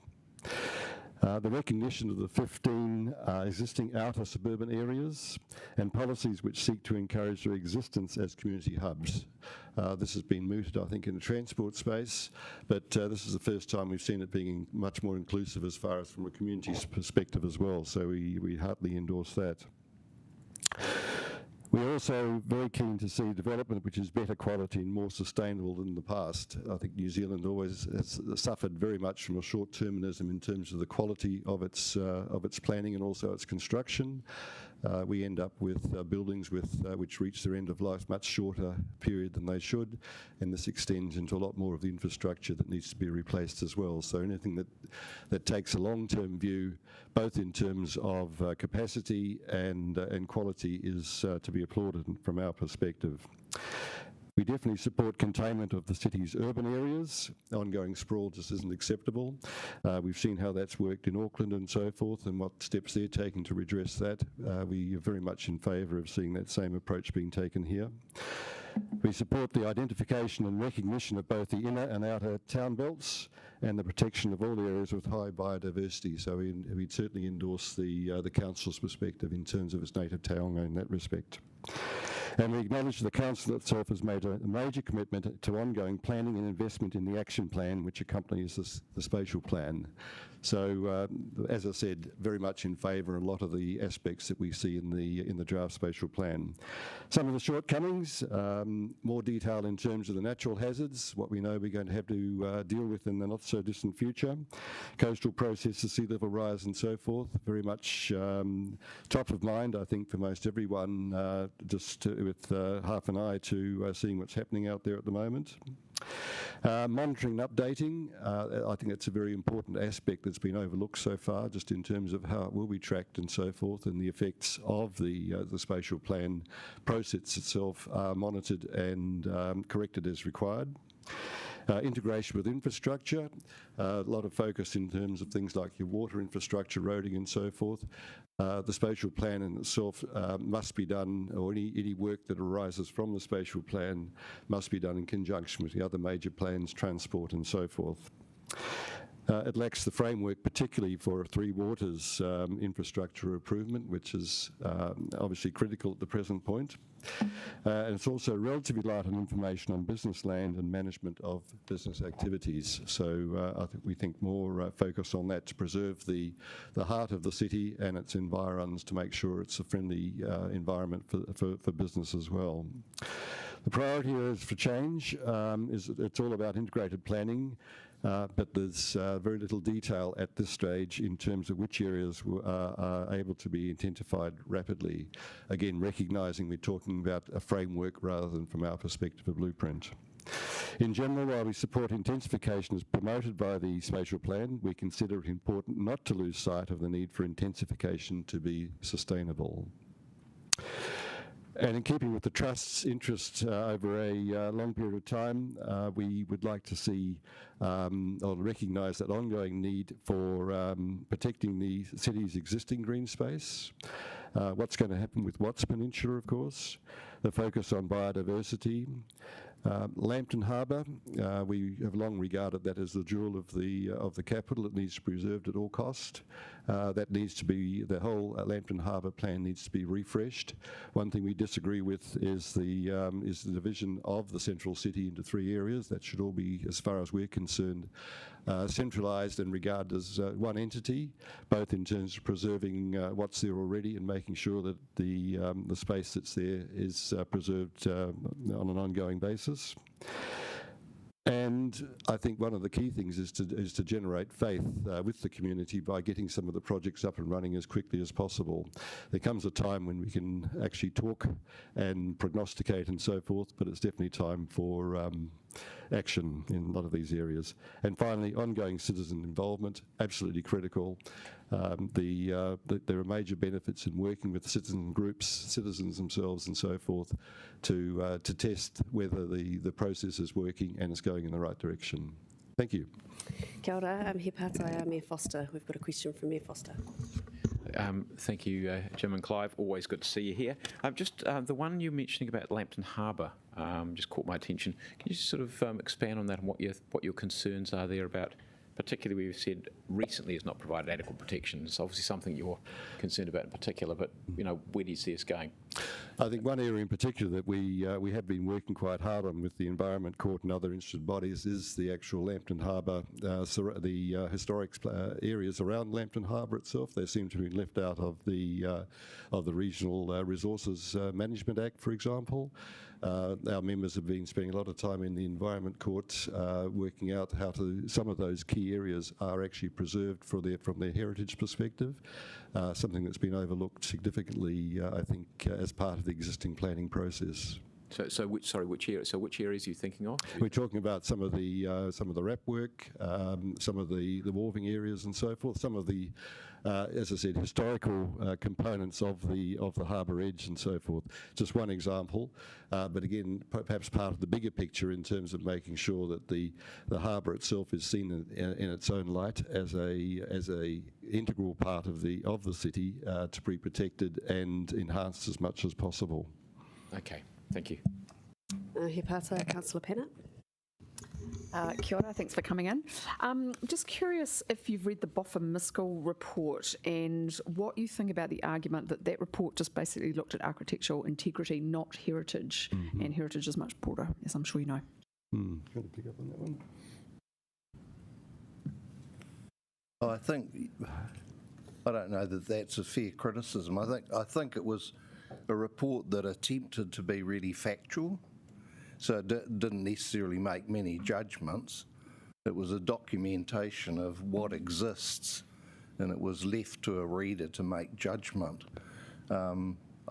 The recognition of the 15 existing outer suburban areas and policies which seek to encourage their existence as community hubs. This has been mooted, I think, in the transport space, but this is the first time we've seen it being much more inclusive as far as from a community's perspective as well, so we heartily endorse that. We're also very keen to see development which is better quality and more sustainable than the past. I think New Zealand always has suffered very much from a short-termism in terms of the quality of its planning and also its construction. We end up with buildings which reach their end of life much shorter period than they should, and this extends into a lot more of the infrastructure that needs to be replaced as well. So anything that takes a long-term view, both in terms of capacity and quality, is to be applauded from our perspective. We definitely support containment of the city's urban areas. Ongoing sprawl just isn't acceptable. We've seen how that's worked in Auckland and so forth, and what steps they're taking to redress that. We are very much in favour of seeing that same approach being taken here. We support the identification and recognition of both the inner and outer town belts and the protection of all areas with high biodiversity. So we certainly endorse the Council's perspective in terms of its native taonga in that respect. And we acknowledge the Council itself has made a major commitment to ongoing planning and investment in the action plan which accompanies the spatial plan. So, as I said, very much in favour of a lot of the aspects that we see in the draft spatial plan. Some of the shortcomings, more detail in terms of the natural hazards, what we know we're going to have to deal with in the not so distant future, coastal processes, sea level rise and so forth, very much top of mind I think for most everyone, with half an eye to seeing what's happening out there at the moment. Monitoring and updating, I think it's a very important aspect that's been overlooked so far, just in terms of how it will be tracked and so forth, and the effects of the spatial plan process itself are monitored and corrected as required. Integration with infrastructure, a lot of focus in terms of things like your water infrastructure, roading and so forth. The spatial plan in itself must be done, or any work that arises from the spatial plan must be done in conjunction with the other major plans, transport and so forth. It lacks the framework, particularly for Three Waters infrastructure improvement, which is obviously critical at the present point. And it's also relatively light on information on business land and management of business activities. So we think more focus on that to preserve the heart of the city and its environs, to make sure it's a friendly environment for business as well. The priority areas for change it's all about integrated planning. But there's very little detail at this stage in terms of which areas are able to be intensified rapidly. Again, recognising we're talking about a framework rather than, from our perspective, a blueprint. In general, while we support intensification as promoted by the spatial plan, we consider it important not to lose sight of the need for intensification to be sustainable. And in keeping with the Trust's interests over a long period of time, we would like to see or recognise that ongoing need for protecting the city's existing green space, what's going to happen with Watts Peninsula, of course, the focus on biodiversity. Lambton Harbour, we have long regarded that as the jewel of the capital. It needs to be preserved at all cost. That needs to be, the whole Lambton Harbour plan needs to be refreshed. One thing we disagree with is the division of the central city into three areas. That should all be, as far as we're concerned, centralised and regarded as one entity, both in terms of preserving what's there already and making sure that the space that's there is preserved on an ongoing basis. And I think one of the key things is to generate faith with the community by getting some of the projects up and running as quickly as possible. There comes a time when we can actually talk and prognosticate and so forth, but it's definitely time for action in a lot of these areas. And finally, ongoing citizen involvement, absolutely critical. There are major benefits in working with citizen groups, citizens themselves and so forth, to test whether the process is working and it's going in the right direction. Thank you. Kia ora, I'm he pātai Mayor Foster. We've got a question from Mayor Foster. Thank you, Jim and Clive. Always good to see you here. Just the one you're mentioning about Lambton Harbour just caught my attention. Can you just sort of expand on that and what your concerns are there about? Particularly, we've said recently has not provided adequate protection. It's obviously something you're concerned about in particular, but where do you see us going? I think one area in particular that we have been working quite hard on with the Environment Court and other interested bodies is the actual Lambton Harbour, the historic areas around Lambton Harbour itself. They seem to have been left out of the Regional Resources Management Act, for example. Our members have been spending a lot of time in the Environment Court working out how some of those key areas are actually preserved from their heritage perspective, something that's been overlooked significantly, I think, as part of the existing planning process. So which areas are you thinking of? We're talking about some of the wrap work, some of the wharving areas and so forth, some of the, as I said, historical components of the harbour edge and so forth. Just one example, but again, perhaps part of the bigger picture in terms of making sure that the harbour itself is seen in its own light as a integral part of the city to be protected and enhanced as much as possible. Okay. Thank you. He pātai, Councillor Pennant. Kia ora, thanks for coming in. Just curious if you've read the Mckay report and what you think about the argument that that report just basically looked at architectural integrity, not heritage, and heritage is much broader, as I'm sure you know. Going to pick up on that one. I don't know that that's a fair criticism. I think it was a report that attempted to be really factual, so it didn't necessarily make many judgments. It was a documentation of what exists, and it was left to a reader to make judgment. I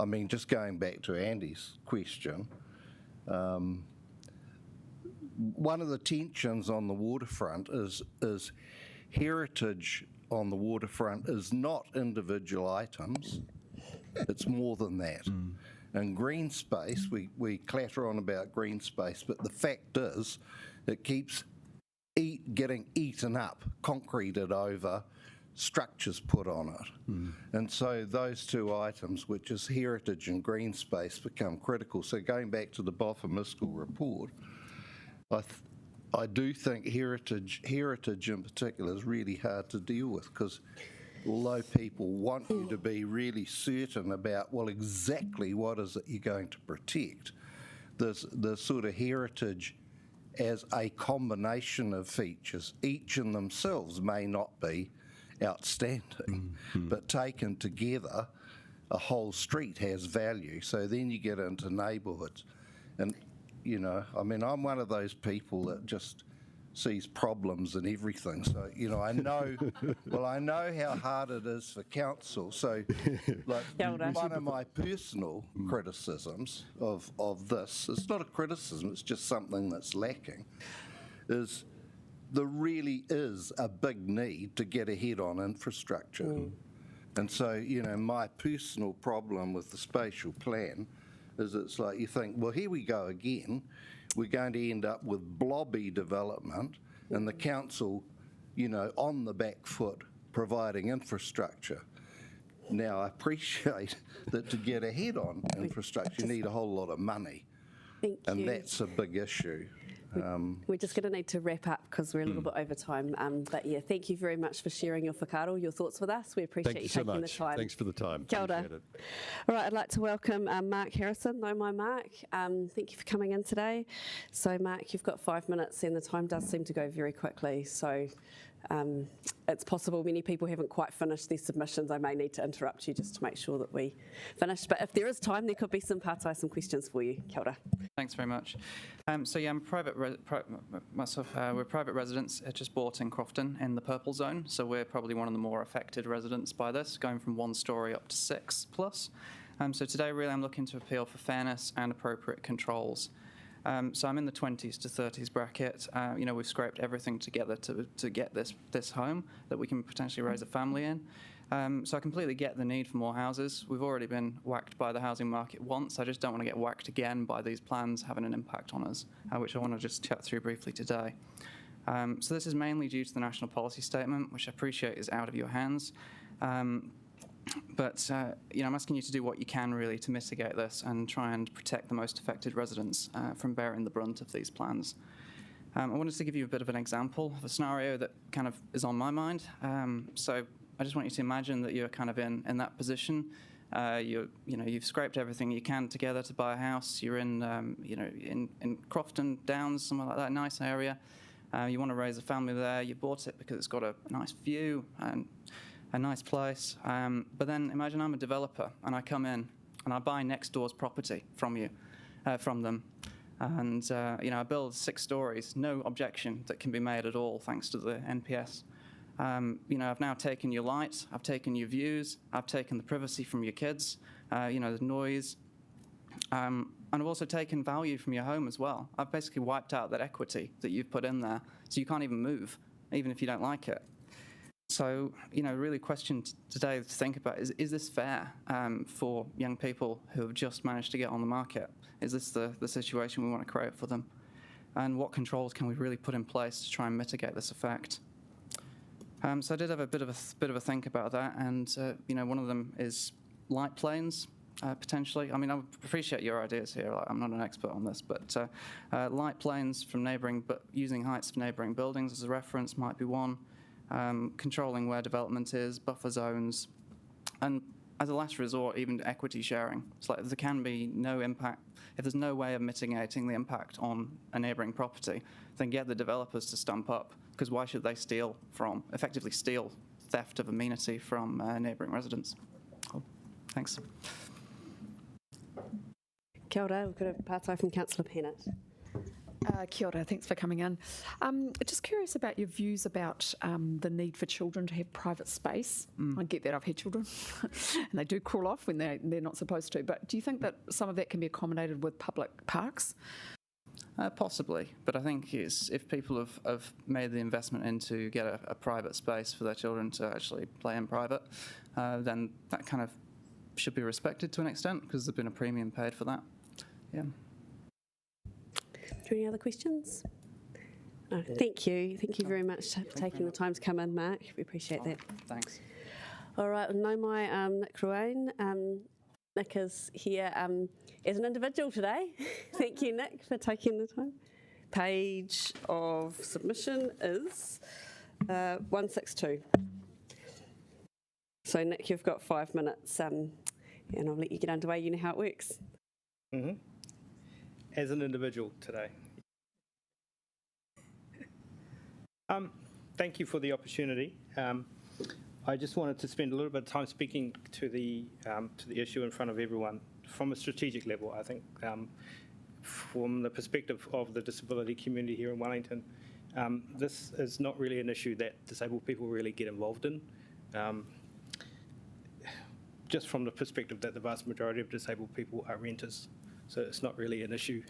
mean, just going back to Andy's question, one of the tensions on the waterfront is heritage on the waterfront is not individual items, it's more than that. And green space, we clatter on about green space, but the fact is it keeps getting eaten up, concreted over, structures put on it. And so those two items, which is heritage and green space, become critical. So going back to the Mckay report, I do think heritage in particular is really hard to deal with, because although people want you to be really certain about, well, exactly what is it you're going to protect, there's the sort of heritage as a combination of features. Each in themselves may not be outstanding, but taken together, a whole street has value. So then you get into neighbourhoods. And, you know, I mean, I'm one of those people that just sees problems in everything. So, you know, I know, well, I know how hard it is for council. So, like, one of my personal criticisms of this, it's not a criticism, it's just something that's lacking, is there really is a big need to get ahead on infrastructure. And so, you know, my personal problem with the spatial plan is it's like you think, well, here we go again. We're going to end up with blobby development and the council, you know, on the back foot providing infrastructure. Now, I appreciate that to get ahead on infrastructure, you need a whole lot of money. And that's a big issue. We're just going to need to wrap up because we're a little bit over time. But yeah, thank you very much for sharing your whakaaro, your thoughts with us. We appreciate you taking the time. Thanks for the time. Kia ora. All right, I'd like to welcome Mark Harrison. Know my Mark. Thank you for coming in today. So Mark, you've got 5 minutes and the time does seem to go very quickly. So it's possible many people haven't quite finished their submissions. I may need to interrupt you just to make sure that we finish. But if there is time, there could be some some questions for you. Kia ora. Thanks very much. So yeah, I'm we're private residents just bought in Crofton in the purple zone. So we're probably one of the more affected residents by this, going from 1 story up to 6 plus. So today really I'm looking to appeal for fairness and appropriate controls. So I'm in the 20s to 30s bracket. You know, we've scraped everything together to get this home that we can potentially raise a family in. So I completely get the need for more houses. We've already been whacked by the housing market once. I just don't want to get whacked again by these plans having an impact on us, which I want to just chat through briefly today. So this is mainly due to the National Policy Statement, which I appreciate is out of your hands. But you know, I'm asking you to do what you can really to mitigate this and try and protect the most affected residents from bearing the brunt of these plans. I wanted to give you a bit of an example of a scenario that kind of is on my mind. So I just want you to imagine that you're kind of in that position. You've scraped everything you can together to buy a house. You're in in Crofton Downs, somewhere like that, nice area. You want to raise a family there. You bought it because it's got a nice view and a nice place. But then imagine I'm a developer and I come in and I buy next door's property from them. And I build 6 stories, no objection that can be made at all thanks to the NPS. I've now taken your light, I've taken your views, I've taken the privacy from your kids, the noise, and I've also taken value from your home as well. I've basically wiped out that equity that you've put in there, so you can't even move, even if you don't like it. So, really question today to think about is this fair for young people who have just managed to get on the market? Is this the situation we want to create for them? And what controls can we really put in place to try and mitigate this effect? So I did have a bit of a think about that, and one of them is light planes. potentially. I mean, I appreciate your ideas here. Like, I'm not an expert on this, but light planes from neighbouring, but using heights of neighbouring buildings as a reference might be one. Controlling where development is, buffer zones, and as a last resort, even equity sharing. It's like if there can be no impact, if there's no way of mitigating the impact on a neighbouring property, then get the developers to stump up, because why should they effectively steal theft of amenity from neighbouring residents? Cool. Thanks. Kia ora, we've got a partai from Councillor Pennant. Kia ora, thanks for coming in. Just curious about your views about the need for children to have private space. I get that, I've had children, and they do crawl off when they're not supposed to, but do you think that some of that can be accommodated with public parks? Possibly, but I think if people have made the investment in to get a private space for their children to actually play in private, then that kind of should be respected to an extent, because there's been a premium paid for that. Yeah. Any other questions? No, thank you. Thank you very much for taking the time to come in, Mark. We appreciate that. Thanks. All right, no mai Nick Ruane. Nick is here as an individual today. Thank you, Nick, for taking the time. Page of submission is 162. So, Nick, you've got 5 minutes, and I'll let you get underway. You know how it works. Mm-hmm. As an individual today. Thank you for the opportunity. I just wanted to spend a little bit of time speaking to the issue in front of everyone from a strategic level. I think from the perspective of the disability community here in Wellington, this is not really an issue that disabled people really get involved in. Just from the perspective that the vast majority of disabled people are renters. So it's not really an issue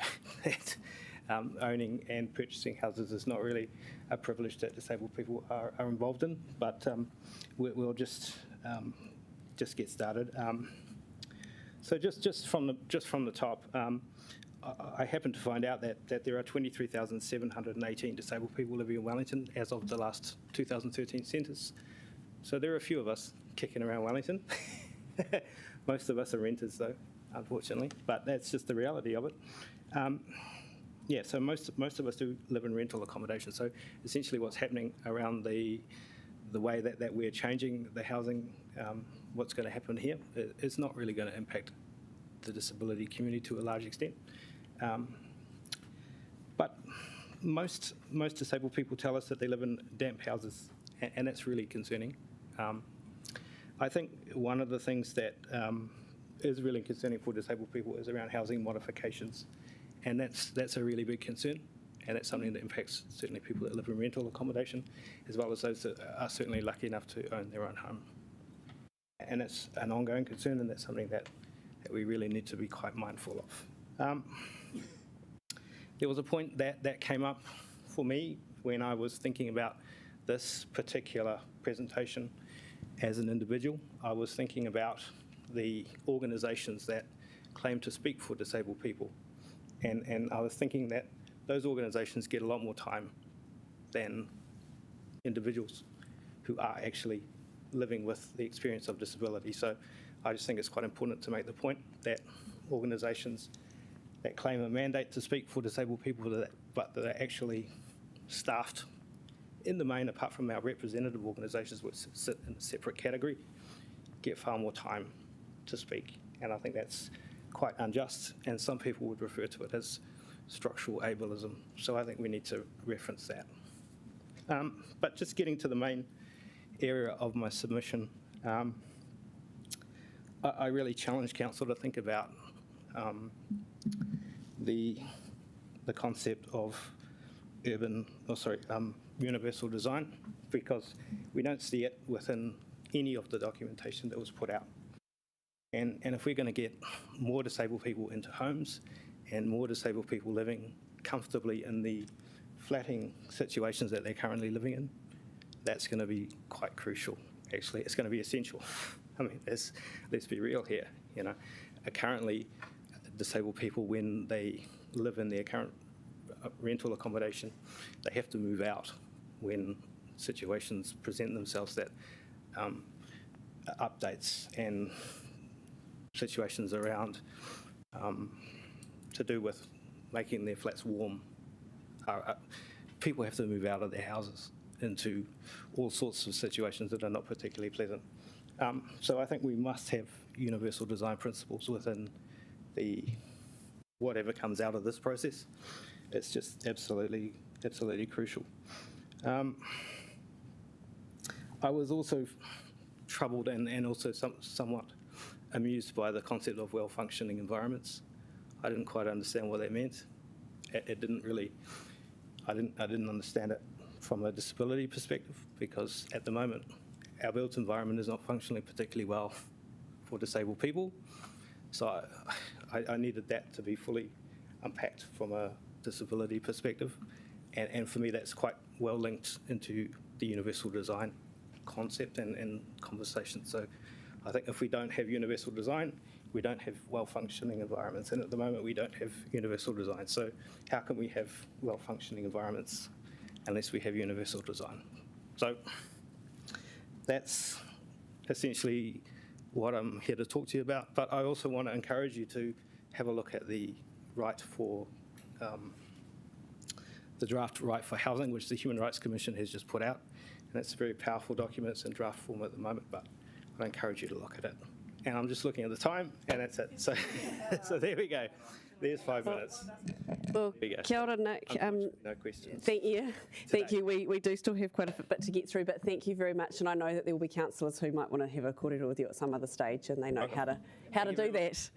that owning and purchasing houses is not really a privilege that disabled people are involved in. But we'll just get started. So just from the top, I happen to find out that there are 23,718 disabled people living in Wellington as of the last 2013 census. So there are a few of us kicking around Wellington. Most of us are renters, though, unfortunately, but that's just the reality of it. Yeah, so most of us do live in rental accommodation. So essentially what's happening around the way that we're changing the housing, what's going to happen here, is not really going to impact the disability community to a large extent. But most disabled people tell us that they live in damp houses, and that's really concerning. I think one of the things that is really concerning for disabled people is around housing modifications, and that's a really big concern, and it's something that impacts certainly people that live in rental accommodation, as well as those that are certainly lucky enough to own their own home. And it's an ongoing concern, and that's something that we really need to be quite mindful of. There was a point that came up for me when I was thinking about this particular presentation as an individual. I was thinking about the organisations that claim to speak for disabled people. And I was thinking that those organisations get a lot more time than individuals who are actually living with the experience of disability. So I just think it's quite important to make the point that organisations that claim a mandate to speak for disabled people, but that are actually staffed in the main, apart from our representative organisations, which sit in a separate category, get far more time to speak. And I think that's quite unjust, and some people would refer to it as structural ableism. So I think we need to reference that. But just getting to the main area of my submission, I really challenge council to think about the concept of universal design, because we don't see it within any of the documentation that was put out. And if we're going to get more disabled people into homes and more disabled people living comfortably in the flatting situations that they're currently living in, that's going to be quite crucial. Actually, it's going to be essential. I mean, let's be real here. You know, currently, disabled people, when they live in their current rental accommodation, they have to move out when situations present themselves that updates and situations around to do with making their flats warm. People have to move out of their houses into all sorts of situations that are not particularly pleasant. So I think we must have universal design principles within the whatever comes out of this process. It's just absolutely crucial. I was also troubled and also somewhat amused by the concept of well-functioning environments. I didn't quite understand what that meant. It didn't really, I didn't understand it from a disability perspective, because at the moment, our built environment is not functioning particularly well for disabled people. So I needed that to be fully unpacked from a disability perspective. And for me, that's quite well linked into the universal design concept and conversation. So I think if we don't have universal design, we don't have well-functioning environments. And at the moment, we don't have universal design. So how can we have well-functioning environments unless we have universal design? So that's essentially what I'm here to talk to you about. But I also want to encourage you to have a look at the right for the draft Right for Housing, which the Human Rights Commission has just put out. And it's a very powerful document. It's in draft form at the moment, but I encourage you to look at it. And I'm just looking at the time, and that's it. So, so there we go. There's 5 minutes. Well, kia ora, Nick. No questions. Thank you. Thank you. We do still have quite a bit to get through, but thank you very much. And I know that there will be councillors who might want to have a kōrero with you at some other stage, and they know how to do that.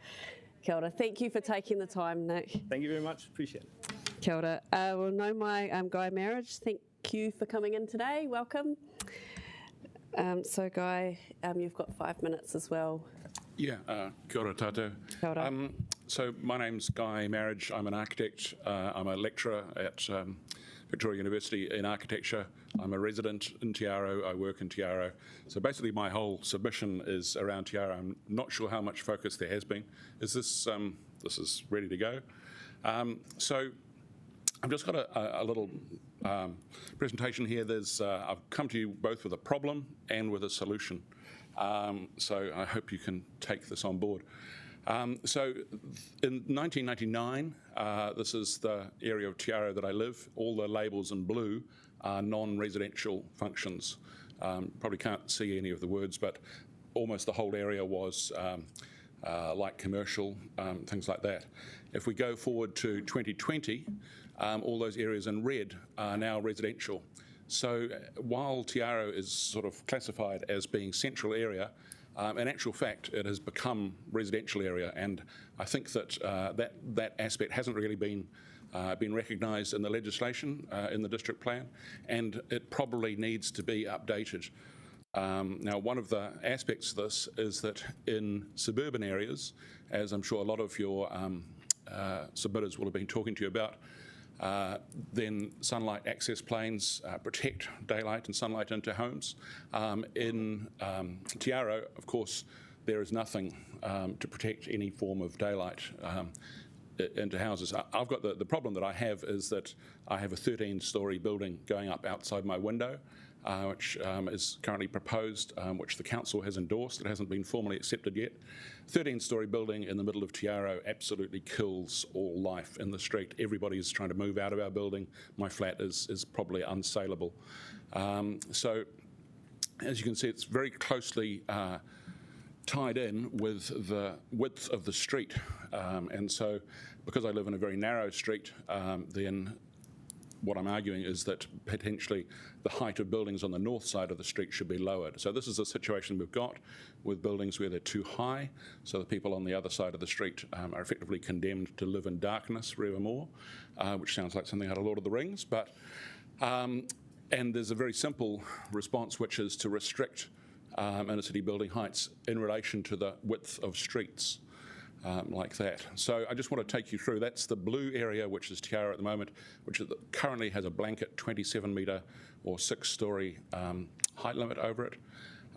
Kia ora. Thank you for taking the time, Nick. Thank you very much. Appreciate it. Kia ora. Well, no, my Guy Marriage, thank you for coming in today. Welcome. So, Guy, you've got 5 minutes as well. Yeah, kia ora tātou. Kia ora. So my name's Guy Marriage. I'm an architect. I'm a lecturer at Victoria University in architecture. I'm a resident in Te Aro. I work in Te Aro. So basically my whole submission is around Te Aro. I'm not sure how much focus there has been. Is this, this is ready to go? So I've just got a little presentation here. I've come to you both with a problem and with a solution. So I hope you can take this on board. So in 1999, this is the area of Te Aro that I live. All the labels in blue are non-residential functions. Probably can't see any of the words, but almost the whole area was light commercial, things like that. If we go forward to 2020, all those areas in red are now residential. So while Te Aro is sort of classified as being central area, in actual fact, it has become residential area, and I think that that aspect hasn't really been recognised in the legislation in the district plan, and it probably needs to be updated. Now, one of the aspects of this is that in suburban areas, as I'm sure a lot of your submitters will have been talking to you about, then sunlight access planes protect daylight and sunlight into homes. In Te Aro, of course, there is nothing to protect any form of daylight into houses. I've got the problem that I have is that I have a 13-storey building going up outside my window, which is currently proposed, which the council has endorsed. It hasn't been formally accepted yet. 13-storey building in the middle of Te Aro absolutely kills all life in the street. Everybody is trying to move out of our building. My flat is probably unsaleable. So as you can see, it's very closely tied in with the width of the street. And so because I live in a very narrow street, then what I'm arguing is that potentially the height of buildings on the north side of the street should be lowered. So this is a situation we've got with buildings where they're too high, so the people on the other side of the street are effectively condemned to live in darkness forevermore, which sounds like something out of Lord of the Rings. But and there's a very simple response, which is to restrict inner city building heights in relation to the width of streets. Like that. So I just want to take you through. That's the blue area, which is Te Aro at the moment, which currently has a blanket 27-metre or 6-storey height limit over it.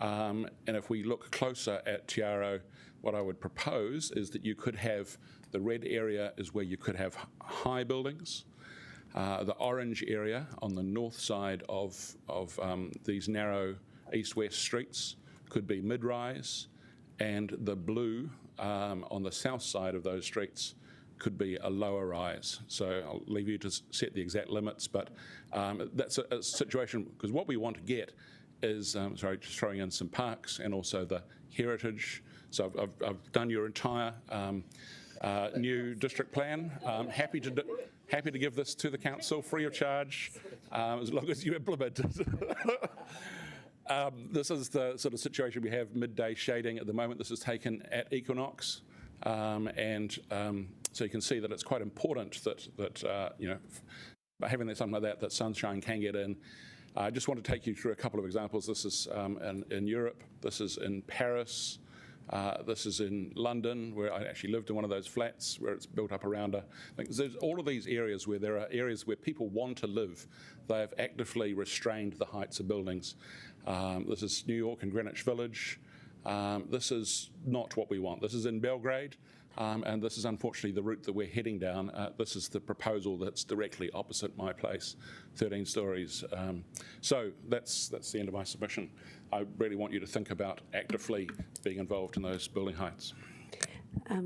And if we look closer at Te Aro, what I would propose is that you could have the red area is where you could have high buildings. The orange area on the north side of these narrow east-west streets could be mid-rise, and the blue on the south side of those streets could be a lower rise. So I'll leave you to set the exact limits, but that's a situation, because what we want to get is, sorry, just throwing in some parks and also the heritage. So I've done your entire new district plan. Happy to give this to the council free of charge, as long as you implement it. This is the sort of situation we have midday shading at the moment. This is taken at equinox, so you can see that it's quite important that you know, by having something like that sunshine can get in. I just want to take you through a couple of examples. This is in Europe. This is in Paris. This is in London, where I actually lived in one of those flats where it's built up around there's all of these areas where there are areas where people want to live. They have actively restrained the heights of buildings. This is New York and Greenwich Village. This is not what we want. This is in Belgrade, and this is unfortunately the route that we're heading down. This is the proposal that's directly opposite my place, 13 stories. So that's the end of my submission. I really want you to think about actively being involved in those building heights.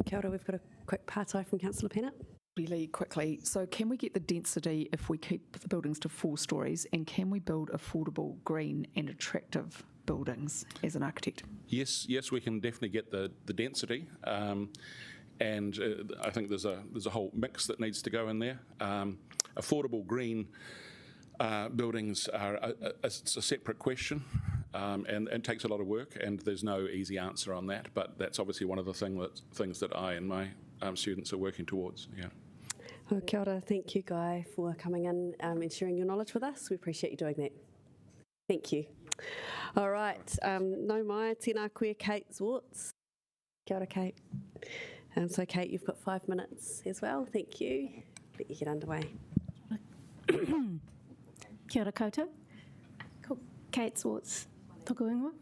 Kia ora, we've got a quick partai from Councillor Pennant. Really quickly, so can we get the density if we keep the buildings to 4 stories, and can we build affordable, green and attractive buildings as an architect? Yes, we can definitely get the density, and I think there's a whole mix that needs to go in there. Affordable green buildings are a separate question, and takes a lot of work, and there's no easy answer on that, but that's obviously one of the things that I and my students are working towards. Yeah. Oh, kia ora. Thank you, Guy, for coming in and sharing your knowledge with us. We appreciate you doing that. Thank you. All right. No mai, tēnā koe, Kate Zwartz. Kia ora, Kate. So, Kate, you've got 5 minutes as well. Thank you. Let you get underway. Kia ora koutou. Kate Zwartz, tōku ingoa.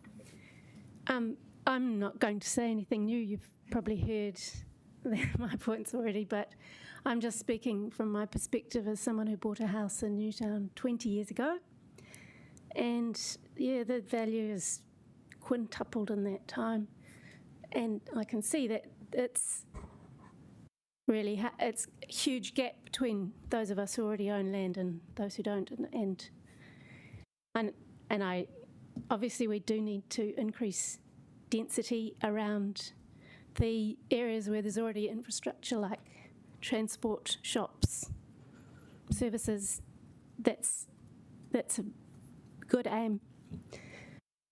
I'm not going to say anything new. You've probably heard my points already, but I'm just speaking from my perspective as someone who bought a house in Newtown 20 years ago. And yeah, the value is quintupled in that time. And I can see that it's really, it's a huge gap between those of us who already own land and those who don't. And I, obviously we do need to increase density around the areas where there's already infrastructure like transport, shops, services. That's a good aim.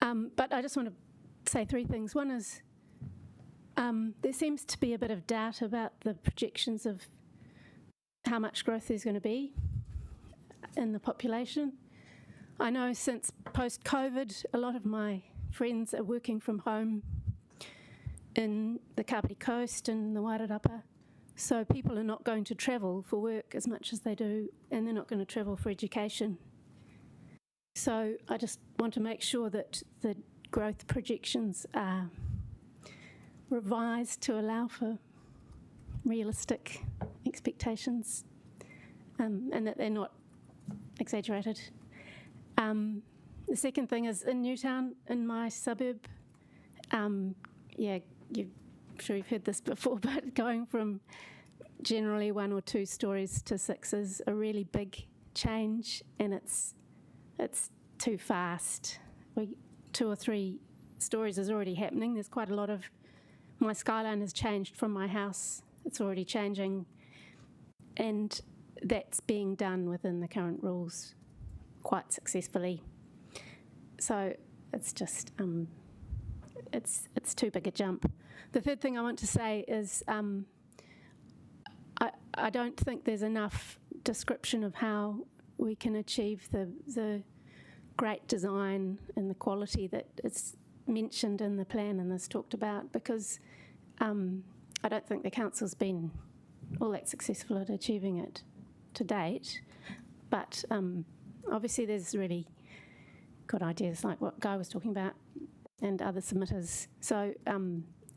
But I just want to say 3 things. One is there seems to be a bit of doubt about the projections of how much growth there's going to be in the population. I know since post-COVID, a lot of my friends are working from home in the Kapiti Coast and the Wairarapa. So people are not going to travel for work as much as they do, and they're not going to travel for education. So I just want to make sure that the growth projections are revised to allow for realistic expectations, and that they're not exaggerated. The second thing is in Newtown, in my suburb, I'm sure you've heard this before, but going from generally 1 or 2 stories to 6 is a really big change, and it's too fast. 2 or 3 stories is already happening. There's quite a lot of, my skyline has changed from my house. It's already changing, and that's being done within the current rules quite successfully. So it's just, it's too big a jump. The third thing I want to say is I don't think there's enough description of how we can achieve the great design and the quality that is mentioned in the plan and is talked about, because I don't think the council's been all that successful at achieving it to date. But obviously there's really good ideas like what Guy was talking about and other submitters. So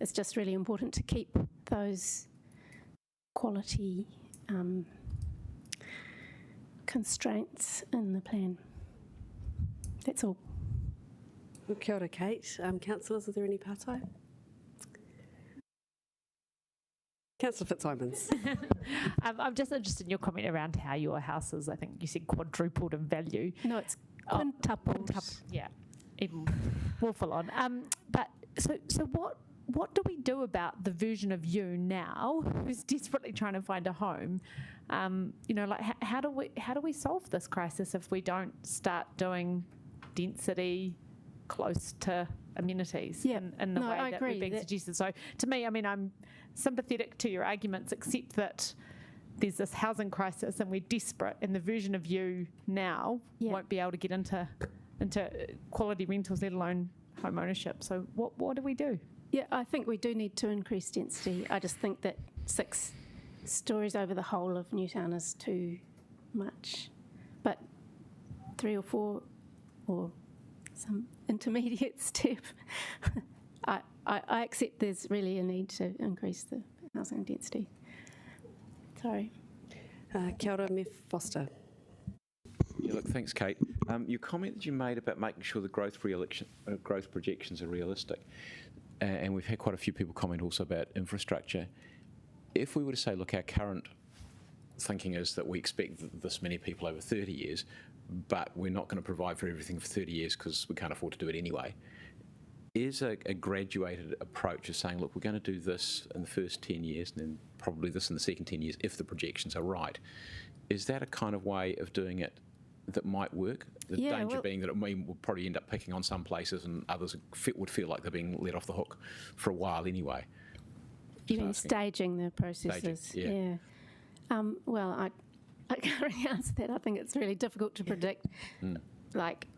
it's just really important to keep those quality constraints in the plan. That's all. Kia ora, Kate. Councillors, are there any partai? Councillor Fitzsimons. I'm just interested in your comment around how your house is, I think you said quadrupled in value. No, it's quintupled. Yeah, even more full on. But so what do we do about the version of you now who's desperately trying to find a home? Like how do we solve this crisis if we don't start doing density close to amenities in the way that we're being suggested? So to me, I mean, I'm sympathetic to your arguments, except that there's this housing crisis and we're desperate, and the version of you now won't be able to get into quality rentals, let alone home ownership. So what do we do? Yeah, I think we do need to increase density. I just think that 6 stories over the whole of Newtown is too much. But 3 or 4 or some intermediate step, I accept there's really a need to increase the housing density. Sorry. Kia ora, Mef Foster. Yeah, look, thanks, Kate. Your comment that you made about making sure the growth projections are realistic, and we've had quite a few people comment also about infrastructure. If we were to say, look, our current thinking is that we expect this many people over 30 years, but we're not going to provide for everything for 30 years because we can't afford to do it anyway, is a graduated approach of saying, look, we're going to do this in the first 10 years and then probably this in the second 10 years if the projections are right. Is that a kind of way of doing it that might work? The danger being that it will probably end up picking on some places and others would feel like they're being let off the hook for a while anyway. You mean staging the processes? Staging, yeah. Well, I can't really answer that. I think it's really difficult to predict. Like,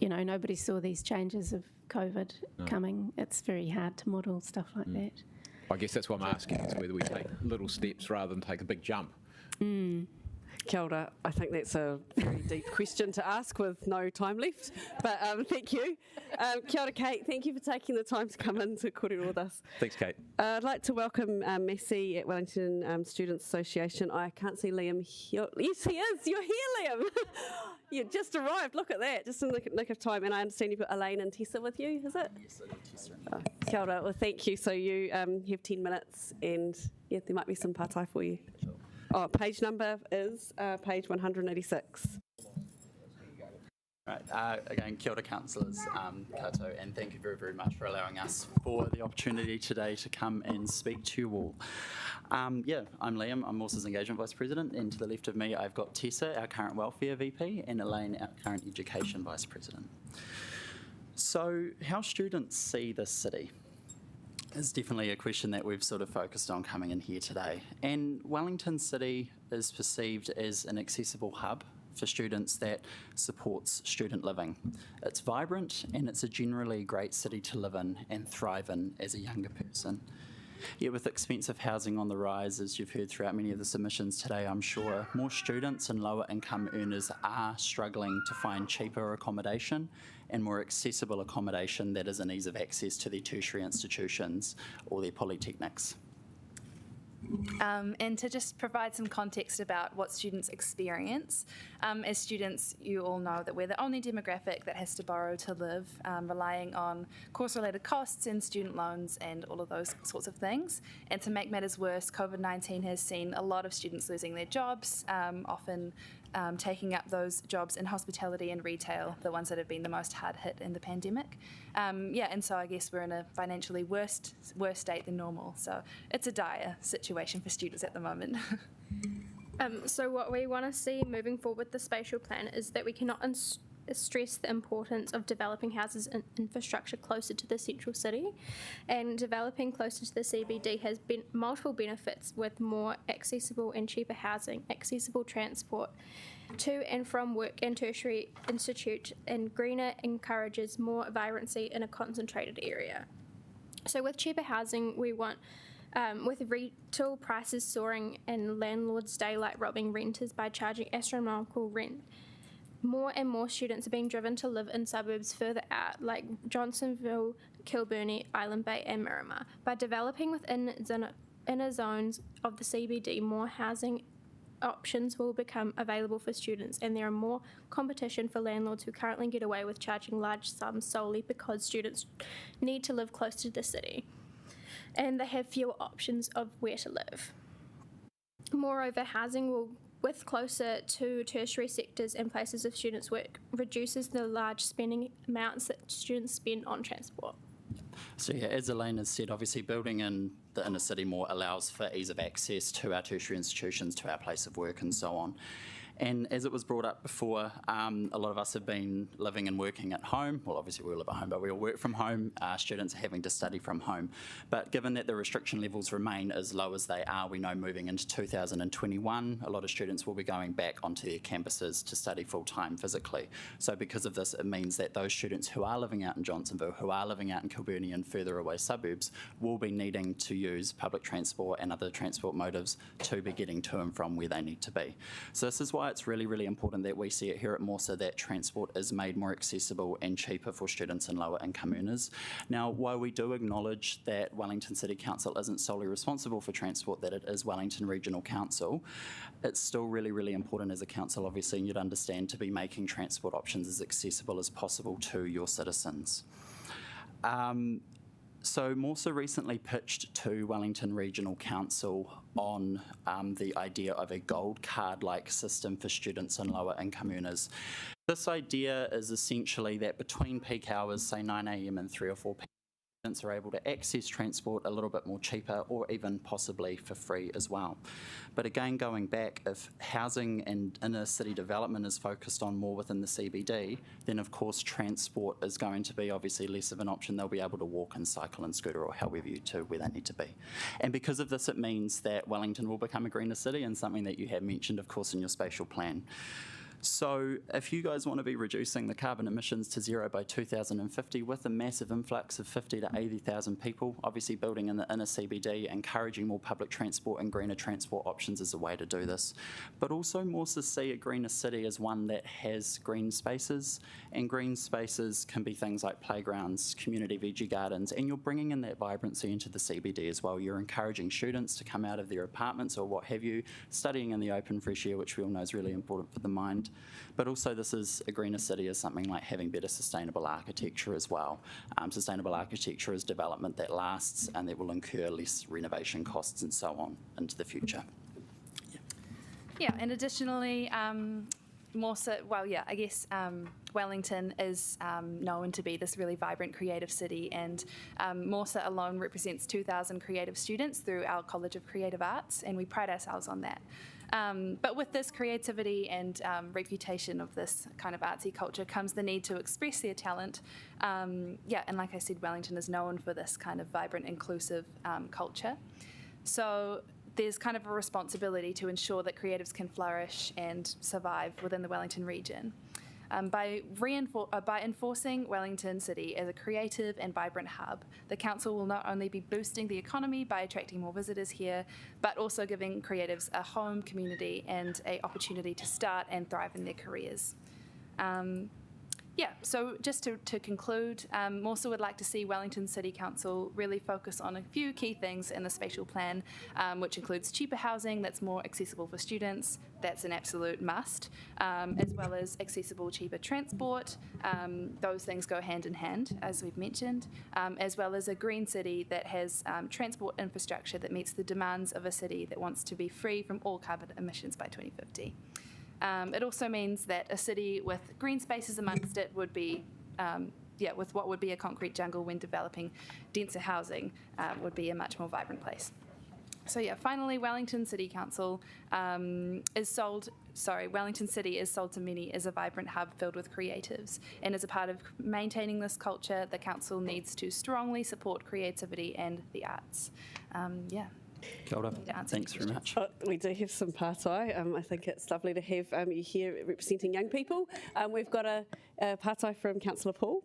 nobody saw these changes of COVID coming. It's very hard to model stuff like that. I guess that's what I'm asking, is whether we take little steps rather than take a big jump. Kia ora. I think that's a very deep question to ask with no time left, but thank you. Kia ora, Kate. Thank you for taking the time to come in to kōrero with us. Thanks, Kate. I'd like to welcome Messi at Wellington Students Association. I can't see Liam here. Yes, he is. You're here, Liam. You just arrived. Look at that. Just in the nick of time. And I understand you've got Elaine and Tessa with you, is it? Yes, I do, Tessa. Kia ora. Well, thank you. So you have 10 minutes and there might be some partai for you. Sure. Page number is page 186. Right, again, kia ora councillors, Kato, and thank you very, very much for allowing us for the opportunity today to come and speak to you all. I'm Liam, I'm Morses Engagement Vice President, and to the left of me I've got Tessa, our current Welfare VP, and Elaine, our current Education Vice President. So, how students see this city is definitely a question that we've sort of focused on coming in here today. And Wellington City is perceived as an accessible hub for students that supports student living. It's vibrant and it's a generally great city to live in and thrive in as a younger person. Yet with expensive housing on the rise, as you've heard throughout many of the submissions today, I'm sure more students and lower income earners are struggling to find cheaper accommodation and more accessible accommodation that is an ease of access to their tertiary institutions or their polytechnics. And to just provide some context about what students experience. As students, you all know that we're the only demographic that has to borrow to live, relying on course-related costs and student loans and all of those sorts of things. And to make matters worse, COVID-19 has seen a lot of students losing their jobs, often taking up those jobs in hospitality and retail, the ones that have been the most hard hit in the pandemic. And so I guess we're in a financially worse state than normal. So it's a dire situation for students at the moment. So what we want to see moving forward with the spatial plan is that we cannot stress the importance of developing houses and infrastructure closer to the central city, and developing closer to the CBD has multiple benefits with more accessible and cheaper housing, accessible transport to and from work and tertiary institute, and greener encourages more vibrancy in a concentrated area. So with cheaper housing, we want with retail prices soaring and landlords daylight robbing renters by charging astronomical rent, more and more students are being driven to live in suburbs further out, like Johnsonville, Kilburnie, Island Bay and Miramar. By developing within inner zones of the CBD, more housing options will become available for students, and there are more competition for landlords who currently get away with charging large sums solely because students need to live close to the city. and they have fewer options of where to live. Moreover, housing will, with closer to tertiary sectors and places of students' work, reduces the large spending amounts that students spend on transport. So yeah, as Elaine has said, obviously building in the inner city more allows for ease of access to our tertiary institutions, to our place of work and so on. And as it was brought up before, a lot of us have been living and working at home. Well, obviously we all live at home, but we all work from home. Students are having to study from home. But given that the restriction levels remain as low as they are, we know moving into 2021, a lot of students will be going back onto their campuses to study full-time physically. So because of this, it means that those students who are living out in Johnsonville, who are living out in Kilburnie and further away suburbs, will be needing to use public transport and other transport motives to be getting to and from where they need to be. So this is why it's really, really important that we see it here at Morsa that transport is made more accessible and cheaper for students and lower income earners. Now, while we do acknowledge that Wellington City Council isn't solely responsible for transport, that it is Wellington Regional Council, it's still really, really important as a council, obviously, and you'd understand, to be making transport options as accessible as possible to your citizens. So Morsa recently pitched to Wellington Regional Council on the idea of a gold card-like system for students and lower income earners. This idea is essentially that between peak hours, say 9 a.m. and 3 or 4 p.m, students are able to access transport a little bit more cheaper or even possibly for free as well. But again, going back, if housing and inner city development is focused on more within the CBD, then of course transport is going to be obviously less of an option. They'll be able to walk and cycle and scooter or however you to where they need to be. And because of this, it means that Wellington will become a greener city, and something that you have mentioned, of course, in your spatial plan. So if you guys want to be reducing the carbon emissions to zero by 2050 with a massive influx of 50 to 80,000 people, obviously building in the inner CBD, encouraging more public transport and greener transport options is a way to do this. But also more to see a greener city as one that has green spaces, and green spaces can be things like playgrounds, community veggie gardens, and you're bringing in that vibrancy into the CBD as well. You're encouraging students to come out of their apartments or what have you, studying in the open fresh air, which we all know is really important for the mind. But also this is a greener city as something like having better sustainable architecture as well. Sustainable architecture is development that lasts and that will incur less renovation costs and so on into the future. Yeah, and additionally, Wellington is known to be this really vibrant creative city, and Morsa alone represents 2,000 creative students through our College of Creative Arts, and we pride ourselves on that. But with this creativity and reputation of this kind of artsy culture comes the need to express their talent. And like I said, Wellington is known for this kind of vibrant, inclusive culture. So there's kind of a responsibility to ensure that creatives can flourish and survive within the Wellington region. By enforcing Wellington City as a creative and vibrant hub, the council will not only be boosting the economy by attracting more visitors here, but also giving creatives a home, community, and an opportunity to start and thrive in their careers. So just to conclude, Morsa would like to see Wellington City Council really focus on a few key things in the spatial plan, which includes cheaper housing that's more accessible for students. That's an absolute must, as well as accessible, cheaper transport. Those things go hand in hand, as we've mentioned, as well as a green city that has transport infrastructure that meets the demands of a city that wants to be free from all carbon emissions by 2050. It also means that a city with green spaces amongst it would be, with what would be a concrete jungle when developing denser housing, would be a much more vibrant place. So finally, Wellington City Council Wellington City is sold to many as a vibrant hub filled with creatives. And as a part of maintaining this culture, the council needs to strongly support creativity and the arts. Kia ora. Thanks very much. We do have some pātai. I think it's lovely to have you here representing young people. We've got a pātai from Councillor Paul.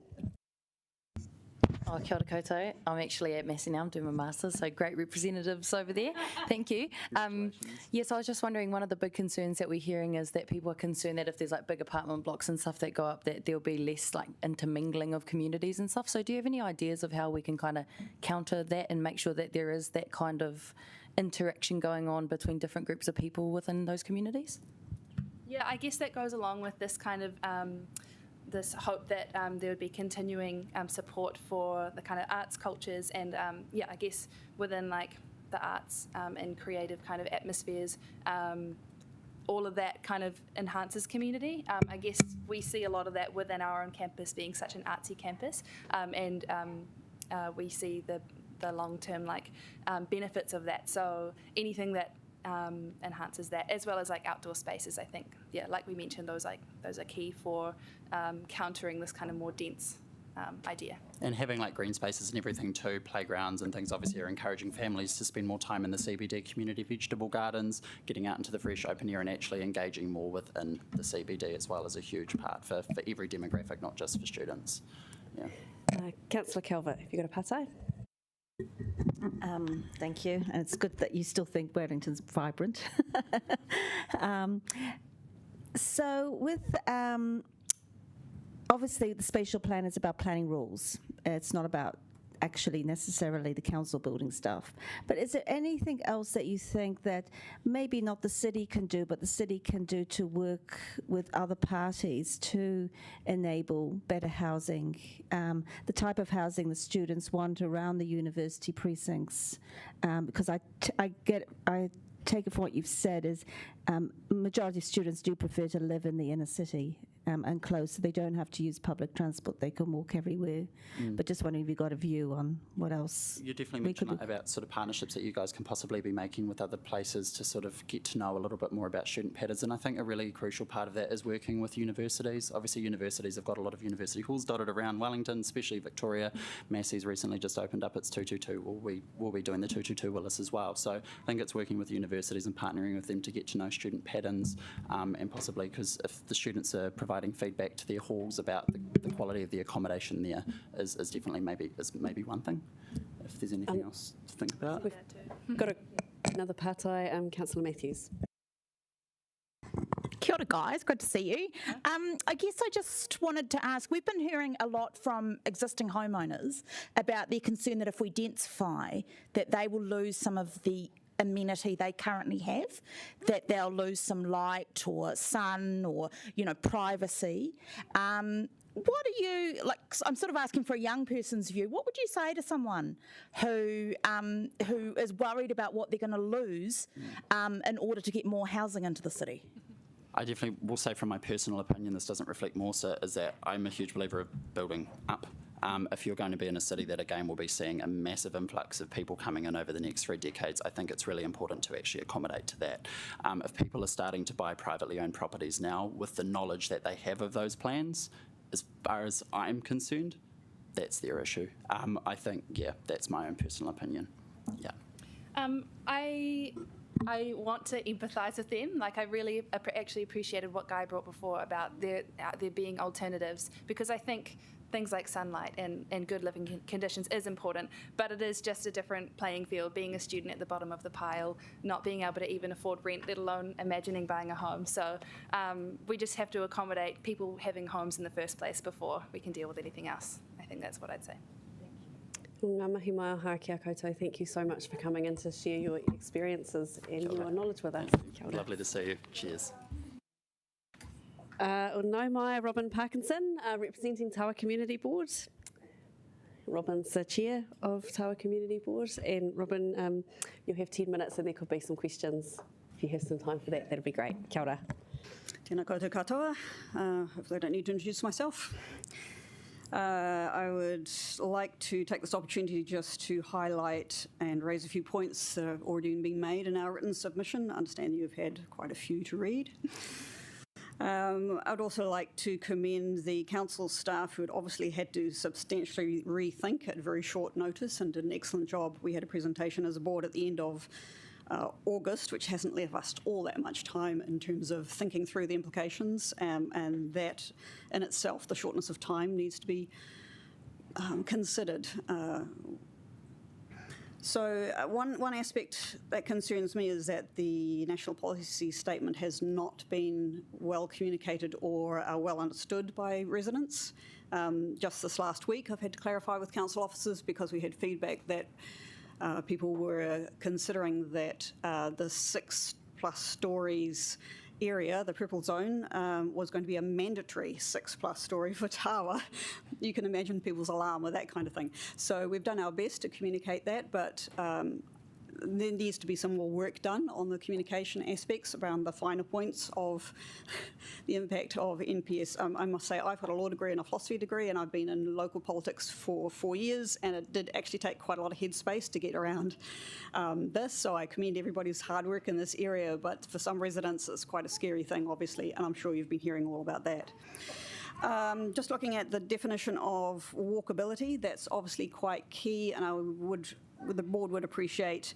Oh, kia ora koutou. I'm actually at Massey now, I'm doing my Masters, so great representatives over there. Thank you. Yes, I was just wondering, one of the big concerns that we're hearing is that people are concerned that if there's like big apartment blocks and stuff that go up, that there'll be less like intermingling of communities and stuff. So do you have any ideas of how we can kind of counter that and make sure that there is that kind of interaction going on between different groups of people within those communities? Yeah, I guess that goes along with this kind of this hope that there would be continuing support for the kind of arts, cultures, and I guess within like the arts and creative kind of atmospheres. All of that kind of enhances community. I guess we see a lot of that within our own campus being such an artsy campus, and we see the long-term like benefits of that. So anything that enhances that, as well as like outdoor spaces, I think, like we mentioned, those are key for countering this kind of more dense idea. And having like green spaces and everything too, playgrounds and things obviously are encouraging families to spend more time in the CBD community vegetable gardens, getting out into the fresh open air and actually engaging more within the CBD as well is a huge part for every demographic, not just for students. Yeah. Councillor Calvert, have you got a partai? Thank you, and it's good that you still think Wellington's vibrant. So with obviously the spatial plan is about planning rules. It's not about actually necessarily the council building stuff. But is there anything else that you think that maybe not the city can do, but the city can do to work with other parties to enable better housing, the type of housing the students want around the university precincts? Because I take it from what you've said is majority of students do prefer to live in the inner city and close, so they don't have to use public transport. They can walk everywhere. But just wondering if you've got a view on what else. You definitely mentioned about sort of partnerships that you guys can possibly be making with other places to sort of get to know a little bit more about student patterns. And I think a really crucial part of that is working with universities. Obviously, universities have got a lot of university halls dotted around Wellington, especially Victoria. Massey's recently just opened up its 222. We'll be doing the 222 Willis as well. So I think it's working with universities and partnering with them to get to know student patterns, and possibly because if the students are providing feedback to their halls about the quality of the accommodation there is definitely maybe one thing. If there's anything else to think about. We've got another partai, Councillor Matthews. Kia ora, guys. Good to see you. I guess I just wanted to ask, we've been hearing a lot from existing homeowners about their concern that if we densify, that they will lose some of the amenity they currently have, that they'll lose some light or sun or, privacy. What are you, I'm sort of asking for a young person's view, what would you say to someone who is worried about what they're going to lose in order to get more housing into the city? I definitely will say from my personal opinion, this doesn't reflect Morsa, is that I'm a huge believer of building up. If you're going to be in a city that again will be seeing a massive influx of people coming in over the next 3 decades, I think it's really important to actually accommodate to that. If people are starting to buy privately owned properties now with the knowledge that they have of those plans, as far as I'm concerned, that's their issue. I think, that's my own personal opinion. Yeah. I want to empathise with them. I really actually appreciated what Guy brought before about there being alternatives, because I think things like sunlight and good living conditions is important, but it is just a different playing field, being a student at the bottom of the pile, not being able to even afford rent, let alone imagining buying a home. So we just have to accommodate people having homes in the first place before we can deal with anything else. I think that's what I'd say. Ngā mihi mai o hākia koutou. Thank you so much for coming in to share your experiences and your knowledge with us. Lovely to see you. Cheers. Nau mai, Robin Parkinson, representing Tawa Community Board. Robin's the chair of Tawa Community Board, and Robin, you'll have 10 minutes and there could be some questions. If you have some time for that, that'd be great. Kia ora. Tēnā koutou katoa. Hopefully I don't need to introduce myself. I would like to take this opportunity just to highlight and raise a few points that have already been made in our written submission. I understand you've had quite a few to read. I'd also like to commend the council staff who had obviously had to substantially rethink at very short notice and did an excellent job. We had a presentation as a board at the end of August, which hasn't left us all that much time in terms of thinking through the implications, and that in itself, the shortness of time needs to be considered. So one aspect that concerns me is that the national policy statement has not been well communicated or well understood by residents. Just this last week, I've had to clarify with council officers because we had feedback that people were considering that the 6+ stories area, the purple zone, was going to be a mandatory 6+ story for Tawa. You can imagine people's alarm with that kind of thing. So we've done our best to communicate that, but there needs to be some more work done on the communication aspects around the finer points of the impact of NPS. I must say I've got a law degree and a philosophy degree, and I've been in local politics for 4 years, and it did actually take quite a lot of headspace to get around this, so I commend everybody's hard work in this area, but for some residents it's quite a scary thing, obviously, and I'm sure you've been hearing all about that. Just looking at the definition of walkability, that's obviously quite key, and the board would appreciate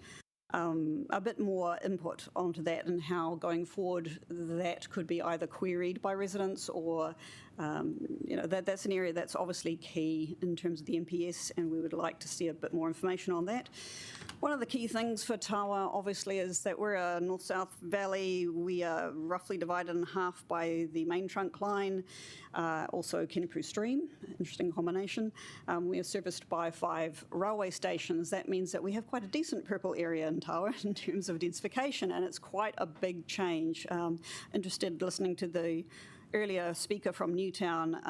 a bit more input onto that and how going forward that could be either queried by residents or that's an area that's obviously key in terms of the NPS, and we would like to see a bit more information on that. One of the key things for Tawa, obviously, is that we're a north-south valley. We are roughly divided in half by the main trunk line, also Kenepuru Stream, interesting combination. We are serviced by 5 railway stations. That means that we have quite a decent purple area in Tawa in terms of densification, and it's quite a big change. Interested listening to the earlier speaker from Newtown.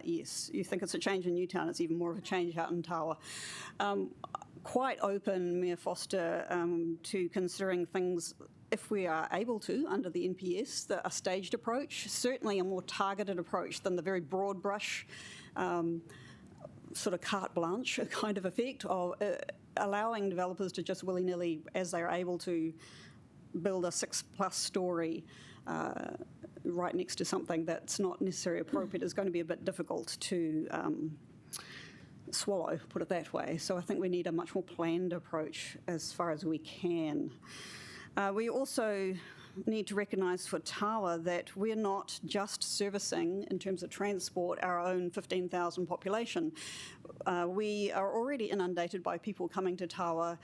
Yes, you think it's a change in Newtown, it's even more of a change out in Tawa. Quite open, Mayor Foster, to considering things, if we are able to, under the NPS, a staged approach, certainly a more targeted approach than the very broad brush sort of carte blanche kind of effect of allowing developers to just willy-nilly, as they're able to, build a 6+ story right next to something that's not necessarily appropriate is going to be a bit difficult to swallow, put it that way. So I think we need a much more planned approach as far as we can. We also need to recognise for Tawa that we're not just servicing, in terms of transport, our own 15,000 population. We are already inundated by people coming to Tawa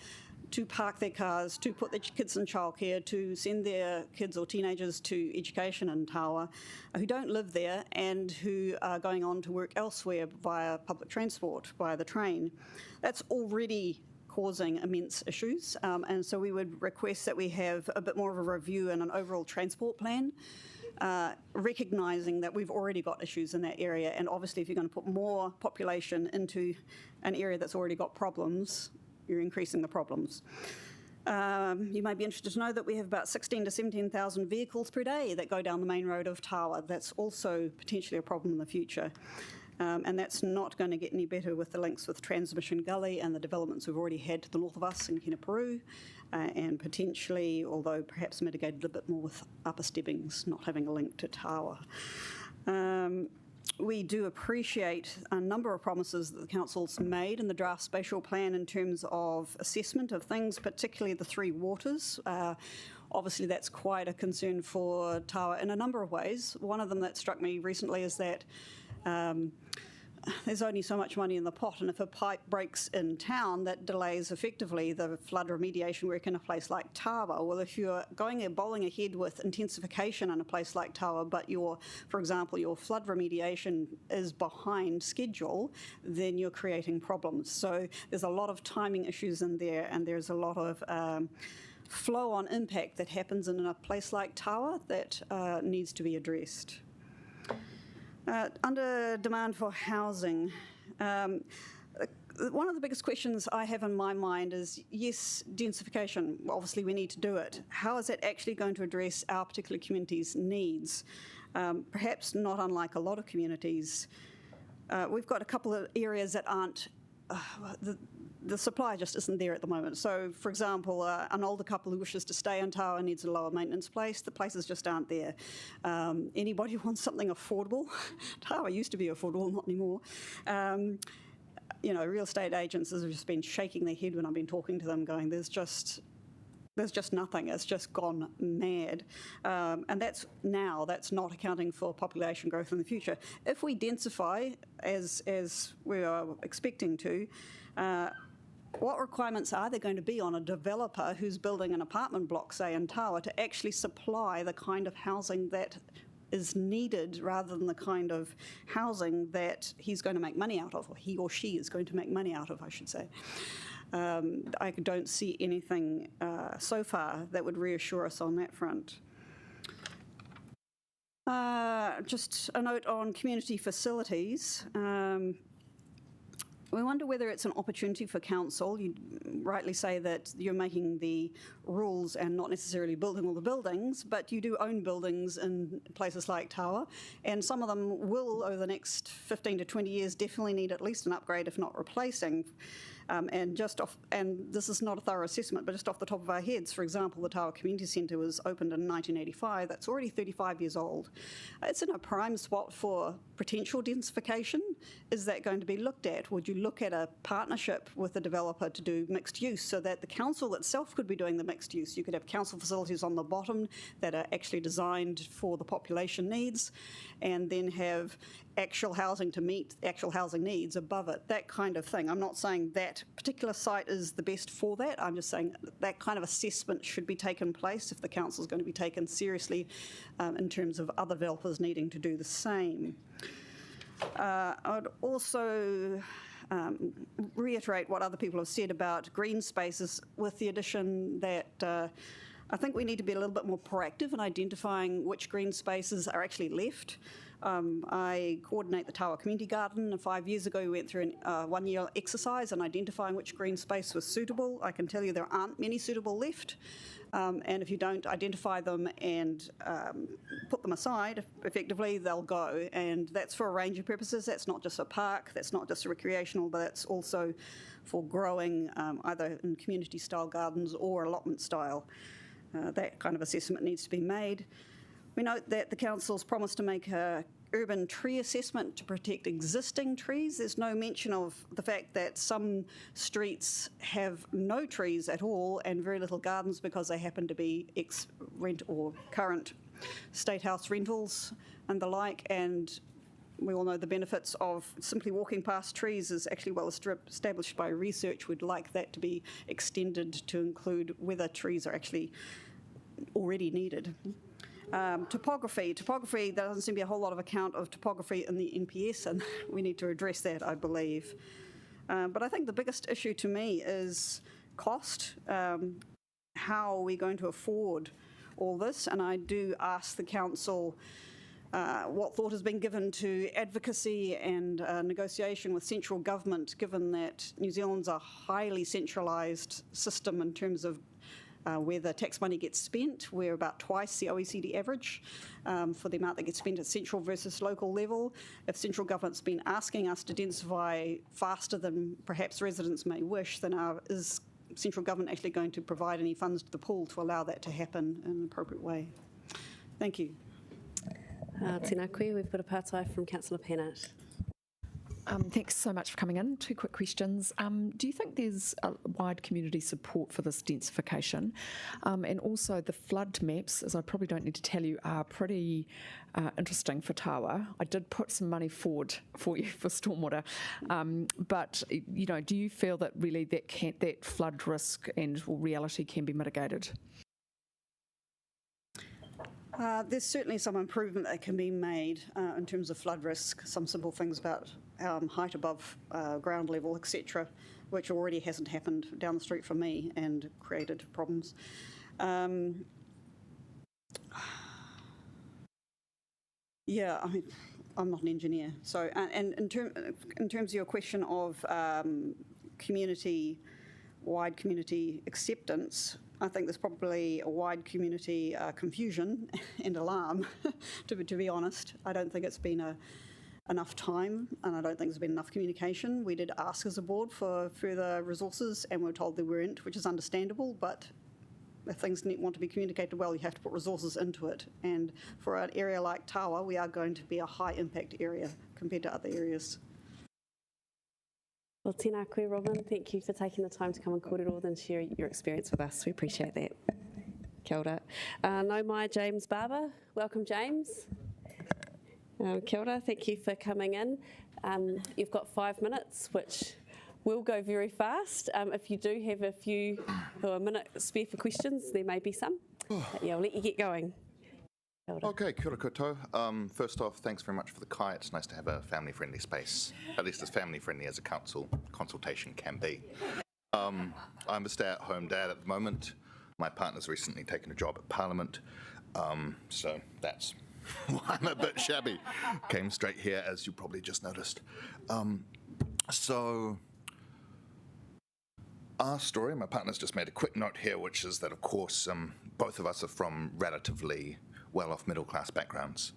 to park their cars, to put their kids in childcare, to send their kids or teenagers to education in Tawa, who don't live there and who are going on to work elsewhere via public transport, via the train. That's already causing immense issues, and so we would request that we have a bit more of a review and an overall transport plan, recognising that we've already got issues in that area, and obviously if you're going to put more population into an area that's already got problems, you're increasing the problems. You may be interested to know that we have about 16,000 to 17,000 vehicles per day that go down the main road of Tawa. That's also potentially a problem in the future. And that's not going to get any better with the links with Transmission Gully and the developments we've already had to the north of us in Kenepuru, and potentially, although perhaps mitigated a bit more with Upper Stebbings not having a link to Tawa. We do appreciate a number of promises that the Council's made in the draft spatial plan in terms of assessment of things, particularly the 3 waters. Obviously, that's quite a concern for Tawa in a number of ways. One of them that struck me recently is that there's only so much money in the pot, and if a pipe breaks in town, that delays effectively the flood remediation work in a place like Tawa. Well, if you're bowling ahead with intensification in a place like Tawa, but for example, your flood remediation is behind schedule, then you're creating problems. So there's a lot of timing issues in there, and there's a lot of flow-on impact that happens in a place like Tawa that needs to be addressed. Under demand for housing, one of the biggest questions I have in my mind is, yes, densification, obviously we need to do it. How is it actually going to address our particular community's needs? Perhaps not unlike a lot of communities. We've got a couple of areas that aren't, the supply just isn't there at the moment. So, for example, an older couple who wishes to stay in Tawa needs a lower maintenance place. The places just aren't there. Anybody who wants something affordable? Tawa used to be affordable, not anymore. Real estate agents have just been shaking their head when I've been talking to them, going, there's just nothing. It's just gone mad. And that's not accounting for population growth in the future. If we densify, as we are expecting to, what requirements are there going to be on a developer who's building an apartment block, say, in Tawa, to actually supply the kind of housing that is needed rather than the kind of housing that he's going to make money out of, or he or she is going to make money out of, I should say. I don't see anything so far that would reassure us on that front. Just a note on community facilities. We wonder whether it's an opportunity for council. You rightly say that you're making the rules and not necessarily building all the buildings, but you do own buildings in places like Tawa, and some of them will, over the next 15 to 20 years, definitely need at least an upgrade, if not replacing. And this is not a thorough assessment, but just off the top of our heads, for example, the Tawa Community Centre was opened in 1985. That's already 35 years old. It's in a prime spot for potential densification. Is that going to be looked at? Would you look at a partnership with the developer to do mixed use so that the council itself could be doing the mixed use? You could have council facilities on the bottom that are actually designed for the population needs, and then have actual housing to meet actual housing needs above it, that kind of thing. I'm not saying that particular site is the best for that. I'm just saying that kind of assessment should be taken place if the council is going to be taken seriously in terms of other developers needing to do the same. I would also reiterate what other people have said about green spaces, with the addition that I think we need to be a little bit more proactive in identifying which green spaces are actually left. I coordinate the Tawa Community Garden, and 5 years ago we went through a one-year exercise in identifying which green space was suitable. I can tell you there aren't many suitable left, and if you don't identify them and put them aside, effectively they'll go, and that's for a range of purposes. That's not just a park, that's not just a recreational, but that's also for growing either in community-style gardens or allotment style. That kind of assessment needs to be made. We note that the council's promised to make a urban tree assessment to protect existing trees. There's no mention of the fact that some streets have no trees at all and very little gardens because they happen to be ex-rent or current state house rentals and the like, and we all know the benefits of simply walking past trees is actually well established by research. We'd like that to be extended to include whether trees are actually already needed. Topography, there doesn't seem to be a whole lot of account of topography in the NPS, and we need to address that, I believe. But I think the biggest issue to me is cost. How are we going to afford all this? And I do ask the council what thought has been given to advocacy and negotiation with central government, given that New Zealand's a highly centralised system in terms of where the tax money gets spent. We're about twice the OECD average for the amount that gets spent at central versus local level. If central government's been asking us to densify faster than perhaps residents may wish, then is central government actually going to provide any funds to the pool to allow that to happen in an appropriate way? Thank you. Tēnā koe, we've got a pātai from Councillor Pennant. Thanks so much for coming in. Two quick questions. Do you think there's a wide community support for this densification? And also the flood maps, as I probably don't need to tell you, are pretty interesting for Tawa. I did put some money forward for you for stormwater, but you know, do you feel that really that flood risk and reality can be mitigated? There's certainly some improvement that can be made in terms of flood risk, some simple things about height above ground level, etc., which already hasn't happened down the street from me and created problems. Yeah, I mean, I'm not an engineer. So, and in terms of your question of wide community acceptance, I think there's probably a wide community confusion and alarm, to be honest. I don't think it's been enough time, and I don't think there's been enough communication. We did ask as a board for further resources, and we were told there weren't, which is understandable, but if things want to be communicated well, you have to put resources into it. And for an area like Tawa, we are going to be a high impact area compared to other areas. Well, tēnā koe, Robin. Thank you for taking the time to come and kōrero and share your experience with us. We appreciate that. Kia ora. Nau mai, James Barber. Welcome, James. Kia ora. Thank you for coming in. You've got 5 minutes, which will go very fast. If you do have a minute spare for questions, there may be some. But yeah, I'll let you get going. Okay, kia ora koutou. First off, thanks very much for the kai. It's nice to have a family-friendly space, at least as family-friendly as a council consultation can be. I'm a stay-at-home dad at the moment. My partner's recently taken a job at Parliament, so that's I'm a bit shabby. Came straight here, as you probably just noticed. So our story, my partner's just made a quick note here, which is that, of course, both of us are from relatively well-off middle-class backgrounds.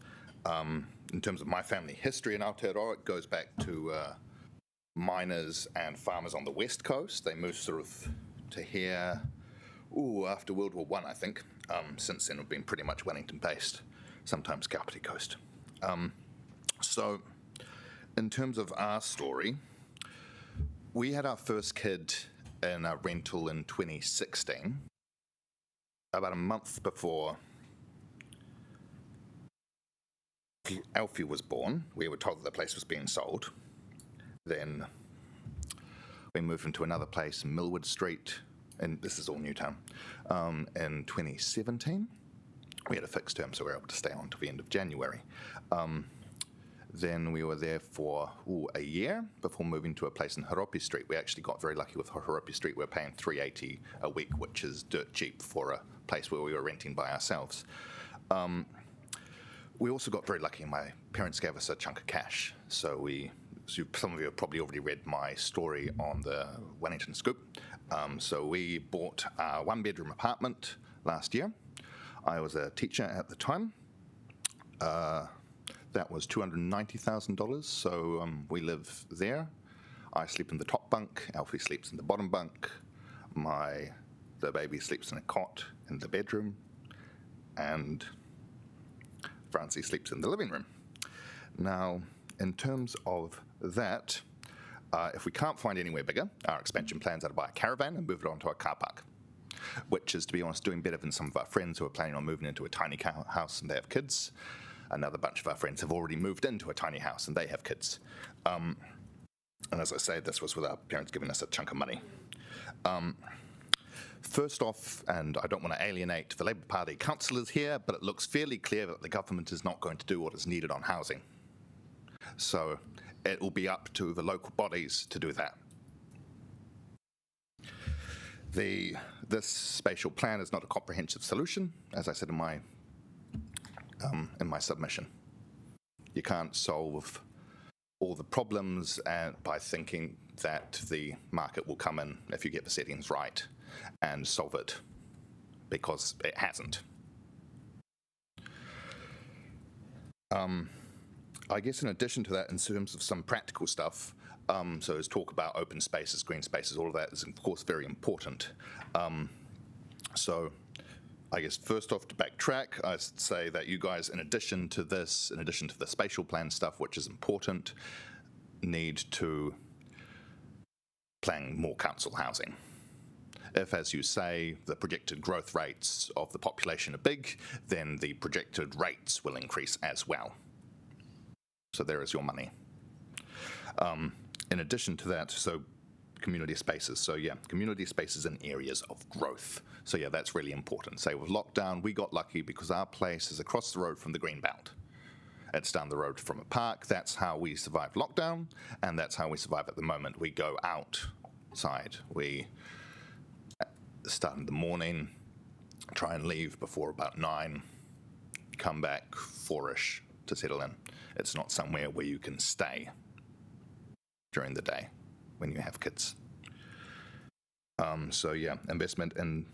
In terms of my family history in Aotearoa, it goes back to miners and farmers on the west coast. They moved sort of to here, after World War I, I think. Since then, we've been pretty much Wellington-based, sometimes Kapiti Coast. So in terms of our story, we had our first kid in a rental in 2016, about a month before Alfie was born. We were told that the place was being sold. Then we moved into another place, Millwood Street, and this is all Newtown, in 2017. We had a fixed term, so we were able to stay on to the end of January. Then we were there for a year before moving to a place in Haropi Street. We actually got very lucky with Haropi Street. We're paying $3.80 a week, which is dirt cheap for a place where we were renting by ourselves. We also got very lucky. My parents gave us a chunk of cash. So some of you have probably already read my story on the Wellington Scoop. So we bought a one-bedroom apartment last year. I was a teacher at the time. That was $290,000, so we live there. I sleep in the top bunk, Alfie sleeps in the bottom bunk, the baby sleeps in a cot in the bedroom, and Francie sleeps in the living room. Now, in terms of that, if we can't find anywhere bigger, our expansion plans are to buy a caravan and move it onto a car park, which is, to be honest, doing better than some of our friends who are planning on moving into a tiny house and they have kids. Another bunch of our friends have already moved into a tiny house and they have kids. And as I say, this was with our parents giving us a chunk of money. First off, and I don't want to alienate the Labour Party councillors here, but it looks fairly clear that the government is not going to do what is needed on housing. So it will be up to the local bodies to do that. This spatial plan is not a comprehensive solution, as I said in my submission. You can't solve all the problems by thinking that the market will come in if you get the settings right and solve it, because it hasn't. I guess in addition to that, in terms of some practical stuff, so as talk about open spaces, green spaces, all of that is of course very important. So I guess first off, to backtrack, I'd say that you guys, in addition to the spatial plan stuff, which is important, need to plan more council housing. If, as you say, the projected growth rates of the population are big, then the projected rates will increase as well. So there is your money. In addition to that, so community spaces. So yeah, community spaces in areas of growth. So yeah, that's really important. Say with lockdown, we got lucky because our place is across the road from the green belt. It's down the road from a park. That's how we survived lockdown, and that's how we survive at the moment. We go outside. We start in the morning, try and leave before about 9, come back 4-ish to settle in. It's not somewhere where you can stay during the day when you have kids. So yeah, investment in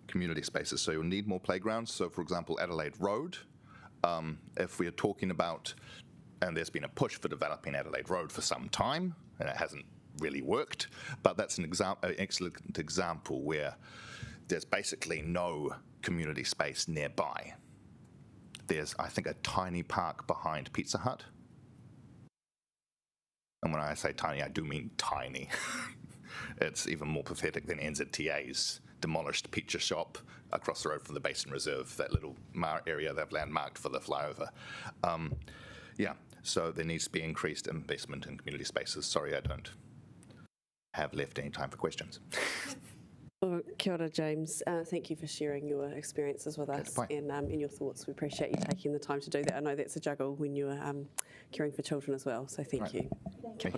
community spaces. So you'll need more playgrounds. So for example, Adelaide Road, if we're talking about, and there's been a push for developing Adelaide Road for some time, and it hasn't really worked, but that's an excellent example where there's basically no community space nearby. There's, I think, a tiny park behind Pizza Hut. And when I say tiny, I do mean tiny. It's even more pathetic than NZTA's demolished pizza shop across the road from the Basin Reserve, that little area they've landmarked for the flyover. Yeah, so there needs to be increased investment in community spaces. Sorry, I don't have left any time for questions. Well, kia ora, James. Thank you for sharing your experiences with us and your thoughts. We appreciate you taking the time to do that. I know that's a juggle when you're caring for children as well, so thank you. Kia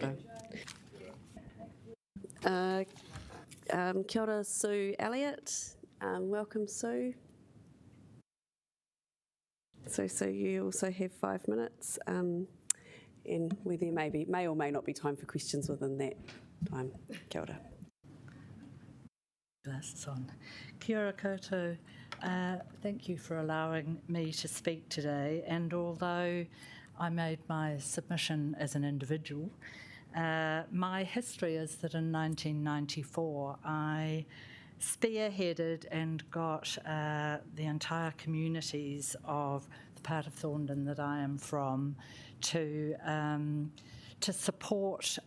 ora. Kia ora, Sue Elliott. Welcome, Sue. So you also have 5 minutes, and where there may or may not be time for questions within that time. Kia ora. Glasses on. Kia ora koutou. Thank you for allowing me to speak today. And although I made my submission as an individual, my history is that in 1994 I spearheaded and got the entire communities of the part of Thorndon that I am from to support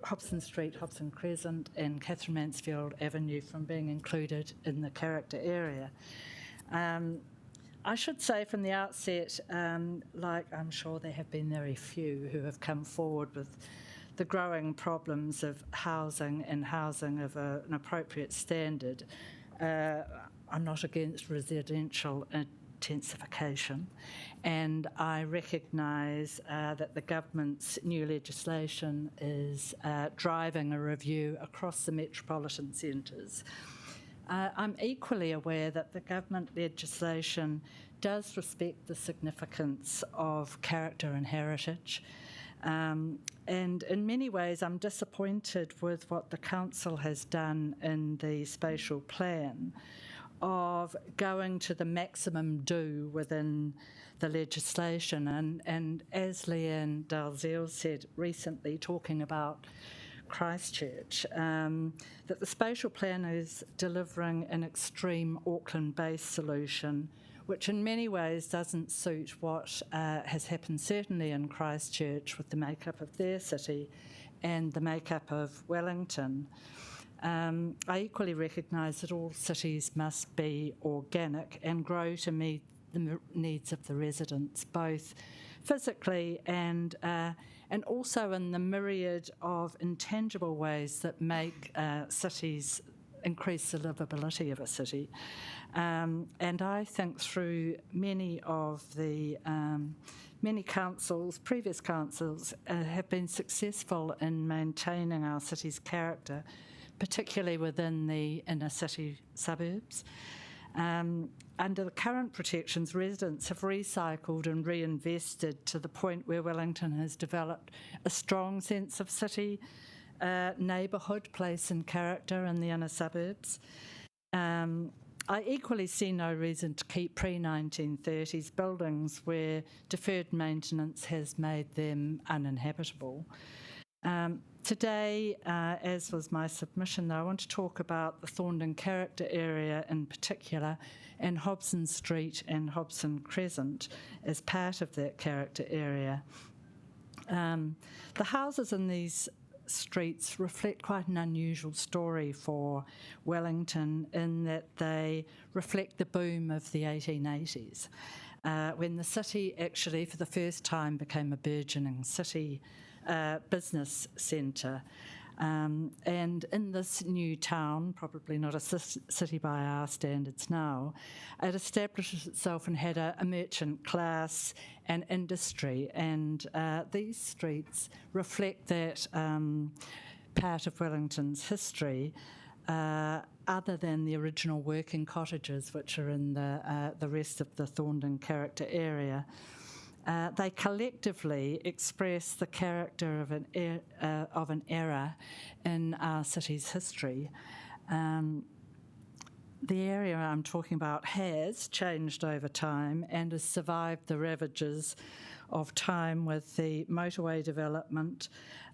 Hobson Street, Hobson Crescent and Catherine Mansfield Avenue from being included in the character area. I should say from the outset, like I'm sure there have been very few who have come forward with the growing problems of housing and housing of an appropriate standard. I'm not against residential intensification, and I recognise that the government's new legislation is driving a review across the metropolitan centres. I'm equally aware that the government legislation does respect the significance of character and heritage, and in many ways I'm disappointed with what the council has done in the spatial plan of going to the maximum do within the legislation. And as Leanne Dalziel said recently, talking about Christchurch, that the spatial plan is delivering an extreme Auckland-based solution, which in many ways doesn't suit what has happened certainly in Christchurch with the makeup of their city and the makeup of Wellington. I equally recognise that all cities must be organic and grow to meet the needs of the residents, both physically and also in the myriad of intangible ways that make cities increase the livability of a city. And I think through many of the many councils, previous councils, have been successful in maintaining our city's character, particularly within the inner city suburbs. Under the current protections, residents have recycled and reinvested to the point where Wellington has developed a strong sense of city, neighbourhood, place and character in the inner suburbs. I equally see no reason to keep pre-1930s buildings where deferred maintenance has made them uninhabitable. Today, as was my submission, though, I want to talk about the Thorndon character area in particular, and Hobson Street and Hobson Crescent as part of that character area. The houses in these streets reflect quite an unusual story for Wellington in that they reflect the boom of the 1880s, when the city actually for the first time became a burgeoning city business centre. And in this new town, probably not a city by our standards now, it established itself and had a merchant class and industry, and these streets reflect that part of Wellington's history, other than the original working cottages which are in the rest of the Thorndon character area. They collectively express the character of an era in our city's history. The area I'm talking about has changed over time and has survived the ravages of time with the motorway development.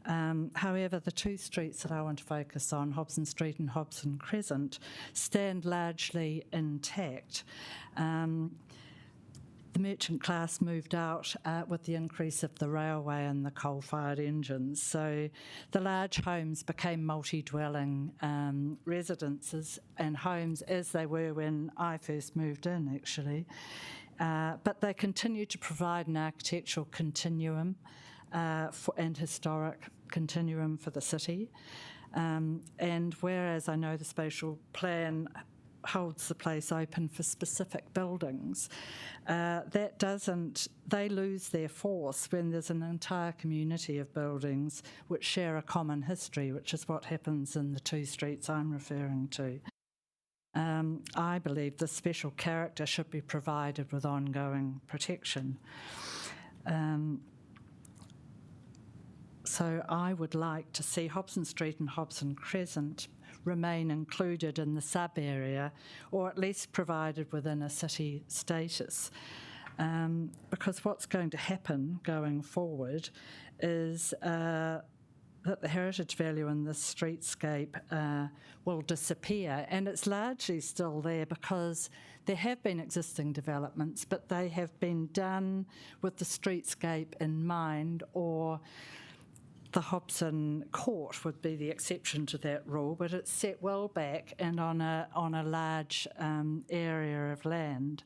However, the two streets that I want to focus on, Hobson Street and Hobson Crescent, stand largely intact. The merchant class moved out with the increase of the railway and the coal-fired engines, so the large homes became multi-dwelling residences and homes as they were when I first moved in, actually. But they continue to provide an architectural continuum and historic continuum for the city. And whereas I know the spatial plan holds the place open for specific buildings, they lose their force when there's an entire community of buildings which share a common history, which is what happens in the two streets I'm referring to. I believe the special character should be provided with ongoing protection. So I would like to see Hobson Street and Hobson Crescent remain included in the sub-area, or at least provided within a city status. Because what's going to happen going forward is that the heritage value in this streetscape will disappear, and it's largely still there because there have been existing developments, but they have been done with the streetscape in mind, or the Hobson Court would be the exception to that rule, but it's set well back and on a large area of land.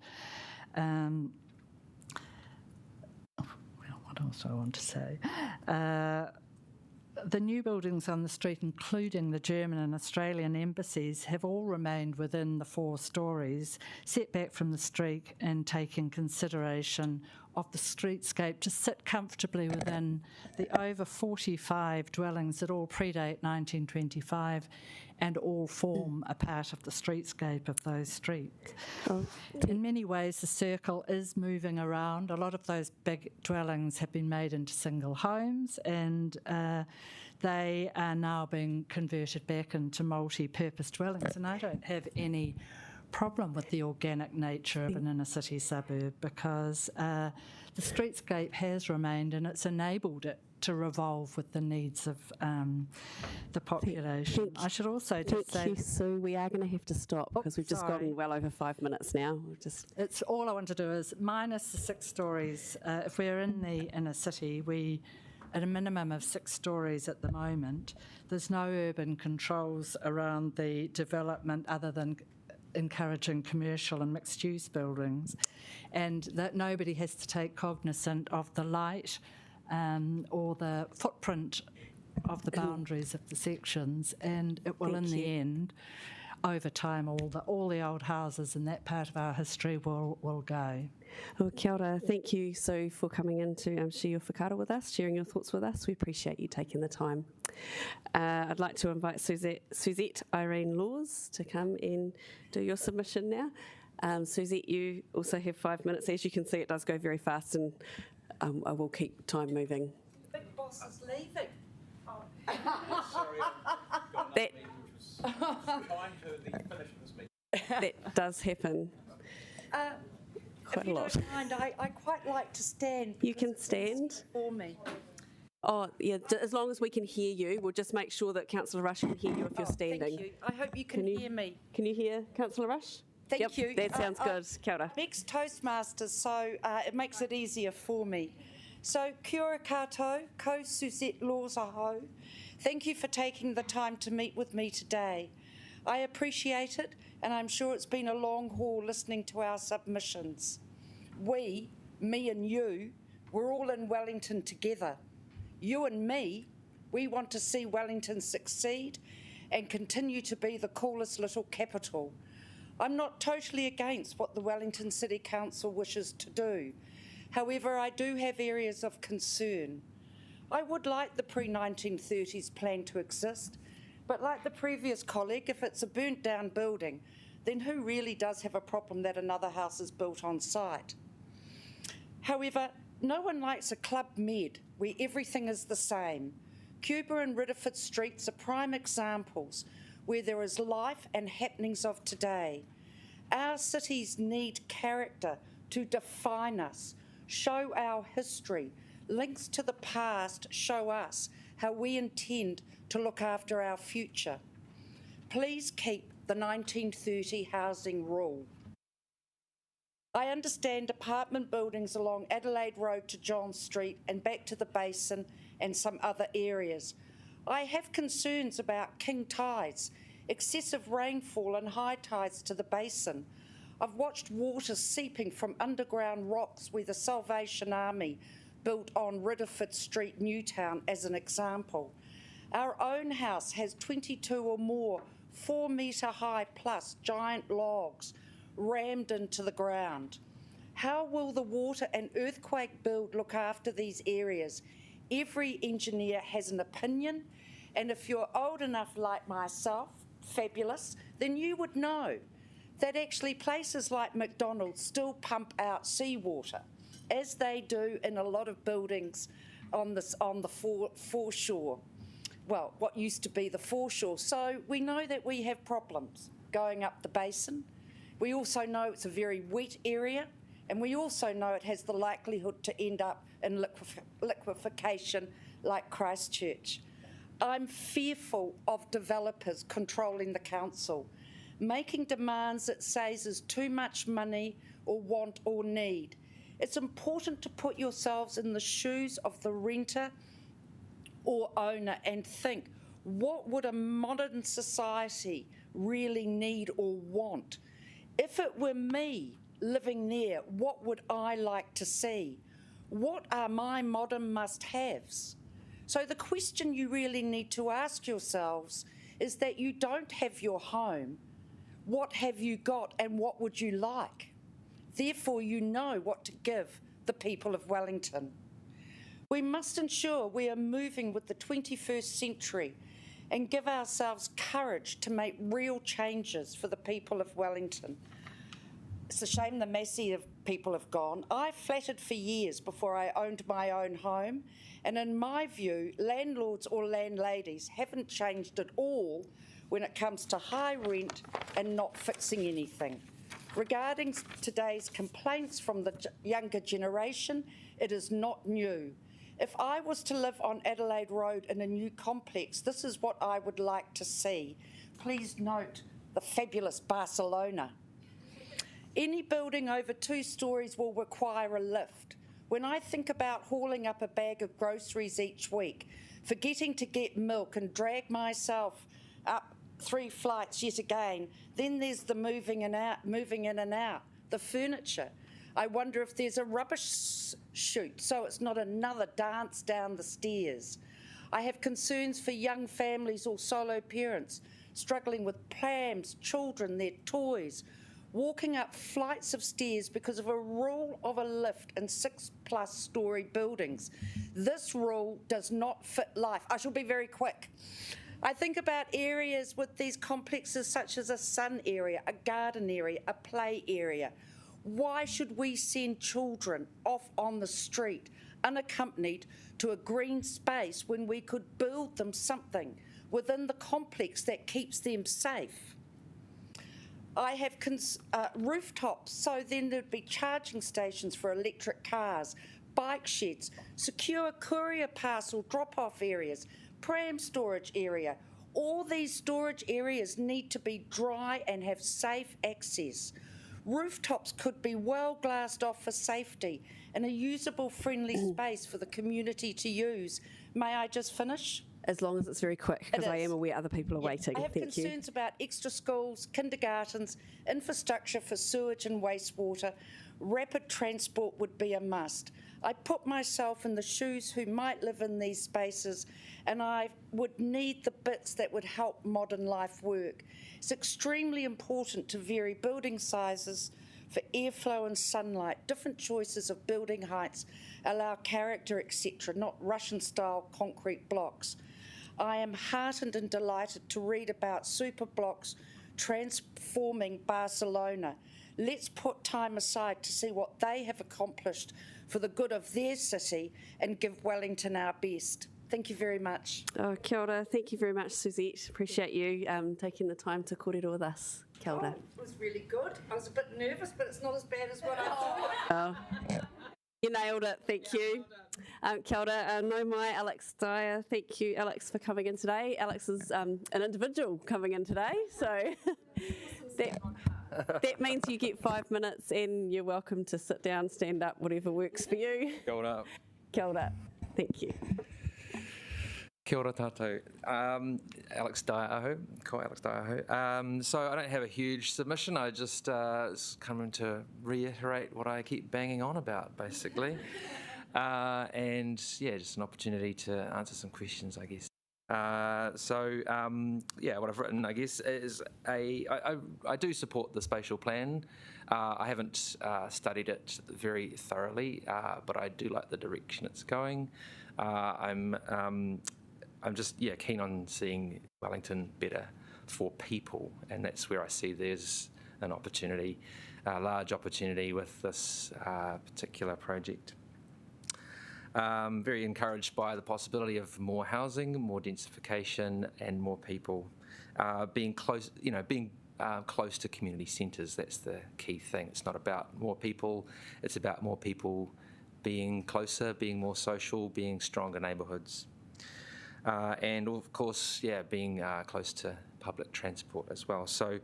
What else do I want to say? The new buildings on the street, including the German and Australian embassies, have all remained within the 4 stories, set back from the street and taking consideration of the streetscape to sit comfortably within the over 45 dwellings that all predate 1925 and all form a part of the streetscape of those streets. In many ways, the circle is moving around. A lot of those big dwellings have been made into single homes, and they are now being converted back into multi-purpose dwellings. And I don't have any problem with the organic nature of an inner city suburb, because the streetscape has remained and it's enabled it to revolve with the needs of the population. I should also just say... Thank you, Sue. We are going to have to stop because we've just gotten well over 5 minutes now. It's all I want to do is, minus the 6 stories, if we're in the inner city, we, at a minimum of 6 stories at the moment, there's no urban controls around the development other than encouraging commercial and mixed-use buildings, and that nobody has to take cognizant of the light or the footprint of the boundaries of the sections, and it will, in the end, over time, all the old houses in that part of our history will go. Well, kia ora. Thank you, Sue, for coming in to share your whakaara with us, sharing your thoughts with us. We appreciate you taking the time. I'd like to invite Suzette Irene Laws to come and do your submission now. Suzette, you also have 5 minutes. As you can see, it does go very fast, and I will keep time moving. The big boss is leaving. Oh. Sorry, I've got another meeting which was time to the finish of this meeting. That does happen. If you don't mind, I quite like to stand. You can stand. For me. Oh, yeah, as long as we can hear you, we'll just make sure that Councillor Rush can hear you if you're standing. Thank you. I hope you can hear me. Can you hear Councillor Rush? Thank you. That sounds good. Kia ora. Mixed Toastmasters, so it makes it easier for me. So, kia ora koutou, ko Suzette Laws aho. Thank you for taking the time to meet with me today. I appreciate it, and I'm sure it's been a long haul listening to our submissions. We, me and you, we're all in Wellington together. You and me, we want to see Wellington succeed and continue to be the coolest little capital. I'm not totally against what the Wellington City Council wishes to do. However, I do have areas of concern. I would like the pre-1930s plan to exist, but like the previous colleague, if it's a burnt down building, then who really does have a problem that another house is built on site? However, no one likes a Club Med where everything is the same. Cuba and Ridderford Streets are prime examples where there is life and happenings of today. Our cities need character to define us, show our history. Links to the past show us how we intend to look after our future. Please keep the 1930 housing rule. I understand apartment buildings along Adelaide Road to John Street and back to the Basin and some other areas. I have concerns about king tides, excessive rainfall and high tides to the Basin. I've watched water seeping from underground rocks where the Salvation Army built on Ridderford Street, Newtown, as an example. Our own house has 22 or more 4 metre high plus giant logs rammed into the ground. How will the water and earthquake build look after these areas? Every engineer has an opinion, and if you're old enough like myself, fabulous, then you would know. that actually places like McDonald's still pump out seawater, as they do in a lot of buildings on the foreshore. Well, what used to be the foreshore. So we know that we have problems going up the basin. We also know it's a very wet area, and we also know it has the likelihood to end up in liquefaction like Christchurch. I'm fearful of developers controlling the council, making demands that says is too much money or want or need. It's important to put yourselves in the shoes of the renter or owner and think, what would a modern society really need or want? If it were me living there, what would I like to see? What are my modern must-haves? So the question you really need to ask yourselves is that you don't have your home. What have you got and what would you like? Therefore, you know what to give the people of Wellington. We must ensure we are moving with the 21st century and give ourselves courage to make real changes for the people of Wellington. It's a shame the massive people have gone. I flattered for years before I owned my own home, and in my view, landlords or landladies haven't changed at all when it comes to high rent and not fixing anything. Regarding today's complaints from the younger generation, it is not new. If I was to live on Adelaide Road in a new complex, this is what I would like to see. Please note the fabulous Barcelona. Any building over 2 stories will require a lift. When I think about hauling up a bag of groceries each week, forgetting to get milk and drag myself up 3 flights yet again, then there's the moving in and out, the furniture. I wonder if there's a rubbish chute so it's not another dance down the stairs. I have concerns for young families or solo parents struggling with prams, children, their toys, walking up flights of stairs because of a rule of a lift in 6+ story buildings. This rule does not fit life. I shall be very quick. I think about areas with these complexes such as a sun area, a garden area, a play area. Why should we send children off on the street unaccompanied to a green space when we could build them something within the complex that keeps them safe? I have rooftops, so then there'd be charging stations for electric cars, bike sheds, secure courier parcel drop-off areas, pram storage area. All these storage areas need to be dry and have safe access. Rooftops could be well glassed off for safety and a usable, friendly space for the community to use. May I just finish? As long as it's very quick, because I am aware other people are waiting. I have concerns about extra schools, kindergartens, infrastructure for sewage and wastewater. Rapid transport would be a must. I put myself in the shoes who might live in these spaces, and I would need the bits that would help modern life work. It's extremely important to vary building sizes for airflow and sunlight. Different choices of building heights allow character, etc., not Russian-style concrete blocks. I am heartened and delighted to read about super blocks transforming Barcelona. Let's put time aside to see what they have accomplished for the good of their city and give Wellington our best. Thank you very much. Oh, kia ora. Thank you very much, Suzette. Appreciate you taking the time to kōrero with us. Kia ora. It was really good. I was a bit nervous, but it's not as bad as what I thought. You nailed it, thank you. Kia ora, no mai, Alex Dyer. Thank you, Alex, for coming in today. Alex is an individual coming in today, so that means you get 5 minutes and you're welcome to sit down, stand up, whatever works for you. Kia ora. Kia ora, thank you. Kia ora tātou. Alex Dyer aho, ko Alex Dyer aho. So I don't have a huge submission, I just coming to reiterate what I keep banging on about, basically. And yeah, just an opportunity to answer some questions, I guess. Yeah, what I've written, I guess, is I do support the spatial plan. I haven't studied it very thoroughly, but I do like the direction it's going. I'm just keen on seeing Wellington better for people, and that's where I see there's an opportunity, a large opportunity with this particular project. Very encouraged by the possibility of more housing, more densification, and more people being close. Being close to community centres. That's the key thing. It's not about more people. It's about more people being closer, being more social, being stronger neighbourhoods, and of course, being close to public transport as well. So,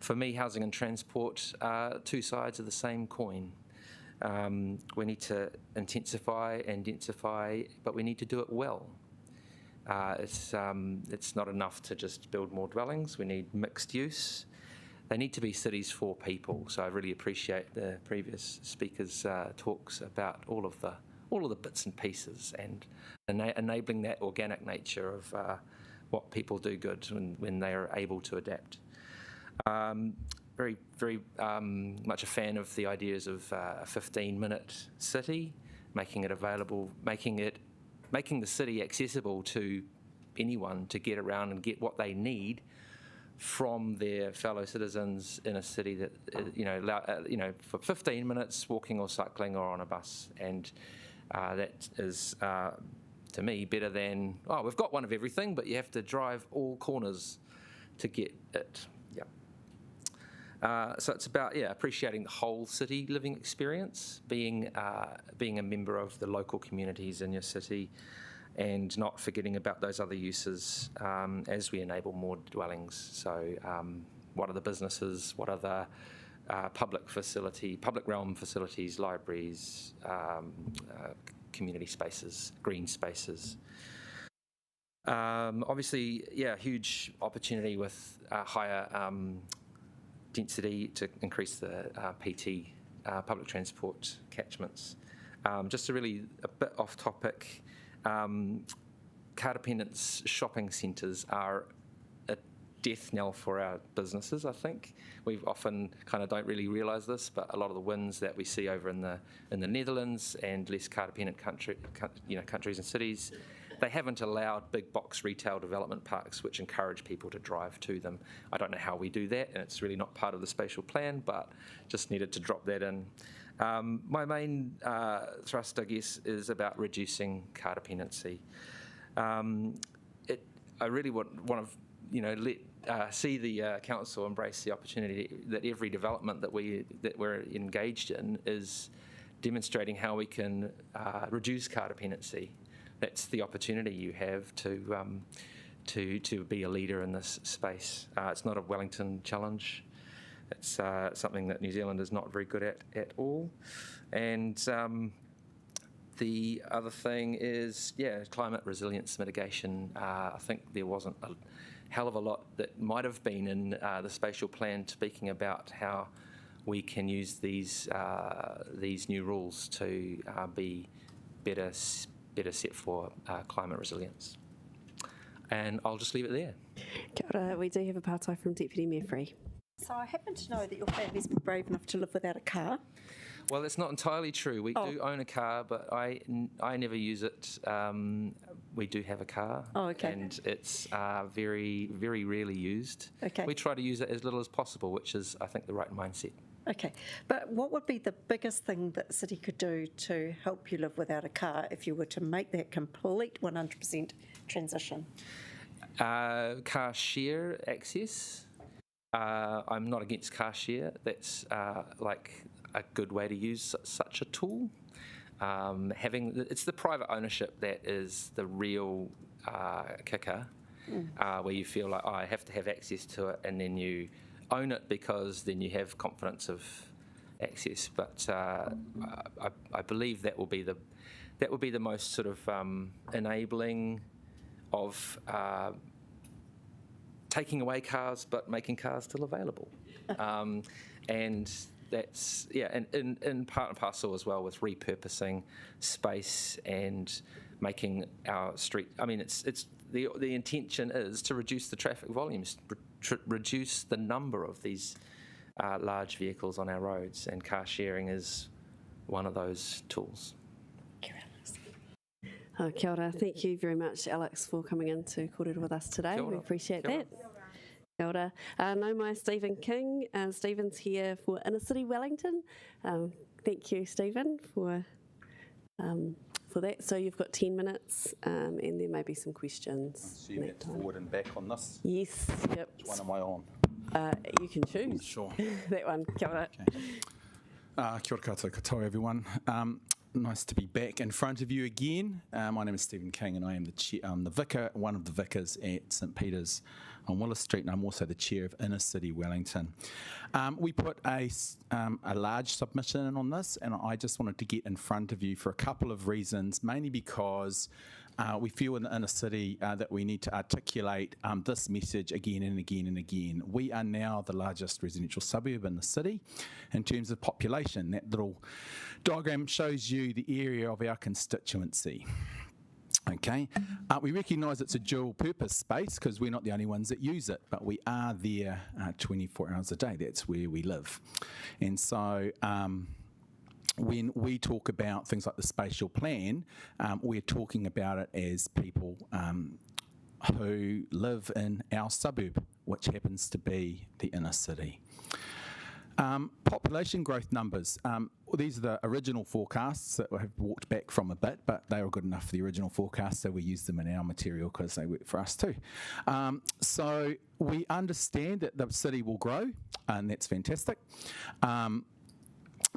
for me, housing and transport are two sides of the same coin. We need to intensify and densify, but we need to do it well. It's not enough to just build more dwellings. We need mixed use. They need to be cities for people. So I really appreciate the previous speakers' talks about all of the bits and pieces and enabling that organic nature of what people do good when they are able to adapt. Very, very much a fan of the ideas of a 15-minute city, making it available, making the city accessible to anyone to get around and get what they need from their fellow citizens in a city that, for 15 minutes walking or cycling or on a bus. And that is, to me, better than, we've got one of everything, but you have to drive all corners to get it. So it's about appreciating the whole city living experience, being a member of the local communities in your city, and not forgetting about those other uses as we enable more dwellings. So what are the businesses? What are the public realm facilities, libraries, community spaces, green spaces? Obviously, huge opportunity with higher density to increase the PT, public transport catchments. Just a bit off topic, car dependence shopping centres are a death knell for our businesses, I think. We often kind of don't really realise this, but a lot of the wins that we see over in the Netherlands and less car dependent countries and cities, they haven't allowed big box retail development parks which encourage people to drive to them. I don't know how we do that, and it's really not part of the spatial plan, but just needed to drop that in. My main thrust, I guess, is about reducing car dependency. I really want to see the council embrace the opportunity that every development that we're engaged in is demonstrating how we can reduce car dependency. That's the opportunity you have to be a leader in this space. It's not a Wellington challenge. It's something that New Zealand is not very good at all. And the other thing is, climate resilience mitigation. I think there wasn't a hell of a lot that might have been in the spatial plan speaking about how we can use these new rules to be better set for climate resilience. And I'll just leave it there. Kia ora, we do have a pātai from Deputy Mayor Free. So I happen to know that your family's brave enough to live without a car. Well, that's not entirely true. We do own a car, but I never use it. We do have a car. Oh, okay. And it's very, very rarely used. Okay. We try to use it as little as possible, which is, I think, the right mindset. Okay, but what would be the biggest thing that the city could do to help you live without a car if you were to make that complete 100% transition? Car share access. I'm not against car share. That's like a good way to use such a tool. It's the private ownership that is the real kicker, where you feel like, I have to have access to it, and then you own it because then you have confidence of access. But I believe that will be the most sort of enabling of taking away cars but making cars still available. And that's and in part and parcel as well with repurposing space and making our street. I mean, it's the intention is to reduce the traffic volumes, reduce the number of these large vehicles on our roads, and car sharing is one of those tools. Kia ora. Thank you very much, Alex, for coming in to kōrero with us today. We appreciate that. Kia ora. Nau mai Stephen King. Stephen's here for Inner City Wellington. Thank you, Stephen, for that. So you've got 10 minutes and there may be some questions. So you get forward and back on this? Yes, yep. Which one am I on? You can choose. Sure. That one. Kia ora. Okay. Kia ora koutou katoa, everyone. Nice to be back in front of you again. My name is Stephen King and I am the vicar, one of the vicars at St Peter's on Ellis Street, and I'm also the chair of Inner City Wellington. We put a large submission in on this, and I just wanted to get in front of you for a couple of reasons, mainly because we feel in the inner city that we need to articulate this message again and again and again. We are now the largest residential suburb in the city in terms of population. That little diagram shows you the area of our constituency. Okay, we recognise it's a dual purpose space because we're not the only ones that use it, but we are there 24 hours a day. That's where we live. And so when we talk about things like the spatial plan, we're talking about it as people who live in our suburb, which happens to be the inner city. Population growth numbers. These are the original forecasts that have walked back from a bit, but they were good enough for the original forecasts, so we use them in our material because they work for us too. So we understand that the city will grow, and that's fantastic.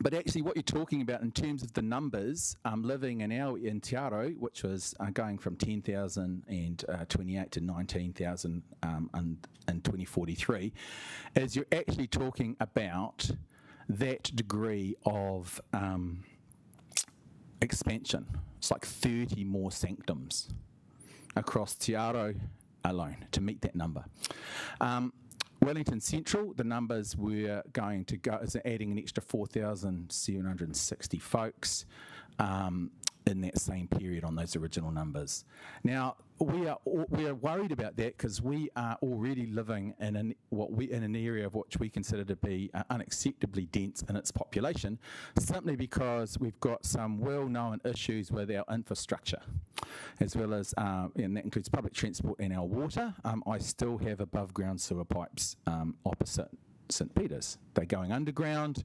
But actually what you're talking about in terms of the numbers living in Te Aro, which was going from 10,028 to 19,000 in 2043, is you're actually talking about that degree of expansion. It's like 30 more sanctums across Te Aro alone to meet that number. Wellington Central, the numbers were going to go, is adding an extra 4,760 folks in that same period on those original numbers. Now, we are worried about that because we are already living in an area of which we consider to be unacceptably dense in its population, simply because we've got some well-known issues with our infrastructure, as well as, and that includes public transport and our water. I still have above-ground sewer pipes opposite St Peter's. They're going underground.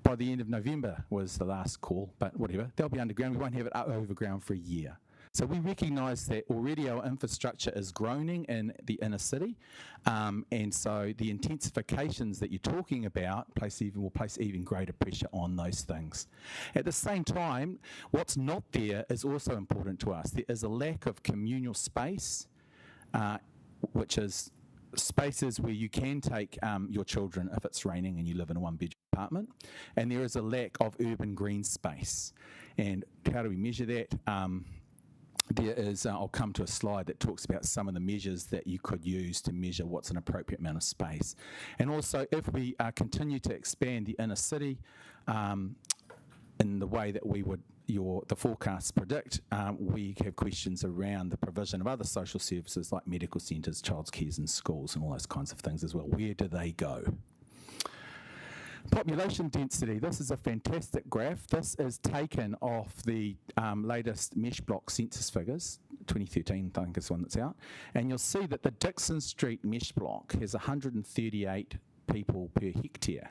By the end of November was the last call, but whatever, they'll be underground. We won't have it overground for a year. So we recognise that already our infrastructure is groaning in the inner city, and so the intensifications that you're talking about will place even greater pressure on those things. At the same time, what's not there is also important to us. There is a lack of communal space, which is spaces where you can take your children if it's raining and you live in a one-bedroom apartment, and there is a lack of urban green space. And how do we measure that? There is, I'll come to a slide that talks about some of the measures that you could use to measure what's an appropriate amount of space. And also, if we continue to expand the inner city in the way that we would, the forecasts predict, we have questions around the provision of other social services like medical centres, childcare and schools and all those kinds of things as well. Where do they go? Population density. This is a fantastic graph. This is taken off the latest mesh block census figures, 2013 I think is the one that's out, and you'll see that the Dixon Street mesh block has 138 people per hectare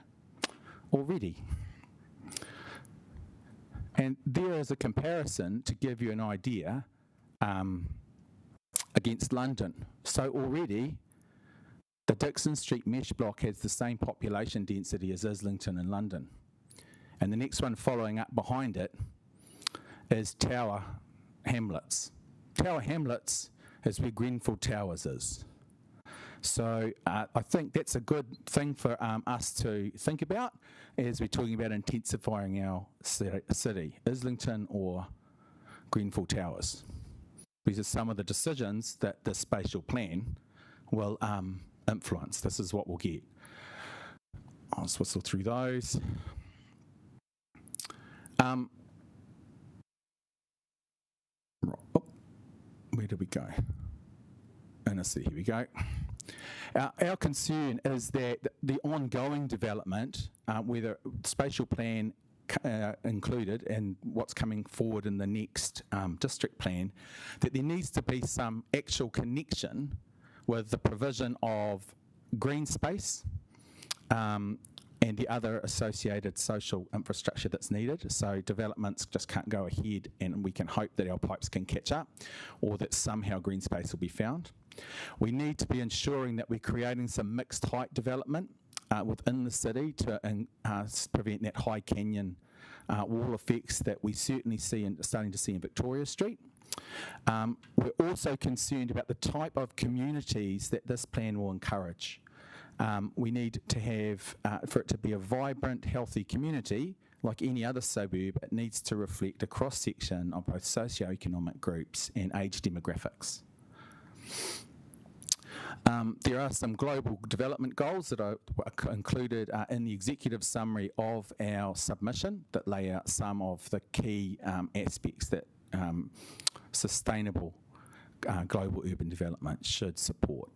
already. And there is a comparison to give you an idea against London. So already the Dixon Street mesh block has the same population density as Islington in London. And the next one following up behind it is Tower Hamlets. Tower Hamlets is where Grenfell Towers is. So I think that's a good thing for us to think about as we're talking about intensifying our city, Islington or Grenfell Towers. These are some of the decisions that the spatial plan will influence. This is what we'll get. I'll just whistle through those. Where did we go? Inner city, here we go. Our concern is that the ongoing development, whether spatial plan included and what's coming forward in the next district plan, that there needs to be some actual connection with the provision of green space and the other associated social infrastructure that's needed. So developments just can't go ahead, and we can hope that our pipes can catch up, or that somehow green space will be found. We need to be ensuring that we're creating some mixed height development within the city to prevent that high canyon wall effects that we certainly see and starting to see in Victoria Street. We're also concerned about the type of communities that this plan will encourage. We need to have, for it to be a vibrant, healthy community, like any other suburb, it needs to reflect a cross-section of both socio-economic groups and age demographics. There are some global development goals that are included in the executive summary of our submission that lay out some of the key aspects that sustainable global urban development should support.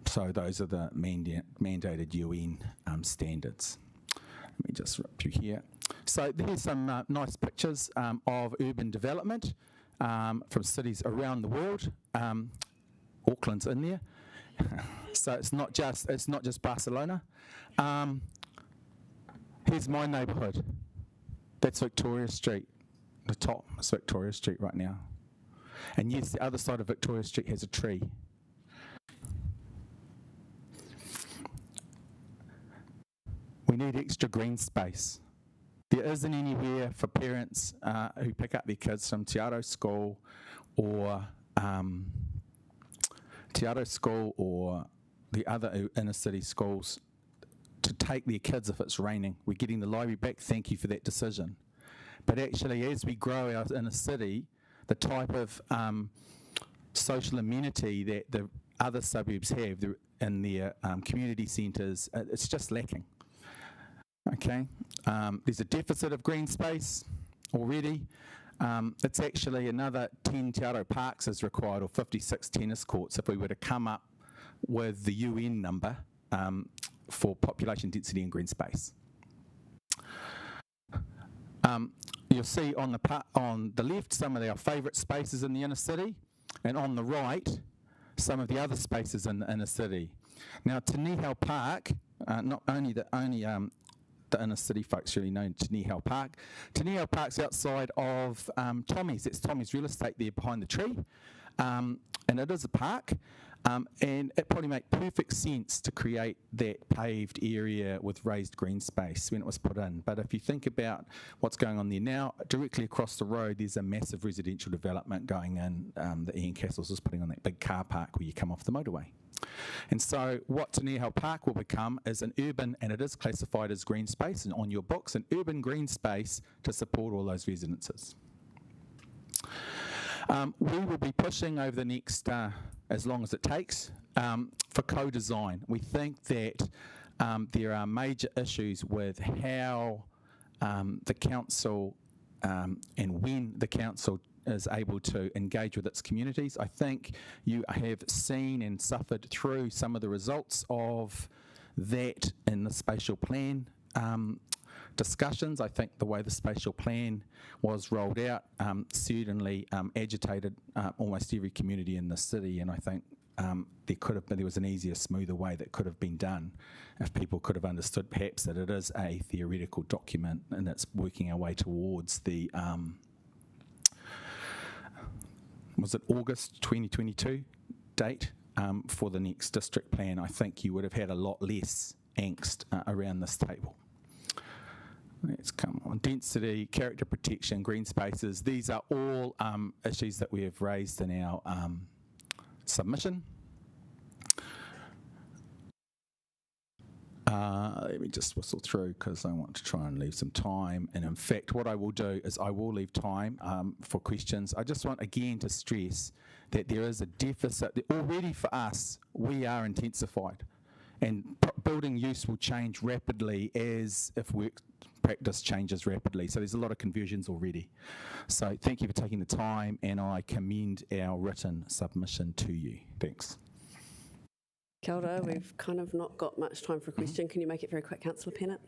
So those are the mandated UN standards. Let me just rip through here. So here's some nice pictures of urban development from cities around the world. Auckland's in there, so it's not just Barcelona. Here's my neighbourhood. That's Victoria Street. The top is Victoria Street right now, and yes, the other side of Victoria Street has a tree. We need extra green space. There isn't anywhere for parents who pick up their kids from Te Aro School or the other inner city schools to take their kids if it's raining. We're getting the library back, thank you for that decision. But actually, as we grow our inner city, the type of social amenity that the other suburbs have in their community centres, it's just lacking. Okay, there's a deficit of green space already. It's actually another 10 Te Aro parks is required, or 56 tennis courts, if we were to come up with the UN number for population density and green space. You'll see on the left some of our favourite spaces in the inner city, and on the right some of the other spaces in the inner city. Now, Te Nihau Park, not only the inner city folks really know Te Nihau Park. Te Nihau Park's outside of Tommy's. It's Tommy's real estate there behind the tree. And it is a park. And it probably made perfect sense to create that paved area with raised green space when it was put in. But if you think about what's going on there now, directly across the road, there's a massive residential development going in that Ian Castles is putting on that big car park where you come off the motorway. And so what Te Nihau Park will become is an urban, and it is classified as green space, and on your books, an urban green space to support all those residences. We will be pushing over the next, as long as it takes, for co-design. We think that there are major issues with how the council and when the council is able to engage with its communities. I think you have seen and suffered through some of the results of that in the spatial plan discussions. I think the way the spatial plan was rolled out certainly agitated almost every community in the city, and I think there was an easier, smoother way that could have been done if people could have understood perhaps that it is a theoretical document and it's working our way towards the was it August 2022 date for the next district plan. I think you would have had a lot less angst around this table. Let's come on. Density, character protection, green spaces. These are all issues that we have raised in our submission. Let me just whistle through because I want to try and leave some time. And in fact, what I will do is I will leave time for questions. I just want again to stress that there is a deficit. Already for us, we are intensified. And building use will change rapidly as if work practice changes rapidly. So there's a lot of conversions already. So thank you for taking the time, and I commend our written submission to you. Thanks. Kia ora, we've kind of not got much time for a question. Can you make it very quick, Councillor Pennant?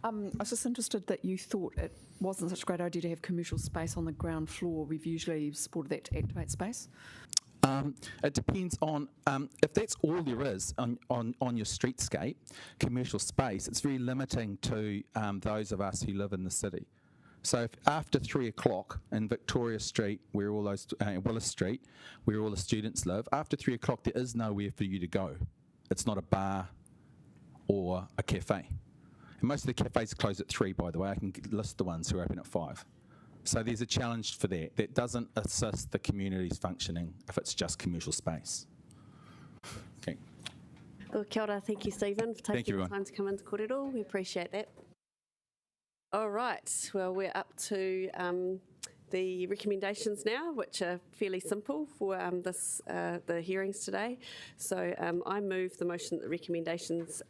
I was just interested that you thought it wasn't such a great idea to have commercial space on the ground floor. We've usually supported that to activate space. It depends on, if that's all there is on your streetscape, commercial space, it's very limiting to those of us who live in the city. So if after 3 o'clock in Victoria Street, where all those, Willis Street, where all the students live, after 3 o'clock there is nowhere for you to go. It's not a bar or a cafe. And most of the cafes close at 3, by the way. I can list the ones who are open at 5. So there's a challenge for that. That doesn't assist the community's functioning if it's just commercial space. Okay. Well, kia ora, thank you, Stephen, for taking the time to come into kōrero. We appreciate that. All right, well, we're up to the recommendations now, which are fairly simple for the hearings today. So I move the motion that the recommendations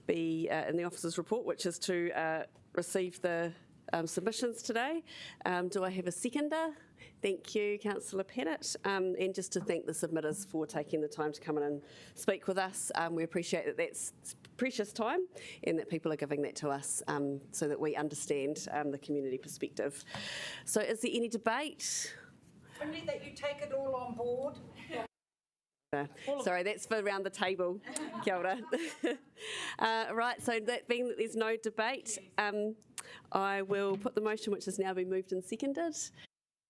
be in the officer's report, which is to receive the submissions today. Do I have a seconder? Thank you, Councillor Pennant, and just to thank the submitters for taking the time to come in and speak with us. We appreciate that that's precious time and that people are giving that to us so that we understand the community perspective. So is there any debate? Only that you take it all on board. Sorry, that's for around the table. Kia ora. Right, so that being that there's no debate, I will put the motion, which has now been moved and seconded,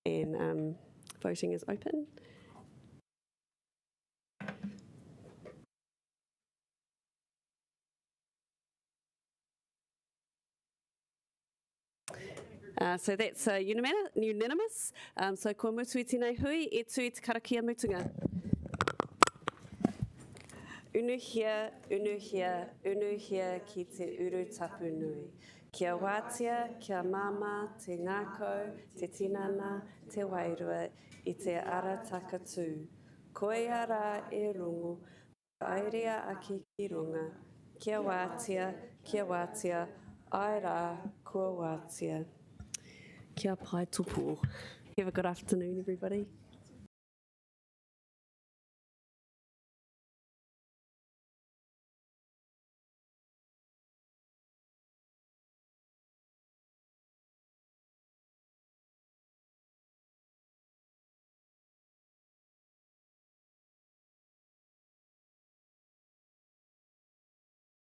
and voting is open. So that's unanimous. So ko mutu I tēnei hui, e tui te karakia mutunga. Unuhia, unuhia, unuhia ki te uru tapu nui. Kia wātia, kia mama, te ngākau, te tinana, te wairua, I te ara takatū. Koe ara e rungu, airea aki ki runga. Kia wātia, ai rā, kua wātia. Kia pai tupu. Have a good afternoon, everybody.